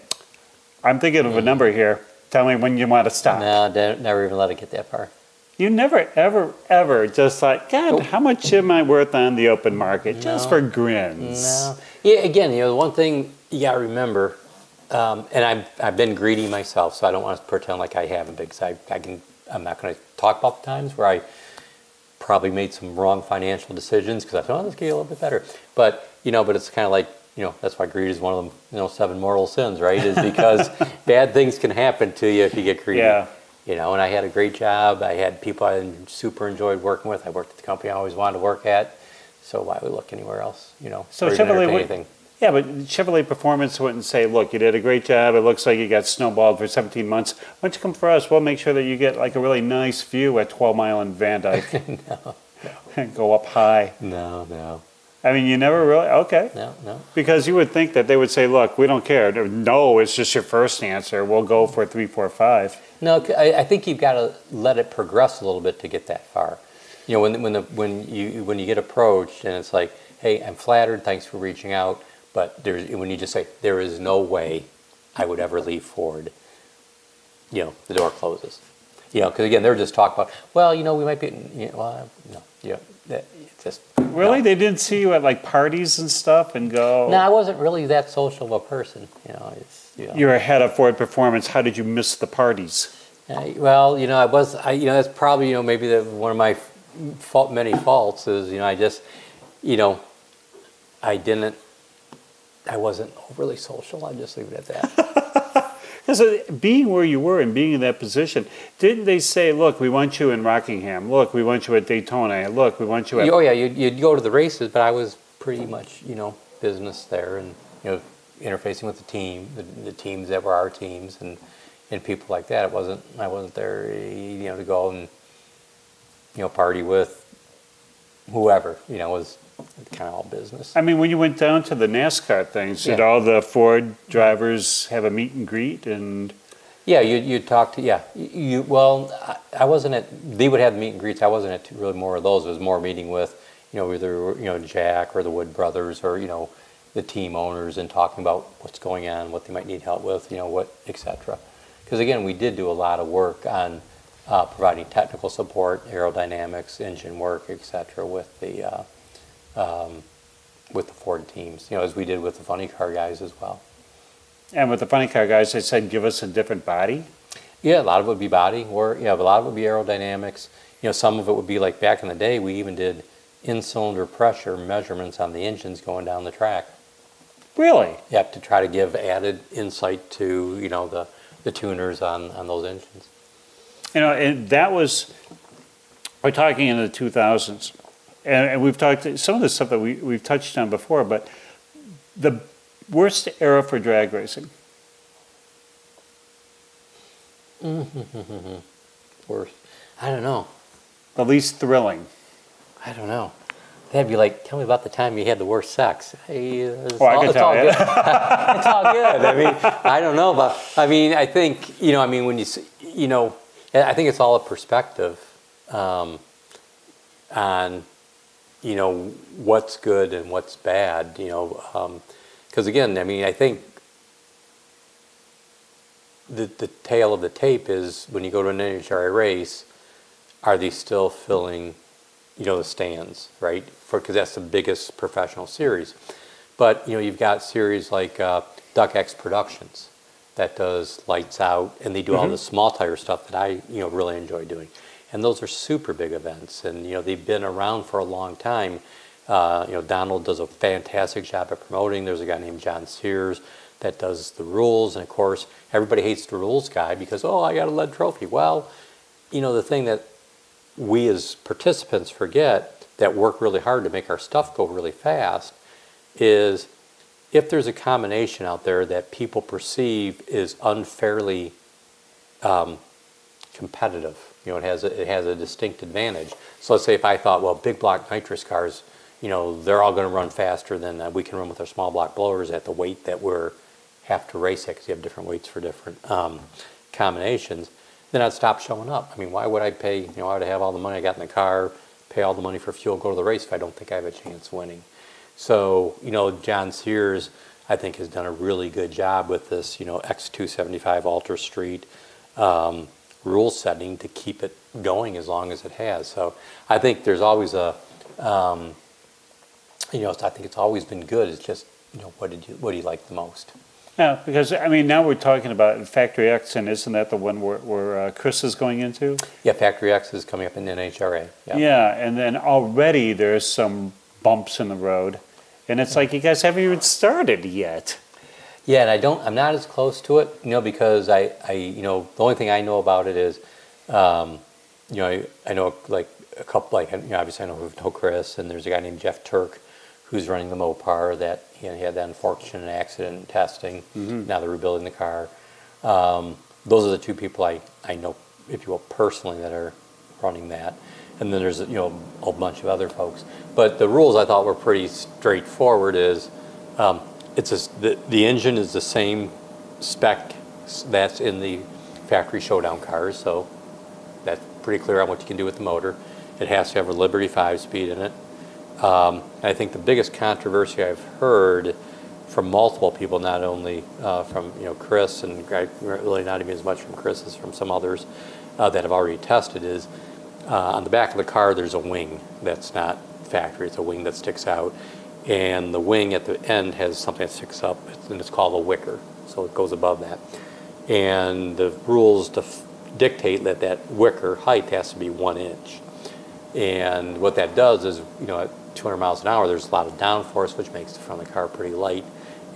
I'm thinking of a number here. Tell me when you want to stop. No, never even let it get that far. You never, ever just thought, God, how much am I worth on the open market? Just for grins. No. Yeah, again, the one thing you got to remember, and I've been greedy myself, so I don't want to pretend like I haven't, because I'm not going to talk about the times where I probably made some wrong financial decisions because I thought, this could get a little bit better. But, but it's kind of like, that's why greed is one of them, 7 mortal sins, right? Is because bad things can happen to you if you get greedy. Yeah. And I had a great job. I had people I super enjoyed working with. I worked at the company I always wanted to work at. So why would we look anywhere else, So Chevrolet, yeah, but Chevrolet Performance wouldn't say, look, you did a great job. It looks like you got snowballed for 17 months. Why don't you come for us? We'll make sure that you get like a really nice view at 12 Mile and Van Dyke. No. And go up high. No. I mean, you never really, okay. No. Because you would think that they would say, look, we don't care. No, it's just your first answer. We'll go for 3, 4, 5. No, I think you've got to let it progress a little bit to get that far. When you get approached and it's like, hey, I'm flattered, thanks for reaching out, but when you just say, there is no way I would ever leave Ford, the door closes. Because again, they're just talking about, well, we might be, just. Really? No. They didn't see you at like parties and stuff and go? No, I wasn't really that social of a person. You're ahead of Ford Performance. How did you miss the parties? I was. That's probably maybe one of my many faults is I wasn't overly social. I'll just leave it at that. Because being where you were and being in that position, didn't they say, look, we want you in Rockingham. Look, we want you at Daytona. Look, we want you at... Oh, yeah, you'd go to the races, but I was pretty much, business there and, interfacing with the team, the teams that were our teams and people like that. I wasn't there, to go and, party with whoever, was kind of all business. I mean, when you went down to the NASCAR things, did all the Ford drivers have a meet and greet and? Yeah, you talk to I wasn't at. They would have the meet and greets. I wasn't at really more of those. It was more meeting with, either Jack or the Wood brothers or the team owners and talking about what's going on, what they might need help with, what etc. Because again, we did do a lot of work on providing technical support, aerodynamics, engine work, etc. with the Ford teams, as we did with the funny car guys as well. And with the funny car guys, they said, give us a different body? Yeah, a lot of it would be body, but a lot of it would be aerodynamics. Some of it would be like back in the day, we even did in-cylinder pressure measurements on the engines going down the track. Really? Yeah, to try to give added insight to, the tuners on those engines. And that was, we're talking in the 2000s. And we've talked, some of the stuff that we've touched on before, but The worst era for drag racing. Worse. I don't know. The least thrilling. I don't know. That'd be like, tell me about the time you had the worst sex. Hey, it's I can tell all you. good. It's all good. I mean, I don't know, but I mean, I think, you know, I mean, when I think it's all a perspective on, you know, what's good and what's bad, you know, because again, I mean, I think the tail of the tape is when you go to an NHRA race, are they still filling, you know, the stands, right? Because that's the biggest professional series. But, you know, you've got series like Duck X Productions that does Lights Out, and they do all the small tire stuff that I, you know, really enjoy doing. And those are super big events, and, you know, they've been around for a long time. You know, Donald does a fantastic job at promoting. There's a guy named John Sears that does the rules, and of course, everybody hates the rules guy because, oh, I got a lead trophy. Well, you know, the thing that we as participants forget that work really hard to make our stuff go really fast is if there's a combination out there that people perceive is unfairly competitive, you know, it has a distinct advantage. So let's say if I thought, well, big block nitrous cars, you know, they're all going to run faster than we can run with our small block blowers at the weight that we're have to race at because you have different weights for different combinations, then I'd stop showing up. I mean, why would I pay, you know, I would have all the money I got in the car, pay all the money for fuel, go to the race if I don't think I have a chance winning. So, you know, John Sears, I think, has done a really good job with this, you know, X275 Ultra Street rule setting to keep it going as long as it has. So I think there's always a, you know, I think it's always been good. It's just, you know, what do you like the most? Yeah, because, I mean, now we're talking about Factory X, and isn't that the one where Chris is going into? Yeah, Factory X is coming up in NHRA. Yeah, and then already there's some bumps in the road, and it's like you guys haven't even started yet. Yeah, and I'm not as close to it, you know, because I you know, the only thing I know about it is, you know, I know like a couple, like, you know, obviously I know Chris, and there's a guy named Jeff Turk who's running the Mopar that, you know, he had that unfortunate accident in testing. Now they're rebuilding the car. Those are the two people I know, if you will, personally that are running that. And then there's, you know, a bunch of other folks. But the rules I thought were pretty straightforward is the engine is the same spec that's in the factory showdown cars, so that's pretty clear on what you can do with the motor. It has to have a Liberty 5-speed in it. I think the biggest controversy I've heard from multiple people, not only from, you know, Chris, and really not even as much from Chris as from some others that have already tested, is on the back of the car there's a wing that's not factory. It's a wing that sticks out, and the wing at the end has something that sticks up, and it's called a wicker, so it goes above that. And the rules dictate that that wicker height has to be 1 inch. And what that does is, you know, at 200 miles an hour, there's a lot of downforce, which makes the front of the car pretty light.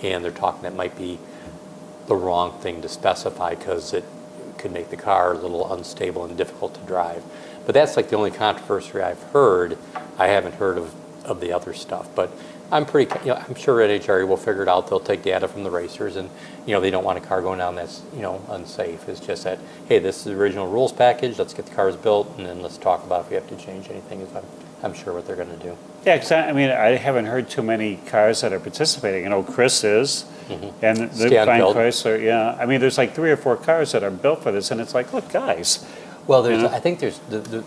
And they're talking that might be the wrong thing to specify because it could make the car a little unstable and difficult to drive. But that's like the only controversy I've heard. I haven't heard of the other stuff. But I'm pretty, you know, I'm sure NHRA will figure it out. They'll take data from the racers, and, you know, they don't want a car going down that's, you know, unsafe. It's just that, hey, this is the original rules package. Let's get the cars built, and then let's talk about if we have to change anything. Is I'm sure what they're going to do. Yeah, because I mean, I haven't heard too many cars that are participating. I know Chris is, and the Fine Chrysler. Yeah, I mean, there's like 3 or 4 cars that are built for this, and it's like, look, guys. Well, there's, I think there's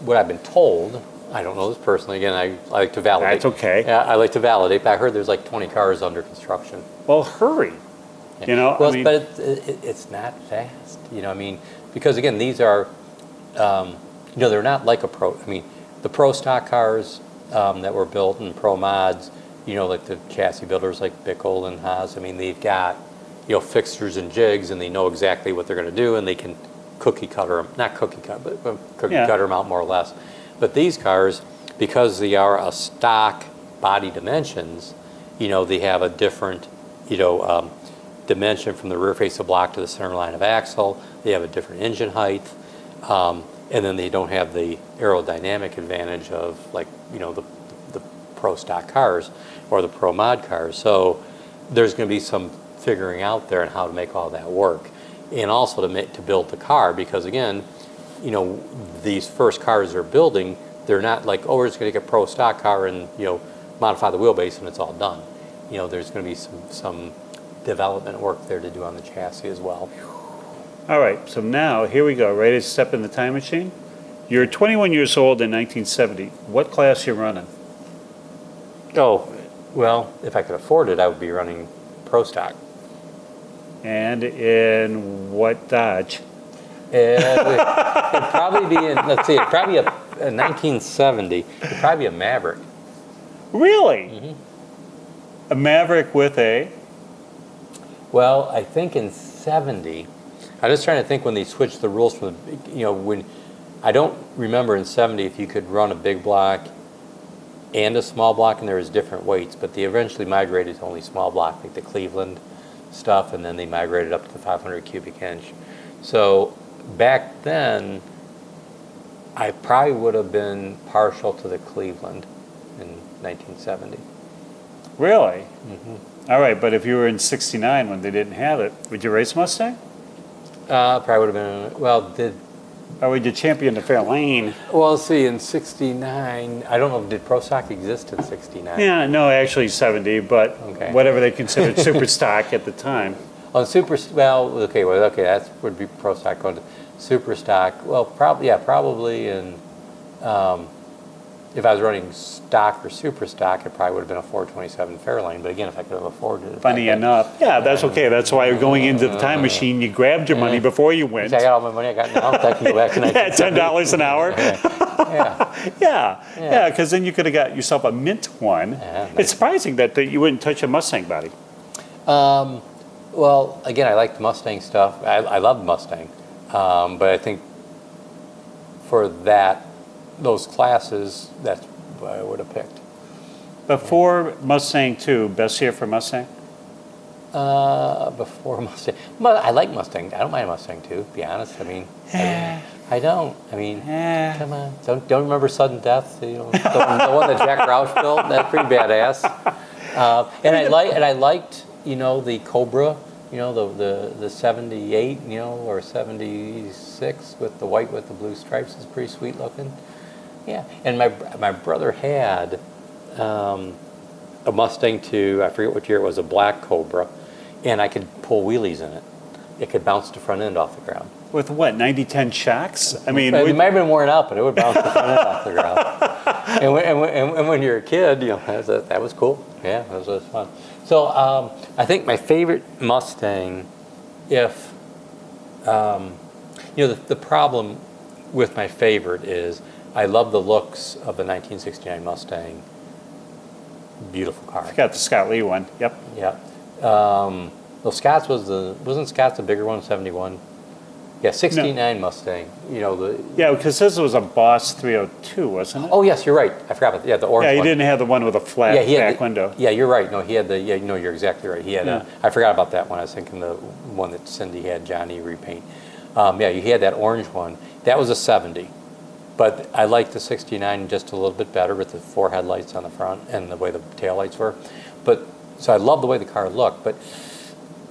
what I've been told. I don't know this personally. Again, I like to validate. That's okay. Yeah, I like to validate. But I heard there's like 20 cars under construction. Well, hurry. Yeah. You know, well, I mean, but it's not fast. You know, I mean, because again, these are, you know, they're not like a pro. I mean, the pro stock cars that were built and pro mods, you know, like the chassis builders like Bickle and Haas. I mean, they've got, you know, fixtures and jigs, and they know exactly what they're going to do, and they can cookie cutter them, not cookie cut, but cookie cutter them out more or less. But these cars, because they are a stock body dimensions, you know, they have a different, you know, dimension from the rear face of block to the center line of axle. They have a different engine height, and then they don't have the aerodynamic advantage of, like, you know, the pro stock cars or the pro mod cars. So there's going to be some figuring out there on how to make all that work, and also to build the car, because again, you know, these first cars they're building, they're not like, oh, we're just going to get a pro stock car and, you know, modify the wheelbase and it's all done. You know, there's going to be some development work there to do on the chassis as well. All right, so now here we go. Ready to step in the time machine? You're 21 years old in 1970. What class you running? Oh, well, if I could afford it, I would be running pro stock. And in what Dodge? It'd probably be in, let's see, it'd probably be a 1970. It'd probably be a Maverick. Really? Mm-hmm. A Maverick with a? Well, I think in 70, I'm just trying to think when they switched the rules from the, you know, when, I don't remember in 70 if you could run a big block and a small block, and there was different weights, but they eventually migrated to only small block, like the Cleveland stuff, and then they migrated up to the 500 cubic inch. So back then, I probably would have been partial to the Cleveland in 1970. Really? Mm-hmm. All right, but if you were in 69 when they didn't have it, would you race Mustang? Probably would have been, well, Or would you champion the fair lane? well, see, in 69, I don't know, did Pro Stock exist in 69? Yeah, no, actually 70, but Okay. whatever they considered super stock at the time. On okay, that would be Pro Stock going to Super Stock. Well, probably in, if I was running stock or Super Stock, it probably would have been a 427 Fairlane, but again, if I could have afforded it. Funny enough. Yeah, that's okay. That's why you're going into the time machine. You grabbed your money before you went. I got all my money I got now, I can go back to Yeah, $10 an hour. Yeah. Yeah, because then you could have got yourself a mint one. Yeah, nice. It's surprising that you wouldn't touch a Mustang body. Well, again, I like the Mustang stuff. I love the Mustang, but I think for those classes, that's what I would have picked. Before Mustang 2, best year for Mustang? Before Mustang, I like Mustang. I don't mind Mustang too. To be honest, I mean, I don't. I mean, come on, don't remember Sudden Death? You know, the one that Jack Roush built. That's pretty badass. And I liked, you know, the Cobra. You know, the 78, you know, or 76 with the white with the blue stripes is pretty sweet looking. Yeah, and my brother had a Mustang 2, I forget what year it was, a black Cobra, and I could pull wheelies in it. It could bounce the front end off the ground. With what, 90-10 shocks? I mean, it might have been worn out, but it would bounce the front end off the ground. And when you're a kid, you know, that was cool. Yeah, that was fun. So I think my favorite Mustang, if, you know, the problem with my favorite is I love the looks of the 1969 Mustang. Beautiful car. I got the Scott Lee one. Yep. Yeah. Well, Scott's wasn't Scott's the bigger one, 71? Yeah, 69 Mustang. You know Yeah, because this was a Boss 302, wasn't it? Oh yes, you're right. I forgot about that. Yeah, the orange. Yeah, he one. didn't have the one with a flat back window. Yeah, you're right. No, he had the. Yeah, no, you're exactly right. He had. I forgot about that one. I was thinking the one that Cindy had Johnny repaint. Yeah, you had that orange one. That was a 70. But I liked the 69 just a little bit better with the 4 headlights on the front and the way the taillights were. But so I love the way the car looked, but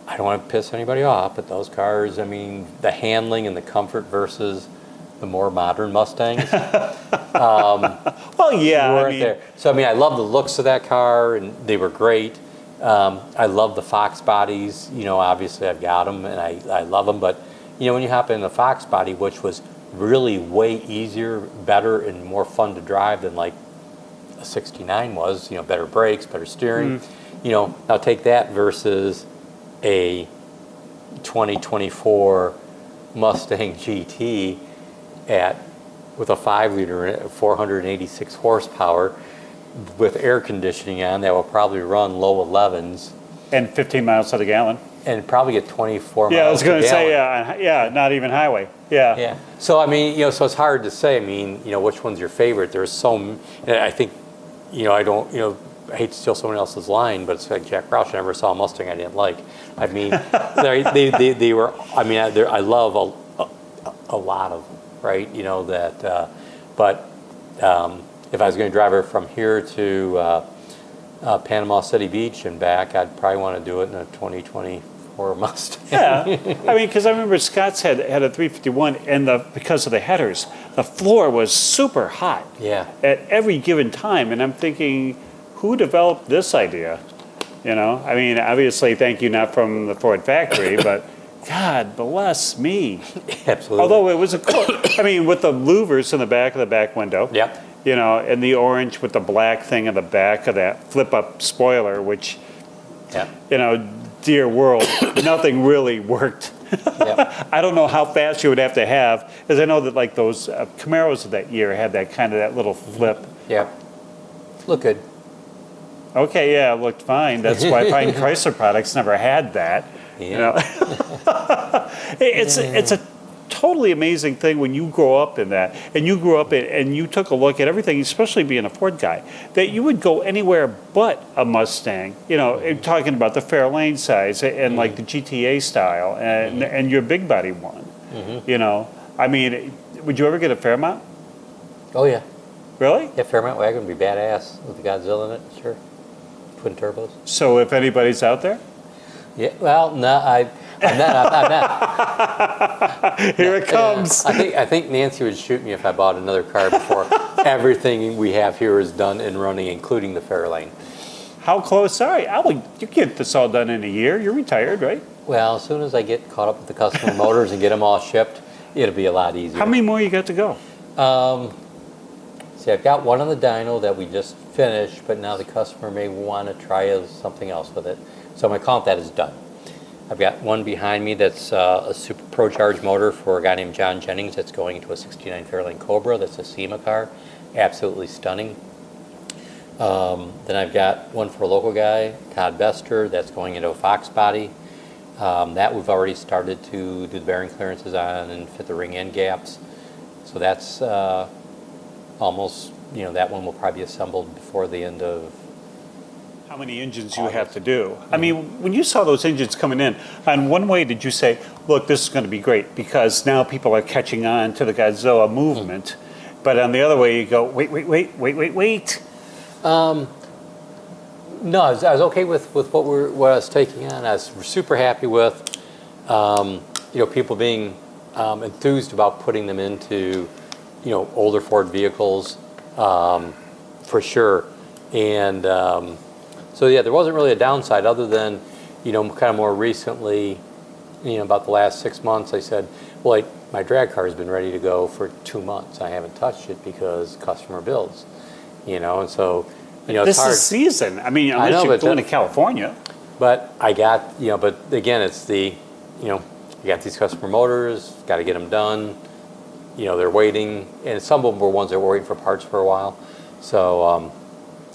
I don't want to piss anybody off, but those cars, I mean, the handling and the comfort versus the more modern Mustangs. Well, yeah. Weren't there. So, I mean, I love the looks of that car, and they were great. I love the Fox bodies. You know, obviously I've got them, and I love them. But, you know, when you hop in the Fox body, which was really way easier, better, and more fun to drive than like a 69 was, you know, better brakes, better steering. You know, now take that versus a 2024 Mustang GT with a 5-liter, 486 horsepower with air conditioning on that will probably run low 11s. And 15 miles to the gallon. And probably get 24 miles Yeah, I was going to to say, yeah, not even highway. Yeah. Yeah. So, I mean, you know, so it's hard to say. I mean, you know, which one's your favorite? There's so, and I think, you know, I hate to steal someone else's line, but it's like Jack Roush. I never saw a Mustang I didn't like. I mean, they were, I mean, I love a lot of them, right? You know, that, but if I was going to drive her from here to Panama City Beach and back, I'd probably want to do it in a 2024 Mustang. Yeah, I mean, because I remember Scott's had a 351, and because of the headers, the floor was super hot. Yeah. At every given time, and I'm thinking, who developed this idea? You know, I mean, obviously, thank you, not from the Ford factory, but God bless me. Absolutely. Although it was I mean, with the louvers in the back of the back window. Yep. You know, and the orange with the black thing in the back of that flip-up spoiler, which, Yep. you know, dear world, nothing really worked. Yep. I don't know how fast you would have to have, because I know that like those Camaros of that year had that little flip. Yep. Look good. Okay, yeah, it looked fine. That's why Fine Chrysler products never had that. Yeah. You know, it's a totally amazing thing when you grow up in that, and you grew up and you took a look at everything, especially being a Ford guy, that you would go anywhere but a Mustang. You know, talking about the Fairlane size and like the GTA style and your big body one. You know, I mean, would you ever get a Fairmont? Oh, yeah. Really? Yeah, Fairmont wagon would be badass with the Godzilla in it, sure. Twin turbos. So if anybody's out there, Yeah, well, no, I'm not. here it comes. I think Nancy would shoot me if I bought another car before everything we have here is done and running, including the Fairlane. How close are you? You get this all done in a year. You're retired, right? Well, as soon as I get caught up with the customer motors and get them all shipped, it'll be a lot easier. How many more you got to go? See, I've got one on the dyno that we just finished, but now the customer may want to try something else with it. So I'm going to count that as done. I've got one behind me that's a super pro-charged motor for a guy named John Jennings that's going into a 69 Fairlane Cobra. That's a SEMA car. Absolutely stunning. Then I've got one for a local guy, Todd Bester, that's going into a Fox body. That we've already started to do the bearing clearances on and fit the ring end gaps. So that's almost, that one will probably be assembled before the end of How many engines you have to do. I mean, when you saw those engines coming in, on one way did you say, look, this is going to be great because now people are catching on to the Godzilla movement. But on the other way, you go, wait. No, I was okay with what I was taking on. I was super happy with, people being enthused about putting them into, older Ford vehicles, for sure. And so yeah, there wasn't really a downside other than, kind of more recently, about the last 6 months, I said, well, my drag car has been ready to go for 2 months. I haven't touched it because customer builds, and so. This it's hard. is season. I mean, unless you're going to California. But I got, but again, it's you got these customer motors, got to get them done. They're waiting, and some of them were ones that were waiting for parts for a while. So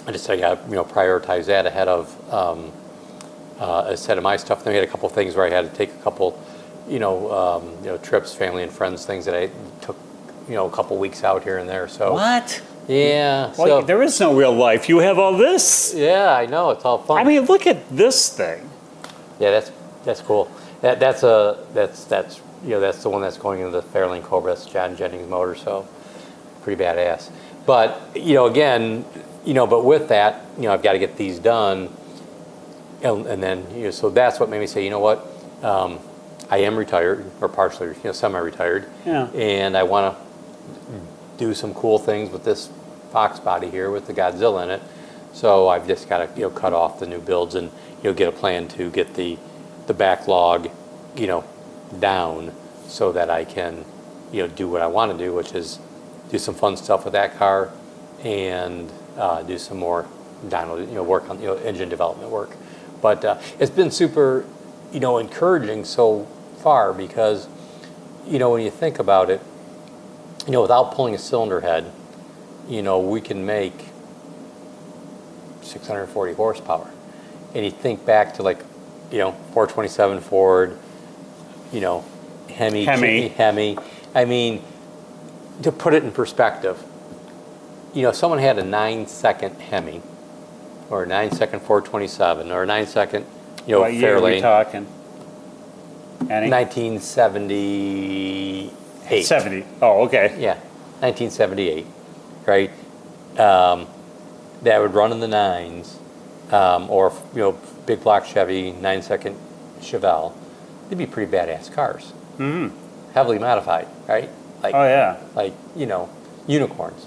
I got prioritize that ahead of a set of my stuff. Then we had a couple of things where I had to take a couple, trips, family and friends, things that I took, a couple weeks out here and there. So What? Yeah. Well, there is no real life. You have all this. Yeah, I know. It's all fun. I mean, look at this thing. Yeah, that's cool. That's the one that's going into the Fairlane Cobra. That's John Jennings motor, so pretty badass. But again, but with that, I've got to get these done, and then so that's what made me say, you know what, I am retired or partially, semi-retired, Yeah. and I want to do some cool things with this Fox body here with the Godzilla in it. So I've just got to cut off the new builds and get a plan to get the backlog down so that I can do what I want to do, which is do some fun stuff with that car and do some more dyno work on engine development work. But it's been super encouraging so far because when you think about it, without pulling a cylinder head, we can make 640 horsepower. And you think back to 427 Ford, Hemi. I mean, to put it in perspective, someone had a 9-second Hemi, or a 9-second 427, or a 9-second, What year are we Fairlane. talking? Annie? 1978. 70. Oh, okay. Yeah, 1978, right? That would run in the 9s, or big block Chevy 9-second Chevelle, they'd be pretty badass cars. Mm-hmm. Heavily modified, right? Like, oh yeah. Like unicorns.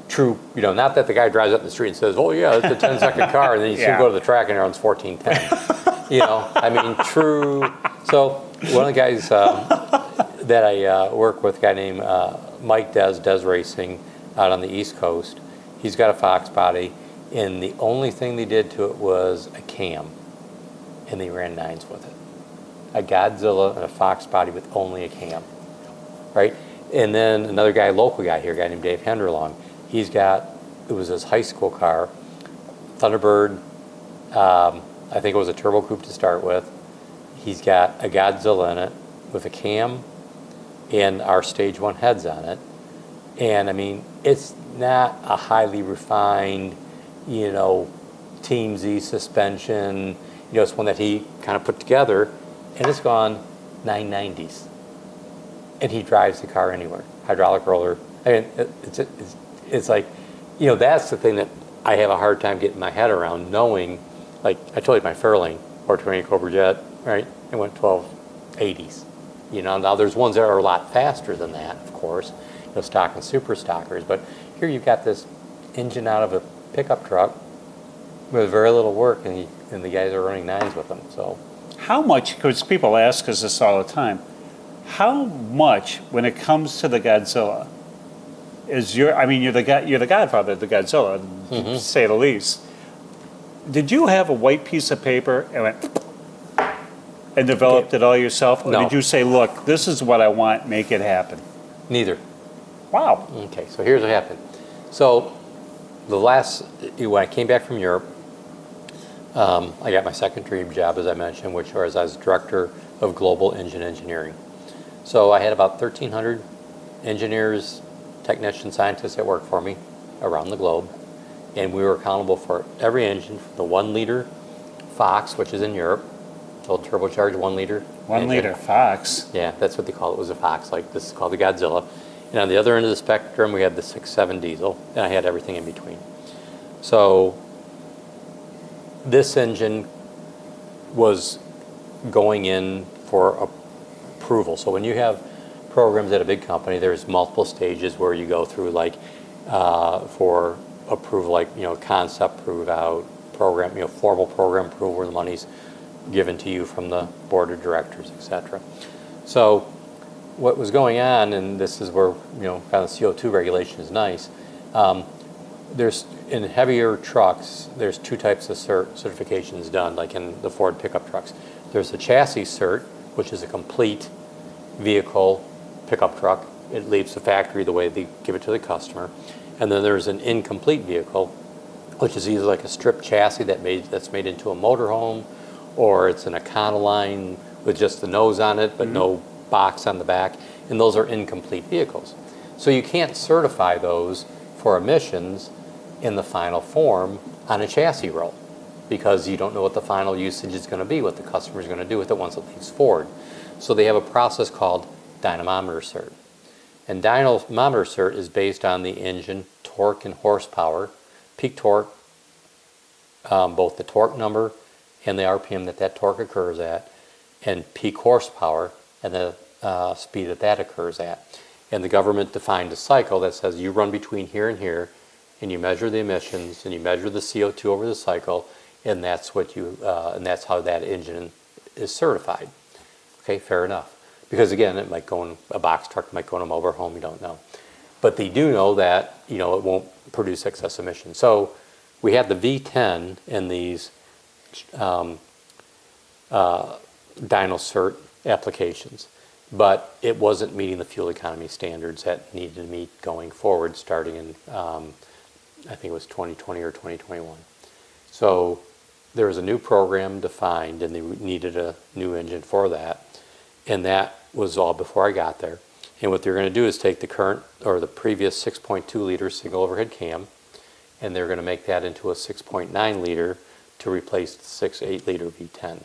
True, not that the guy drives up the street and says, "Oh yeah, it's a 10-second car," and then you see him go to the track and it runs 1410. I mean, true. So one of the guys that I work with, a guy named Mike Des Racing, out on the East Coast, he's got a Fox body, and the only thing they did to it was a cam, and they ran 9s with it. A Godzilla and a Fox body with only a cam, right? And then another guy, local guy here, a guy named Dave Henderlong, he's got, it was his high school car, Thunderbird, I think it was a turbo coupe to start with. He's got a Godzilla in it with a cam and our stage 1 heads on it. And I mean, it's not a highly refined, Team Z suspension. It's one that he kind of put together, and it's gone 990s. And he drives the car anywhere. Hydraulic roller. I mean, it's like, that's the thing that I have a hard time getting my head around, knowing, like I told you, my Fairlane, 428 Cobra Jet, right? It went 1280s. Now there's ones that are a lot faster than that, of course, stock and super stockers. But here you've got this engine out of a pickup truck with very little work, and the guys are running 9s with them. So, how much? Because people ask us this all the time. How much, when it comes to the Godzilla, is you're the godfather of the Godzilla, to say the least. Did you have a white piece of paper and went and developed it all yourself, or did you say, "Look, this is what I want, make it happen"? Neither. Wow. Okay, so here's what happened. So when I came back from Europe, I got my second dream job, as I mentioned, which was as director of global engine engineering. So I had about 1,300 engineers, technicians, scientists that worked for me around the globe, and we were accountable for every engine, from the 1-liter Fox, which is in Europe, so turbocharged 1-liter. 1-liter Fox. Yeah, that's what they call it. Was a Fox. Like, this is called the Godzilla. And on the other end of the spectrum, we had the 6.7 diesel, and I had everything in between. So this engine was going in for approval. So when you have programs at a big company, there's multiple stages where you go through, like for approval, like concept prove out, program, formal program approval, where the money's given to you from the board of directors, etc. So what was going on, and this is where kind of CO2 regulation is nice. There's, in heavier trucks, there's 2 types of certifications done, like in the Ford pickup trucks. There's the chassis cert, which is a complete vehicle pickup truck. It leaves the factory the way they give it to the customer. And then there's an incomplete vehicle, which is either like a stripped chassis that's made into a motorhome, or it's an Econoline with just the nose on it, but no box on the back. And those are incomplete vehicles. So you can't certify those for emissions in the final form on a chassis roll, because you don't know what the final usage is going to be, what the customer is going to do with it once it leaves Ford. So they have a process called dynamometer cert. And dynamometer cert is based on the engine torque and horsepower, peak torque, both the torque number and the RPM that torque occurs at, and peak horsepower and the speed that occurs at. And the government defined a cycle that says you run between here and here, and you measure the emissions and you measure the CO2 over the cycle, and that's what and that's how that engine is certified. Okay, fair enough. Because again, it might go in a box truck, it might go in a motorhome, you don't know. But they do know that it won't produce excess emissions. So we had the V10 in these dyno cert applications, but it wasn't meeting the fuel economy standards that needed to meet going forward, starting in I think it was 2020 or 2021. So there was a new program defined, and they needed a new engine for that. And that was all before I got there. And what they're going to do is take the current, or the previous 6.2 liter single overhead cam, and they're going to make that into a 6.9 liter to replace the 6.8 liter V10.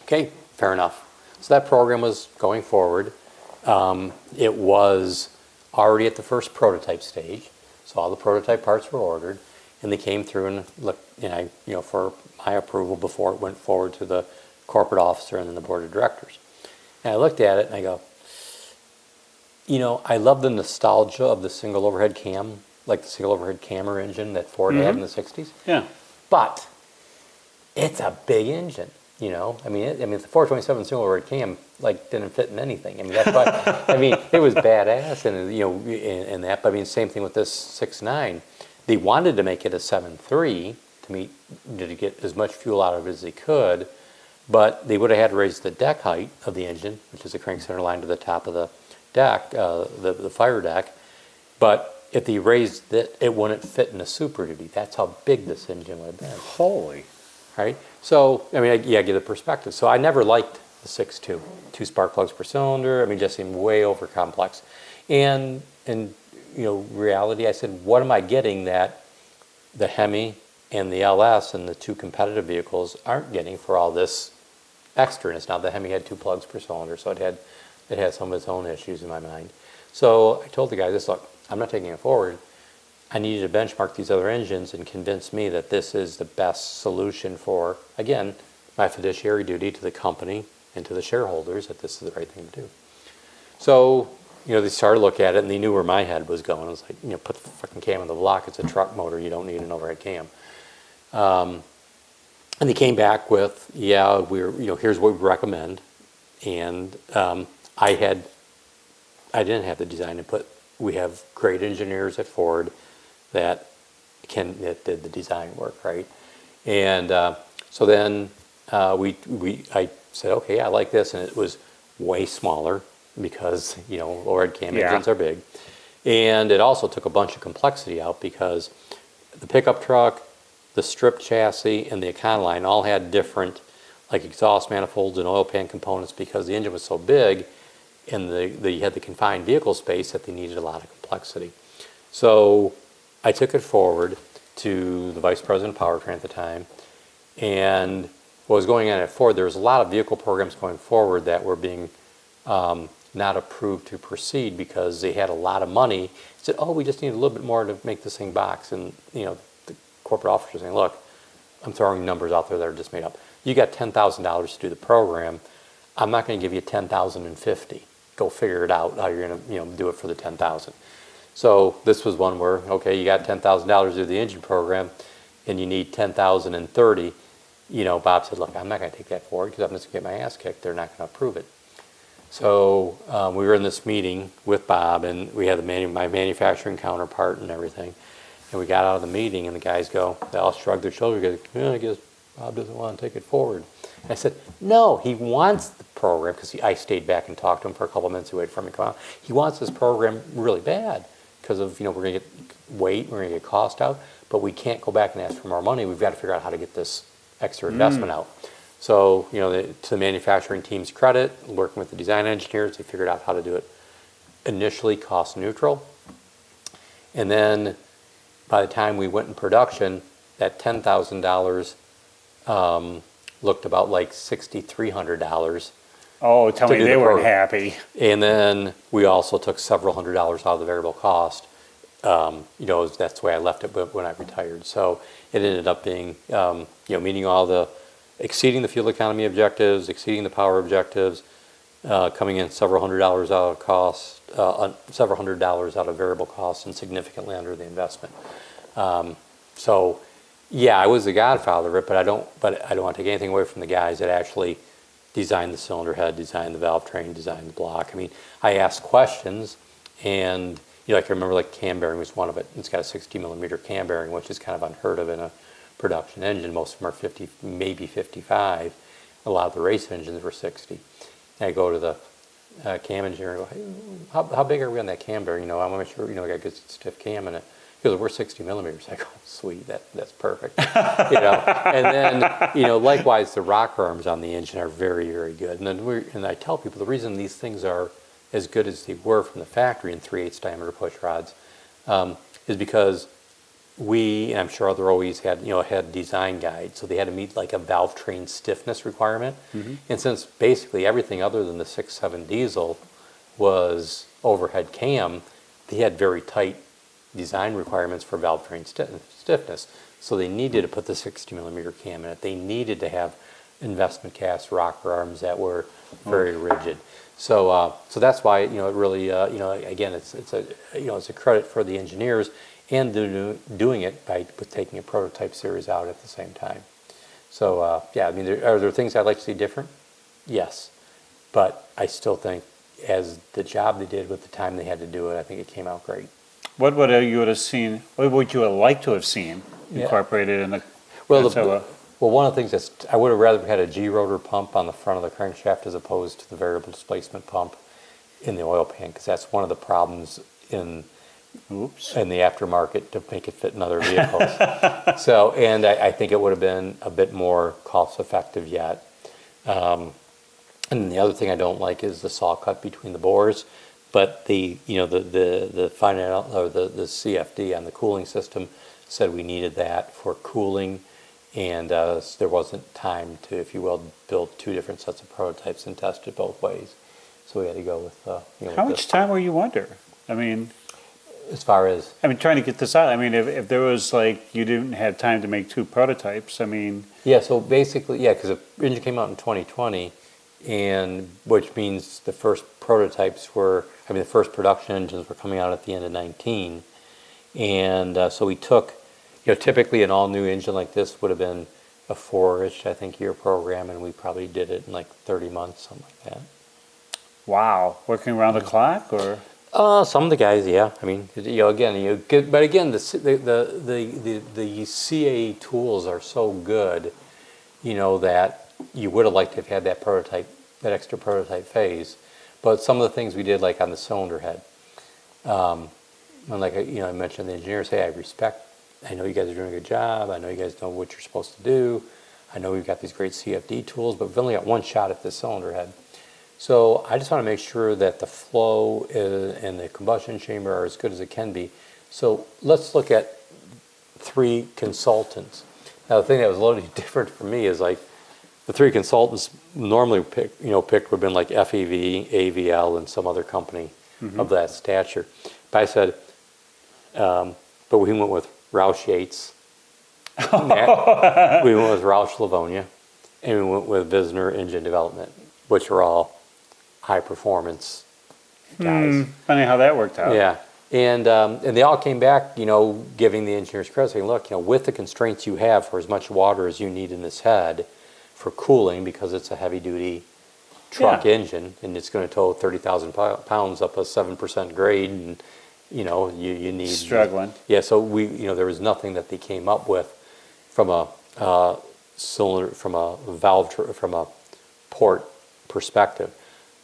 Okay, fair enough. So that program was going forward. It was already at the first prototype stage, so all the prototype parts were ordered. and they came through and looked, for my approval before it went forward to the corporate officer and then the board of directors. And I looked at it and I go, I love the nostalgia of the single overhead cam, like the single overhead camera engine that Ford had in the 60s. Yeah. But it's a big engine, I mean, the 427 single overhead cam didn't fit in anything. I mean, that's why. It was badass, and in that. But same thing with this 6.9. They wanted to make it a 7.3 to get as much fuel out of it as they could, but they would have had to raise the deck height of the engine, which is the crank center line to the top of the deck, the fire deck. But if they raised it, it wouldn't fit in a Super Duty. That's how big this engine would have been. Holy. Right? So, I give the perspective. So I never liked the 6.2. 2 spark plugs per cylinder. Just seemed way over complex. And reality, I said, what am I getting that the Hemi and the LS and the 2 competitive vehicles aren't getting for all this extraness? Now, the Hemi had 2 plugs per cylinder, so it had some of its own issues in my mind. So I told the guy this, look, I'm not taking it forward. I need you to benchmark these other engines and convince me that this is the best solution for, again, my fiduciary duty to the company and to the shareholders, that this is the right thing to do. So, they started to look at it, and they knew where my head was going. I was like, put the fucking cam in the block. It's a truck motor. You don't need an overhead cam. And they came back with, here's what we recommend. And I didn't have the design input. We have great engineers at Ford that did the design work, right? And so then I said, okay, I like this, and it was way smaller because overhead cam engines are big, and it also took a bunch of complexity out because the pickup truck, the strip chassis, and the Econoline all had different exhaust manifolds and oil pan components because the engine was so big, and you had the confined vehicle space that they needed a lot of complexity. So I took it forward to the vice president of powertrain at the time, and what was going on at Ford, there was a lot of vehicle programs going forward that were being not approved to proceed because they had a lot of money. Said, we just need a little bit more to make this thing box. And the corporate officers saying, look, I'm throwing numbers out there that are just made up. You got $10,000 to do the program. I'm not going to give you $10,050. Go figure it out how you're going to do it for the $10,000. So this was one where, okay, you got $10,000 to do the engine program, and you need $10,030. Bob said, look, I'm not going to take that forward because I'm just going to get my ass kicked. They're not going to approve it. So we were in this meeting with Bob, and we had my manufacturing counterpart and everything. And we got out of the meeting, and the guys they all shrugged their shoulders, I guess Bob doesn't want to take it forward. And I said, no, he wants the program, because I stayed back and talked to him for a couple of minutes. He waited for me to come out. He wants this program really bad because of, we're going to get weight, we're going to get cost out, but we can't go back and ask for more money. We've got to figure out how to get this extra investment out. So, to the manufacturing team's credit, working with the design engineers, they figured out how to do it initially cost neutral. And then by the time we went in production, that $10,000 looked about like $6,300. Oh, tell me they weren't happy. And then we also took several $100s out of the variable cost. That's the way I left it when I retired. So it ended up being, meeting exceeding the fuel economy objectives, exceeding the power objectives, coming in several $100s out of cost, several $100s out of variable costs, and significantly under the investment. So, yeah, I was the godfather of it, but I don't want to take anything away from the guys that actually designed the cylinder head, designed the valve train, designed the block. I asked questions, and I can remember cam bearing was one of it. It's got a 60 millimeter cam bearing, which is kind of unheard of in a production engine. Most of them are 50, maybe 55. A lot of the race engines were 60. And I go to the cam engineer and go, hey, how big are we on that cam bearing? I want to make sure, we got a good stiff cam in it. He goes, we're 60 millimeters. I go, sweet, that's perfect. And then, likewise, the rocker arms on the engine are very, very good. And I tell people the reason these things are as good as they were from the factory in 3/8 diameter push rods is because and I'm sure other OEs had design guides, so they had to meet a valve train stiffness requirement. Mm-hmm. And since basically everything other than the 6.7 diesel was overhead cam, they had very tight design requirements for valve train stiffness. So they needed to put the 60 millimeter cam in it. They needed to have investment cast rocker arms that were very rigid. So that's why it really again it's a credit for the engineers and doing it with taking a prototype series out at the same time. So yeah, I mean, are there things I'd like to see different? Yes, but I still think as the job they did with the time they had to do it, I think it came out great. What would you have seen? What would you have liked to have seen incorporated in the Godzilla? Well, one of the things I would have rather had a G-rotor pump on the front of the crankshaft as opposed to the variable displacement pump in the oil pan, because that's one of the problems in the aftermarket to make it fit in other vehicles. So, and I think it would have been a bit more cost effective yet. And the other thing I don't like is the saw cut between the bores, but the final or the CFD on the cooling system said we needed that for cooling. And there wasn't time to, if you will, build two different sets of prototypes and test it both ways. So we had to go with. How much time were you under? I mean, as far as trying to get this out. I mean, if there was like you didn't have time to make two prototypes. I mean. Yeah. So basically, yeah, because the engine came out in 2020, and which means the first prototypes were. I mean, the first production engines were coming out at the end of 19, and so we took. Typically an all-new engine like this would have been a 4-ish, I think, year program, and we probably did it in like 30 months, something like that. Wow, working around the clock, or? Some of the guys, yeah. I mean, again, but again, the CA tools are so good, that you would have liked to have had that prototype, that extra prototype phase. But some of the things we did, like on the cylinder head, and like I mentioned, the engineers, hey, I know you guys are doing a good job. I know you guys know what you're supposed to do. I know we've got these great CFD tools, but we've only got one shot at this cylinder head. So I just want to make sure that the flow and the combustion chamber are as good as it can be. So let's look at 3 consultants. Now the thing that was a little different for me is like the 3 consultants normally picked would have been like FEV, AVL, and some other company of that stature. But I said, but we went with Roush Yates, we went with Roush Livonia, and we went with Visner Engine Development, which are all high performance guys. Funny how that worked out. Yeah, and they all came back, giving the engineers credit, saying, look, with the constraints you have for as much water as you need in this head for cooling, because it's a heavy duty truck engine, and it's going to tow 30,000 pounds up a 7% grade, and you need struggling. Yeah, so there was nothing that they came up with from a cylinder, from a valve, from a port perspective.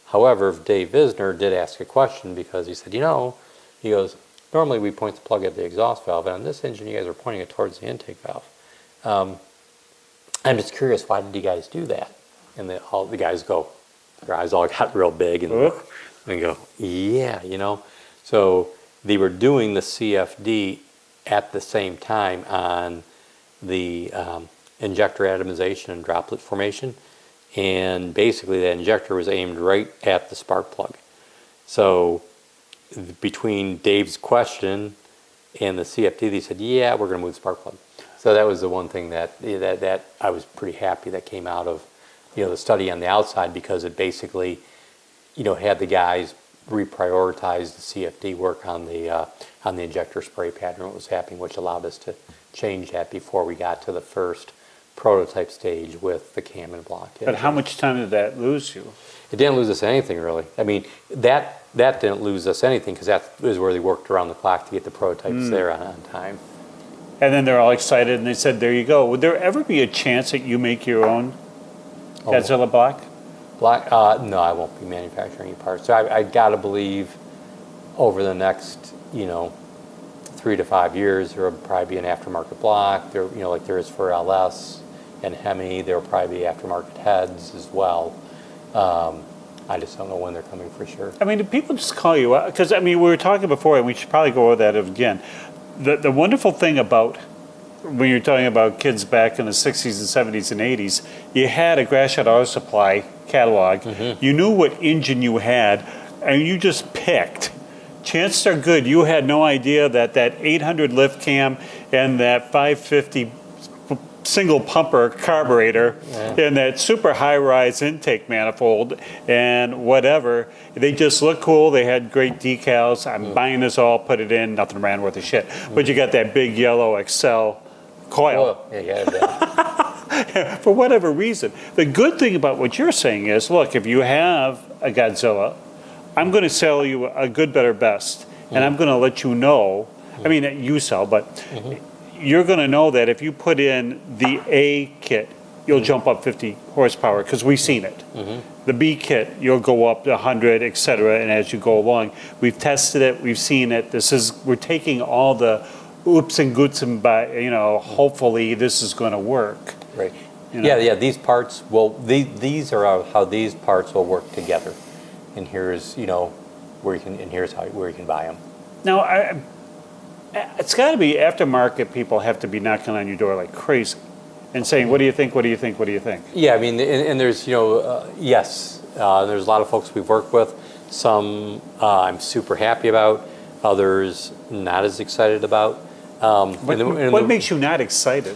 However, Dave Visner did ask a question, because he said, he goes, normally we point the plug at the exhaust valve, and on this engine you guys are pointing it towards the intake valve. I'm just curious, why did you guys do that? And all the guys go, their eyes all got real big, and they go, yeah, So they were doing the CFD at the same time on the injector atomization and droplet formation, and basically the injector was aimed right at the spark plug. So between Dave's question and the CFD, they said, yeah, we're going to move the spark plug. So that was the one thing that I was pretty happy that came out of the study on the outside, because it basically had the guys reprioritize the CFD work on the injector spray pattern, what was happening, which allowed us to change that before we got to the first prototype stage with the cam and block. But how much time did that lose you? It didn't lose us anything, really. I mean, that didn't lose us anything, because that was where they worked around the clock to get the prototypes there on time. And then they're all excited, and they said, there you go. Would there ever be a chance that you make your own Godzilla block? No, I won't be manufacturing any parts. So I got to believe over the next, 3 to 5 years, there will probably be an aftermarket block. There, like there is for LS and Hemi, there will probably be aftermarket heads as well. I just don't know when they're coming for sure. I mean, do people just call you out? Because, we were talking before, and we should probably go over that again. The wonderful thing about when you're talking about kids back in the 60s and 70s and 80s, you had a Gratiot Auto Supply catalog. You knew what engine you had, and you just picked. chances are good you had no idea that that 800 lift cam and that 550 single pumper carburetor and that super high rise intake manifold and whatever, they just look cool. They had great decals. I'm buying this all, put it in, nothing ran worth a shit. But you got that big yellow Excel coil. Yeah, you got that. For whatever reason. The good thing about what you're saying is, look, if you have a Godzilla, I'm going to sell you a good, better, best, and I'm going to let you know. I mean, you sell, but you're going to know that if you put in the A kit, you'll jump up 50 horsepower because we've seen it. The B kit, you'll go up to 100, et cetera, and as you go along, we've tested it, we've seen it. We're taking all the oops and goots and hopefully this is going to work. Right. You know? Yeah. These parts these are how these parts will work together, and here's where you can buy them. Now, it's got to be aftermarket people have to be knocking on your door like crazy and saying, what do you think, what do you think, what do you think? Yeah, I mean, and there's, yes, there's a lot of folks we've worked with. Some I'm super happy about, others not as excited about. What makes you not excited?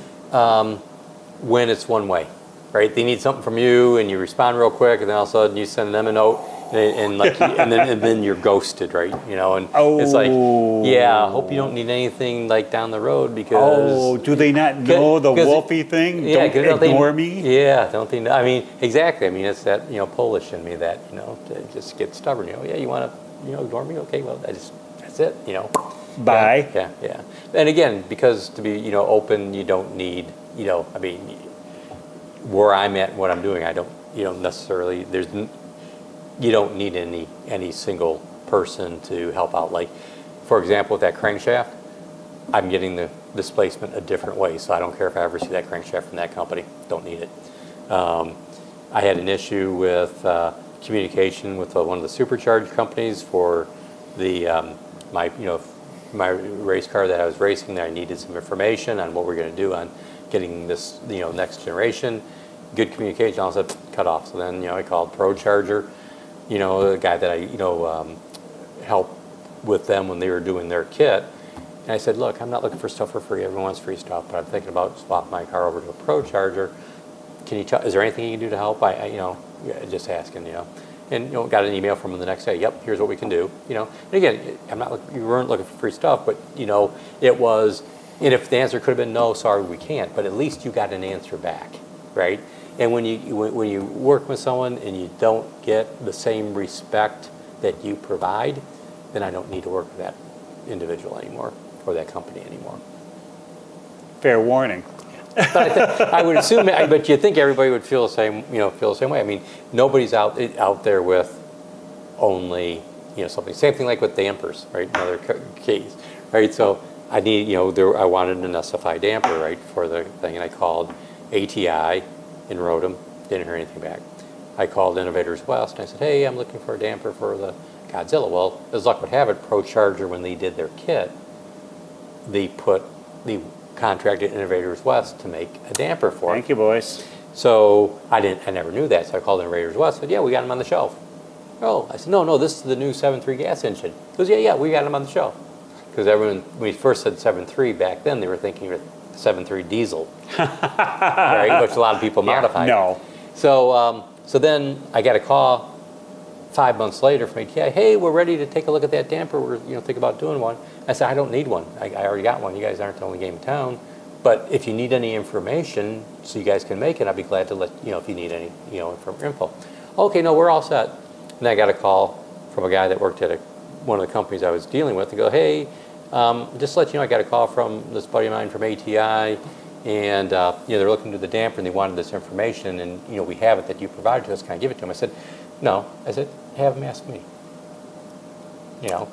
When it's one way, right? They need something from you and you respond real quick, and then all of a sudden you send them a note. And then you're ghosted, right? And it's like, yeah, I hope you don't need anything like down the road because. Do they not know the Wolfie thing? Yeah, don't ignore me. Yeah, don't they know? I mean, exactly. I mean, it's that Polish in me that just gets stubborn. Yeah, you want to ignore me? Okay, well, that's it. Bye. Yeah. And again, because to be open, you don't need I mean, where I'm at, and what I'm doing, I don't necessarily you don't need any single person to help out. Like, for example, with that crankshaft, I'm getting the displacement a different way, so I don't care if I ever see that crankshaft from that company. Don't need it. I had an issue with communication with one of the supercharged companies for the my race car that I was racing. That I needed some information on what we're going to do on getting this next generation. Good communication. All of a sudden, cut off. So then I called ProCharger. The guy that I, helped with them when they were doing their kit. And I said, look, I'm not looking for stuff for free. Everyone wants free stuff, but I'm thinking about swapping my car over to a ProCharger. Can you is there anything you can do to help? Just asking, And, got an email from him the next day. Yep, here's what we can do. And again, you weren't looking for free stuff, but, it was, and if the answer could have been no, sorry, we can't, but at least you got an answer back, right? And when you work with someone and you don't get the same respect that you provide, then I don't need to work with that individual anymore or that company anymore. Fair warning. But I would assume, but you think everybody would feel the same way. I mean, nobody's out there with only something. Same thing like with dampers, right? Another case, right? So I need I wanted an SFI damper, right, for the thing, and I called ATI. And wrote them, didn't hear anything back. I called Innovators West and I said, hey, I'm looking for a damper for the Godzilla. Well, as luck would have it, ProCharger, when they did their kit, they contracted Innovators West to make a damper for it. Thank you, boys. So I never knew that, so I called Innovators West and said, yeah, we got them on the shelf. Oh, I said, no, this is the new 7.3 gas engine. He goes, yeah, we got them on the shelf. Because everyone, when we first said 7.3 back then, they were thinking 7.3 diesel, right? Which a lot of people modified. No. So then I got a call 5 months later from ATI. Hey, we're ready to take a look at that damper. We're thinking about doing one. I said, I don't need one. I already got one. You guys aren't the only game in town. But if you need any information so you guys can make it, I'd be glad to let if you need any info. Okay, no, we're all set. And I got a call from a guy that worked at one of the companies I was dealing with to go, hey. Just to let you know, I got a call from this buddy of mine from ATI, and they're looking to the damper and they wanted this information, and we have it that you provided to us. Can I give it to them? I said, no. I said, have them ask me. Come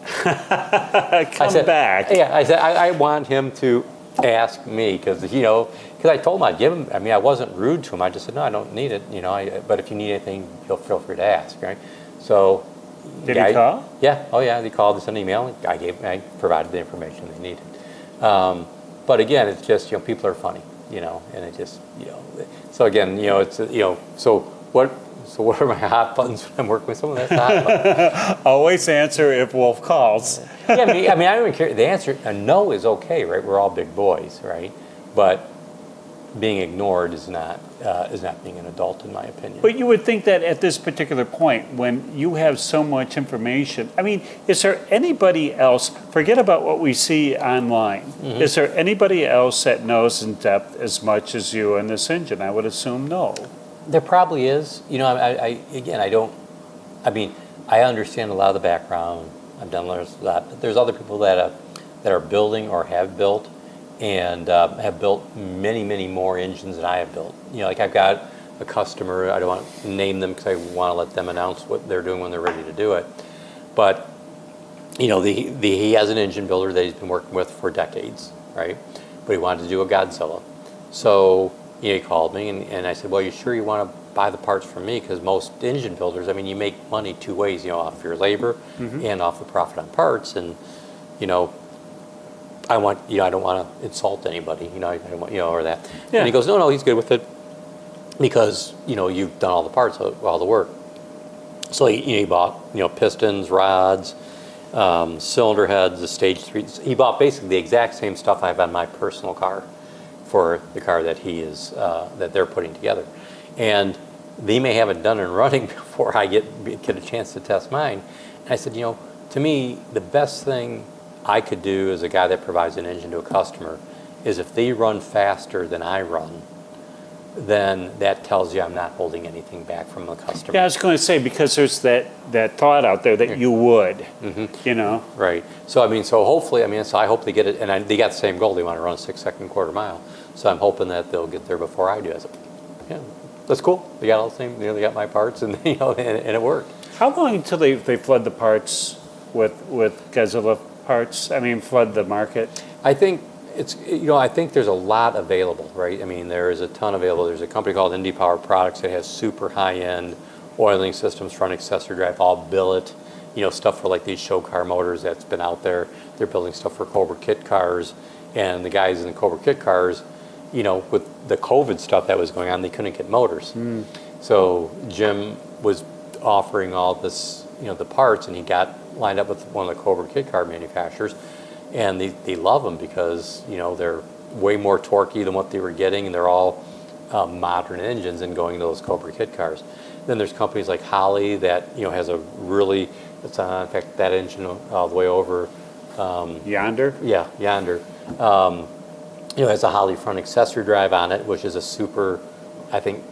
back. Yeah, I said I want him to ask me because I told him I'd give him. I mean, I wasn't rude to him. I just said, no, I don't need it. But if you need anything, feel free to ask. Right? So. Did he call? Yeah. Oh, yeah. They called us an email. I provided the information they needed. But again, it's just people are funny, and it just So again, it's so So what are my hot buttons when I'm working with someone? That's the hot button. Always answer if Wolf calls. Yeah, I mean, I don't even care. The answer, a no is okay, right? We're all big boys, right? But being ignored is not being an adult, in my opinion. But you would think that at this particular point, when you have so much information, I mean, is there anybody else, forget about what we see online, is there anybody else that knows in depth as much as you on this engine? I would assume no. There probably is. You know, I mean, I understand a lot of the background. I've done a lot, but there's other people that are building or have built and have built many, many more engines than I have built. You know, like I've got a customer, I don't want to name them because I want to let them announce what they're doing when they're ready to do it. But, you know, he has an engine builder that he's been working with for decades, right? But he wanted to do a Godzilla. So, you know, he called me and I said, well, you sure you want to buy the parts from me? Because most engine builders, I mean, you make money two ways, you know, off your labor and off the profit on parts. And, you know, I don't want to insult anybody, you know, I don't want, you know, or that. Yeah. And he goes, no, he's good with it because, you know, you've done all the parts, all the work. So he bought, you know, pistons, rods, cylinder heads, the stage 3. He bought basically the exact same stuff I have on my personal car for the car that that they're putting together. And they may have it done and running before I get a chance to test mine. And I said, you know, to me, the best thing I could do as a guy that provides an engine to a customer is if they run faster than I run, then that tells you I'm not holding anything back from the customer. Yeah, I was going to say, because there's that thought out there that you would, you know. Right. So, I mean, hopefully, so I hope they get it, and they got the same goal. They want to run a 6-second quarter mile. So I'm hoping that they'll get there before I do. I said, yeah, that's cool. They got all the same, you know, they got my parts, and, you know, and it worked. How long until they flood the parts with Godzilla parts? I mean, flood the market? I think I think there's a lot available, right? I mean, there is a ton available. There's a company called Indy Power Products that has super high-end oiling systems, front accessory drive, all billet, you know, stuff for like these show car motors that's been out there. They're building stuff for Cobra Kit cars, and the guys in the Cobra Kit cars, you know, with the COVID stuff that was going on, they couldn't get motors. So Jim was offering all this, you know, the parts, and he got lined up with one of the Cobra Kit car manufacturers, and they love them because, you know, they're way more torquey than what they were getting, and they're all modern engines and going to those Cobra Kit cars. Then there's companies like Holley that, you know, has a really, it's in fact that engine all the way over. Yonder? Yeah, Yonder. You know, has a Holley front accessory drive on it, which is a super, I think,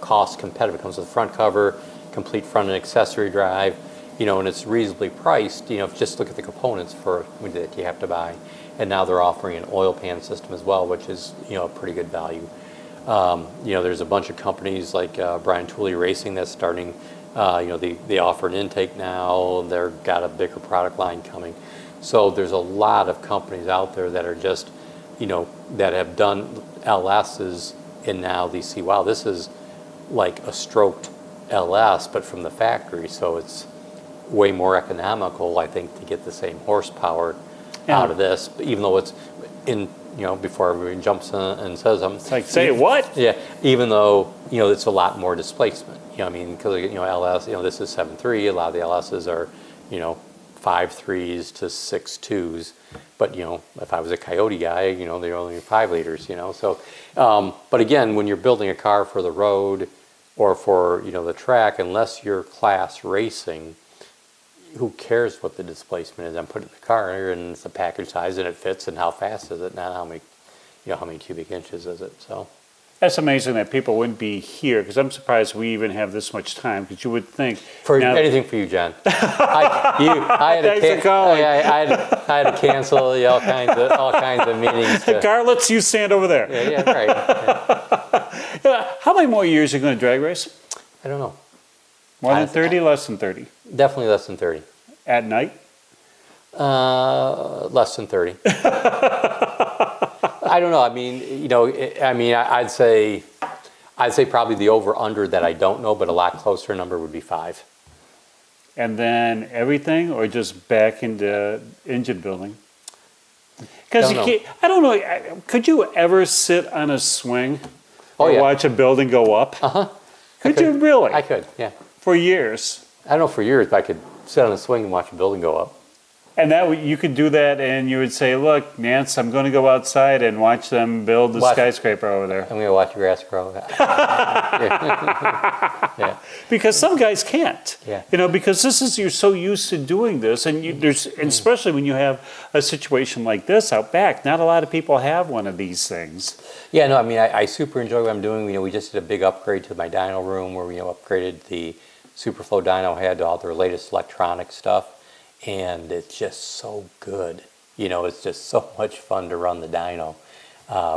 cost competitive. It comes with a front cover, complete front and accessory drive, you know, and it's reasonably priced. You know, just look at the components that you have to buy. And now they're offering an oil pan system as well, which is, you know, a pretty good value. You know, there's a bunch of companies like Brian Tooley Racing that's starting. You know, they offer an intake now. They've got a bigger product line coming. So there's a lot of companies out there that are just, you know, that have done LSs, and now they see, wow, this is like a stroked LS, but from the factory. So it's way more economical, I think, to get the same horsepower out of this, even though it's in, you know, before everybody jumps in and says something. It's like, say what? Yeah, even though, you know, it's a lot more displacement. You know, I mean, because, you know, LS, you know, this is 7.3. A lot of the LSs are, you know, 5.3s to 6.2s. But, you know, if I was a Coyote guy, you know, they're only 5 liters, you know. So, but again, when you're building a car for the road or for, you know, the track, unless you're class racing, who cares what the displacement is? I'm putting the car and it's the package size and it fits, and how fast is it, not how many, you know, how many cubic inches is it? So that's amazing that people wouldn't be here, because I'm surprised we even have this much time, because you would think anything for you, John. I had to cancel, you know, all kinds of meetings. Car, let's you stand over there. Yeah, right. Yeah. How many more years are you going to drag race? I don't know. More than 30, less than 30? Definitely less than 30. At night? Less than 30. I don't know. I mean, you know, I'd say probably the over-under that I don't know, but a lot closer number would be 5. And then everything, or just back into engine building? Because I don't know, could you ever sit on a swing or watch a building go up? Uh-huh. Could you really? I could, yeah. For years. I don't know for years, but I could sit on a swing and watch a building go up. And you could do that, and you would say, "Look, Nance, I'm going to go outside and watch them build the skyscraper over there." I'm going to watch the grass grow. Yeah. Because some guys can't. Yeah. Because you're so used to doing this, and and especially when you have a situation like this out back. Not a lot of people have one of these things. Yeah, no, I mean, I super enjoy what I'm doing. We just did a big upgrade to my dyno room where we upgraded the Superflow dyno, had all their latest electronic stuff. And it's just so good. It's just so much fun to run the dyno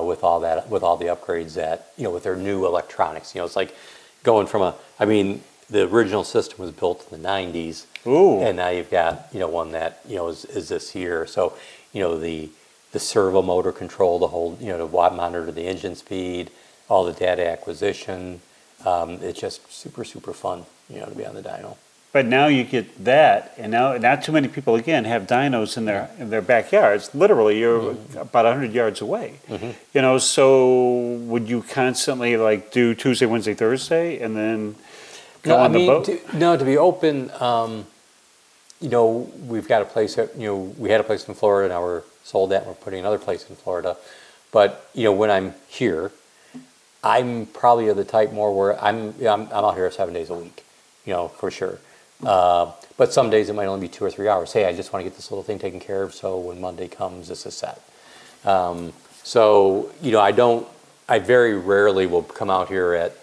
with all the upgrades that, with their new electronics. It's like going from the original system was built in the 90s. Ooh. And now you've got, one that, is this year. So, the servo motor control, the whole, to monitor the engine speed, all the data acquisition. It's just super, super fun, to be on the dyno. But now you get that, and now not too many people again have dynos in their backyards. Literally, you're about 100 yards away. So would you constantly do Tuesday, Wednesday, Thursday, and then go on the boat? To be open, we've got a place. We had a place in Florida, now we're sold that, and we're putting another place in Florida. But when I'm here, I'm probably of the type more where I'm out here 7 days a week, for sure. But some days it might only be 2 or 3 hours. Hey, I just want to get this little thing taken care of, so when Monday comes, this is set. I very rarely will come out here at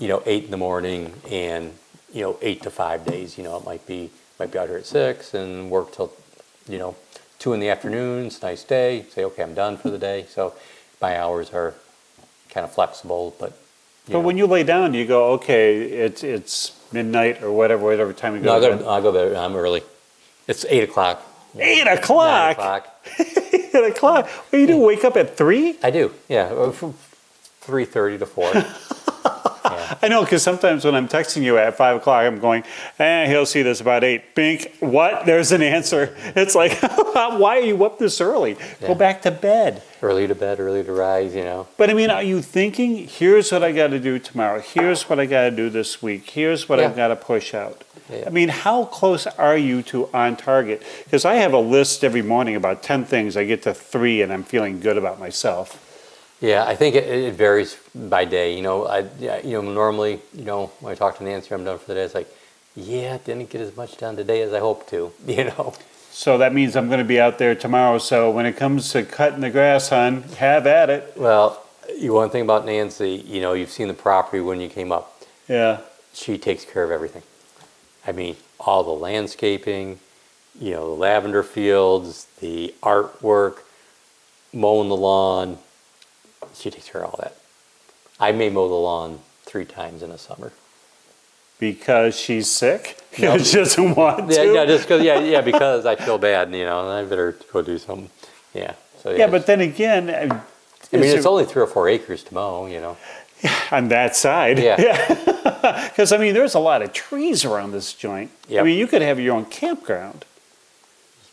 8 in the morning and 8 to 5 days. It might be out here at 6 and work till 2 in the afternoon. It's a nice day. Say, okay, I'm done for the day. So my hours are kind of flexible, but when you lay down, you go, okay, it's midnight or whatever time you go. No, I go to bed. I'm early. It's 8 o'clock. 8 o'clock. 9 o'clock. 8 o'clock. What do you do? Wake up at 3? I do. Yeah, from 3:30 to 4. I know, because sometimes when I'm texting you at 5 o'clock, I'm going, he'll see this about 8. Bink, what? There's an answer. It's like, why are you up this early? Go back to bed. Early to bed, early to rise, But are you thinking, here's what I got to do tomorrow. Here's what I got to do this week. Here's what I've got to push out. Yeah. How close are you to on target? Because I have a list every morning about 10 things. I get to 3 and I'm feeling good about myself. Yeah, I think it varies by day. Normally, when I talk to Nancy, I'm done for the day. It's like, I didn't get as much done today as I hoped to. So that means I'm going to be out there tomorrow. So when it comes to cutting the grass, hon, have at it. Well, one thing about Nancy, you've seen the property when you came up. Yeah. She takes care of everything. All the landscaping, the lavender fields, the artwork, mowing the lawn. She takes care of all that. I may mow the lawn 3 times in a summer. Because she's sick? Nope. She doesn't want to? Yeah, just because, because I feel bad, and I better go do something. Yeah. So yeah, but then again... it's only 3 or 4 acres to mow, On that side. Yeah. Because, there's a lot of trees around this joint. Yep. You could have your own campground.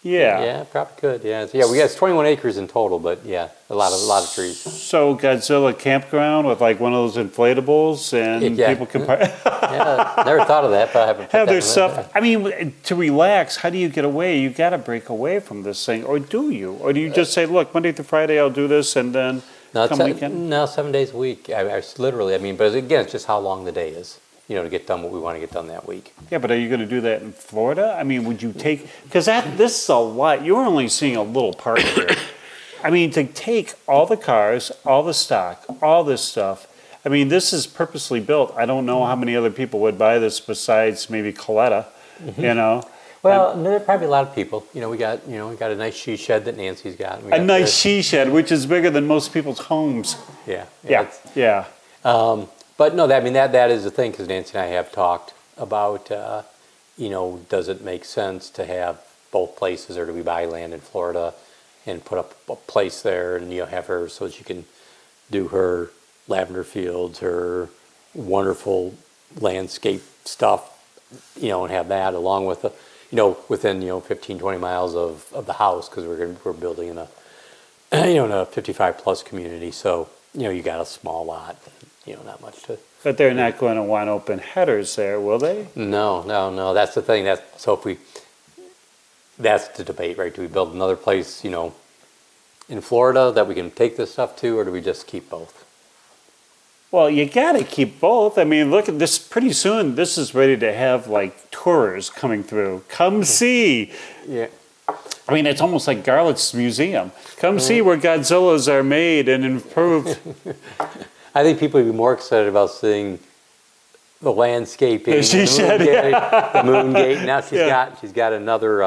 Yeah. Yeah, probably could. Yeah. So, we got 21 acres in total, but a lot of trees. So Godzilla campground with one of those inflatables, and people can never thought of that, but I haven't. Have their stuff. To relax, how do you get away? You got to break away from this thing, or do you? Or do you just say, look, Monday through Friday I'll do this, and then come weekend? No, 7 days a week. I literally. But again, it's just how long the day is. To get done what we want to get done that week. Yeah, but are you going to do that in Florida? Would you take... Because this is a lot. You're only seeing a little part here. To take all the cars, all the stock, all this stuff. This is purposely built. I don't know how many other people would buy this besides maybe Coletta, Well, there are probably a lot of people. We got a nice she shed that Nancy's got. A nice she shed, which is bigger than most people's homes. Yeah. But no, that is the thing, because Nancy and I have talked about, does it make sense to have both places, or do we buy land in Florida and put up a place there and have her so she can do her lavender fields, her wonderful landscape stuff, and have that along with within 15, 20 miles of the house, because we're building in a 55 plus community, so you got a small lot. not much to. But they're not going to want open headers there, will they? No. That's the thing. That's the debate, right? Do we build another place, in Florida that we can take this stuff to, or do we just keep both? Well, you got to keep both. I mean, look at this. Pretty soon, this is ready to have like tours coming through. Come see. Yeah. I mean, it's almost like Garlett's museum. Come see where Godzillas are made and improved. I think people would be more excited about seeing the landscaping, The moon gate. Now she's got another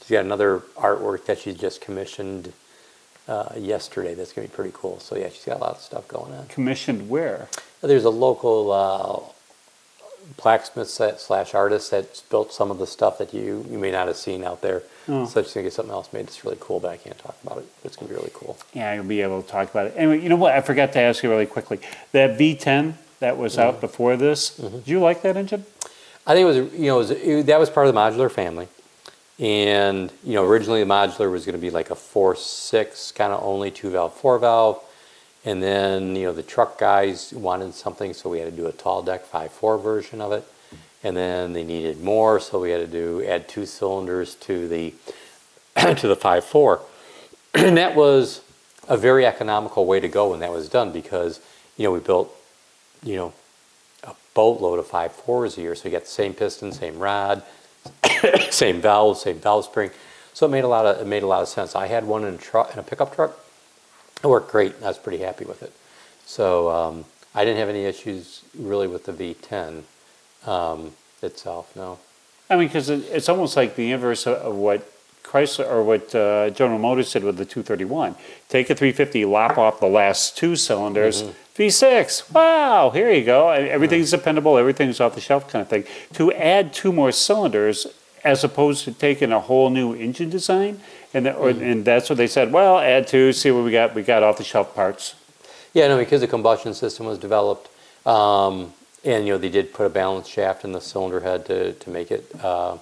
artwork that she just commissioned yesterday. That's gonna be pretty cool. So yeah, she's got a lot of stuff going on. Commissioned where? There's a local blacksmith / artist that's built some of the stuff that you may not have seen out there. Oh. So she's gonna get something else made that's really cool, but I can't talk about it. It's gonna be really cool. Yeah, you'll be able to talk about it. Anyway, you know what? I forgot to ask you really quickly. That V10 that was out before this, did you like that engine? I think that was part of the modular family. And, originally the modular was going to be like a 4.6 kind of only 2-valve, 4-valve. And then, the truck guys wanted something, so we had to do a tall deck 5.4 version of it. And then they needed more, so we had to add 2 cylinders to the to the 5.4. And that was a very economical way to go when that was done, because, we built, a boatload of 5.4s a year. So you got the same piston, same rod, same valve spring. So it made a lot of sense. I had one in a pickup truck. It worked great. I was pretty happy with it. So I didn't have any issues really with the V10 itself. No. I mean, because it's almost like the inverse of what Chrysler or what General Motors did with the 231. Take a 350, lop off the last 2 cylinders. V6, wow, here you go. Everything's dependable, everything's off the shelf kind of thing. To add 2 more cylinders, as opposed to taking a whole new engine design, and that's what they said. Well, add 2, see what we got. We got off the shelf parts. Yeah, no, because the combustion system was developed, and they did put a balanced shaft in the cylinder head to make it, the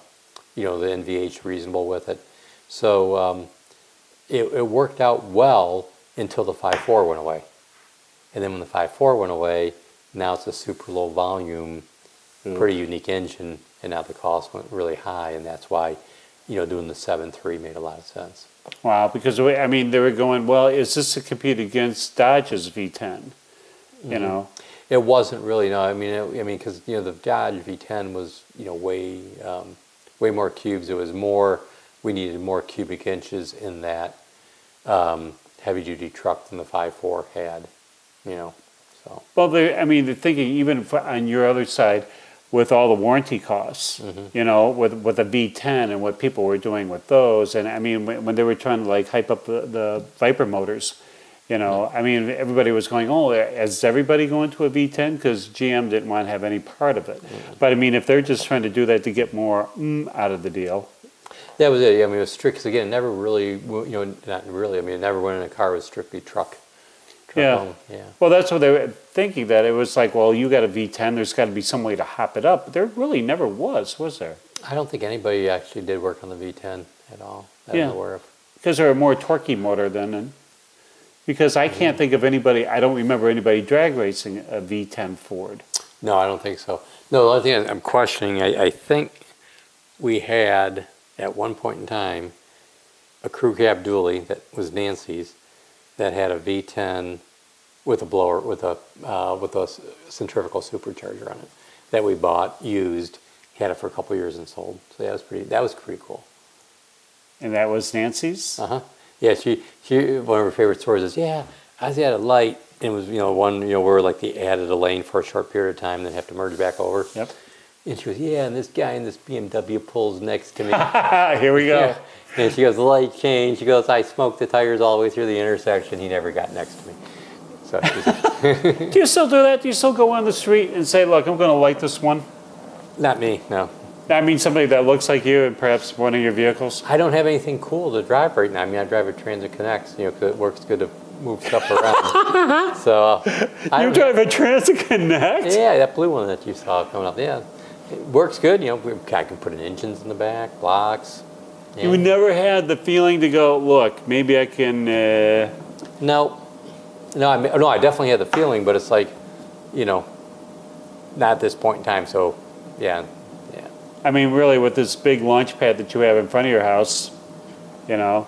NVH reasonable with it. So it worked out well until the 5.4 went away. And then when the 5.4 went away, now it's a super low volume, pretty unique engine, and now the cost went really high, and that's why, doing the 7.3 made a lot of sense. Wow, because they were going, well, is this to compete against Dodge's V10? It wasn't really, no. Because the Dodge V10 was way more cubes. It was more. We needed more cubic inches in that heavy duty truck than the 5.4 had. So. Well, they're thinking even on your other side, with all the warranty costs, with the V10 and what people were doing with those, and when they were trying to hype up the Viper motors, everybody was going, oh, is everybody going to a V10? Because GM didn't want to have any part of it. But if they're just trying to do that to get more out of the deal. That was it. Yeah, it was strict, because again, never really, not really. It never went in a car. It was strictly truck. Yeah. Well, that's what they were thinking, that it was like, well, you got a V10, there's got to be some way to hop it up. But there really never was there? I don't think anybody actually did work on the V10 at all that I'm aware of. Because they're a more torquey motor than, because I can't think of anybody, I don't remember anybody drag racing a V10 Ford. No, I don't think so. No, the only thing I'm questioning, I think we had, at one point in time, a crew cab dually that was Nancy's, that had a V10 with a blower, with a centrifugal supercharger on it, that we bought used, had it for a couple of years and sold. So that was pretty cool. And that was Nancy's? Yeah, she one of her favorite stories is, I was at a light, and it was where they added a lane for a short period of time, then have to merge back over. Yep. And she goes, and this guy in this BMW pulls next to me. Here we go. Yeah. And she goes, the light changed. She goes, I smoked the tires all the way through the intersection. He never got next to me. So do you still do that? Do you still go on the street and say, look, I'm going to light this one? Not me, no. Somebody that looks like you and perhaps one of your vehicles? I don't have anything cool to drive right now. I drive a Transit Connect, because it works good to move stuff around. So you drive a Transit Connect? Yeah, that blue one that you saw coming up. Yeah, it works good. I can put in engines in the back, blocks. Yeah. You never had the feeling to go, look, maybe I can... No, I definitely had the feeling, but it's like, you know, not at this point in time. So, yeah. I mean, really, with this big launch pad that you have in front of your house, you know.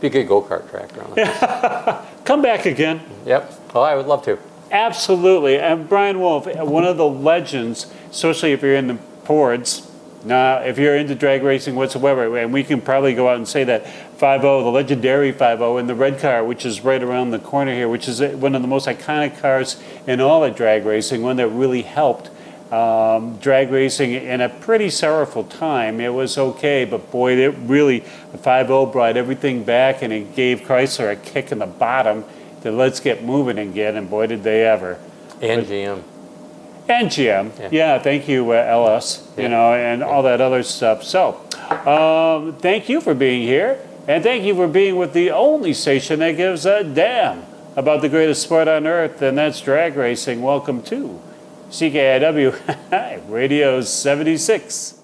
Be a good go-kart track around there. Come back again. Yep. Well, I would love to. Absolutely. And Brian Wolfe, one of the legends, especially if you're in the Fords, if you're into drag racing whatsoever, and we can probably go out and say that 5.0, the legendary 5.0 in the red car, which is right around the corner here, which is one of the most iconic cars in all of drag racing, one that really helped drag racing in a pretty sorrowful time. It was okay, but boy, it really, the 5.0 brought everything back, and it gave Chrysler a kick in the bottom to let's get moving again, and boy, did they ever. And GM. And GM, yeah, thank you, LS, you know, and all that other stuff. So, thank you for being here, and thank you for being with the only station that gives a damn about the greatest sport on earth, and that's drag racing. Welcome to CKiW Radio 76.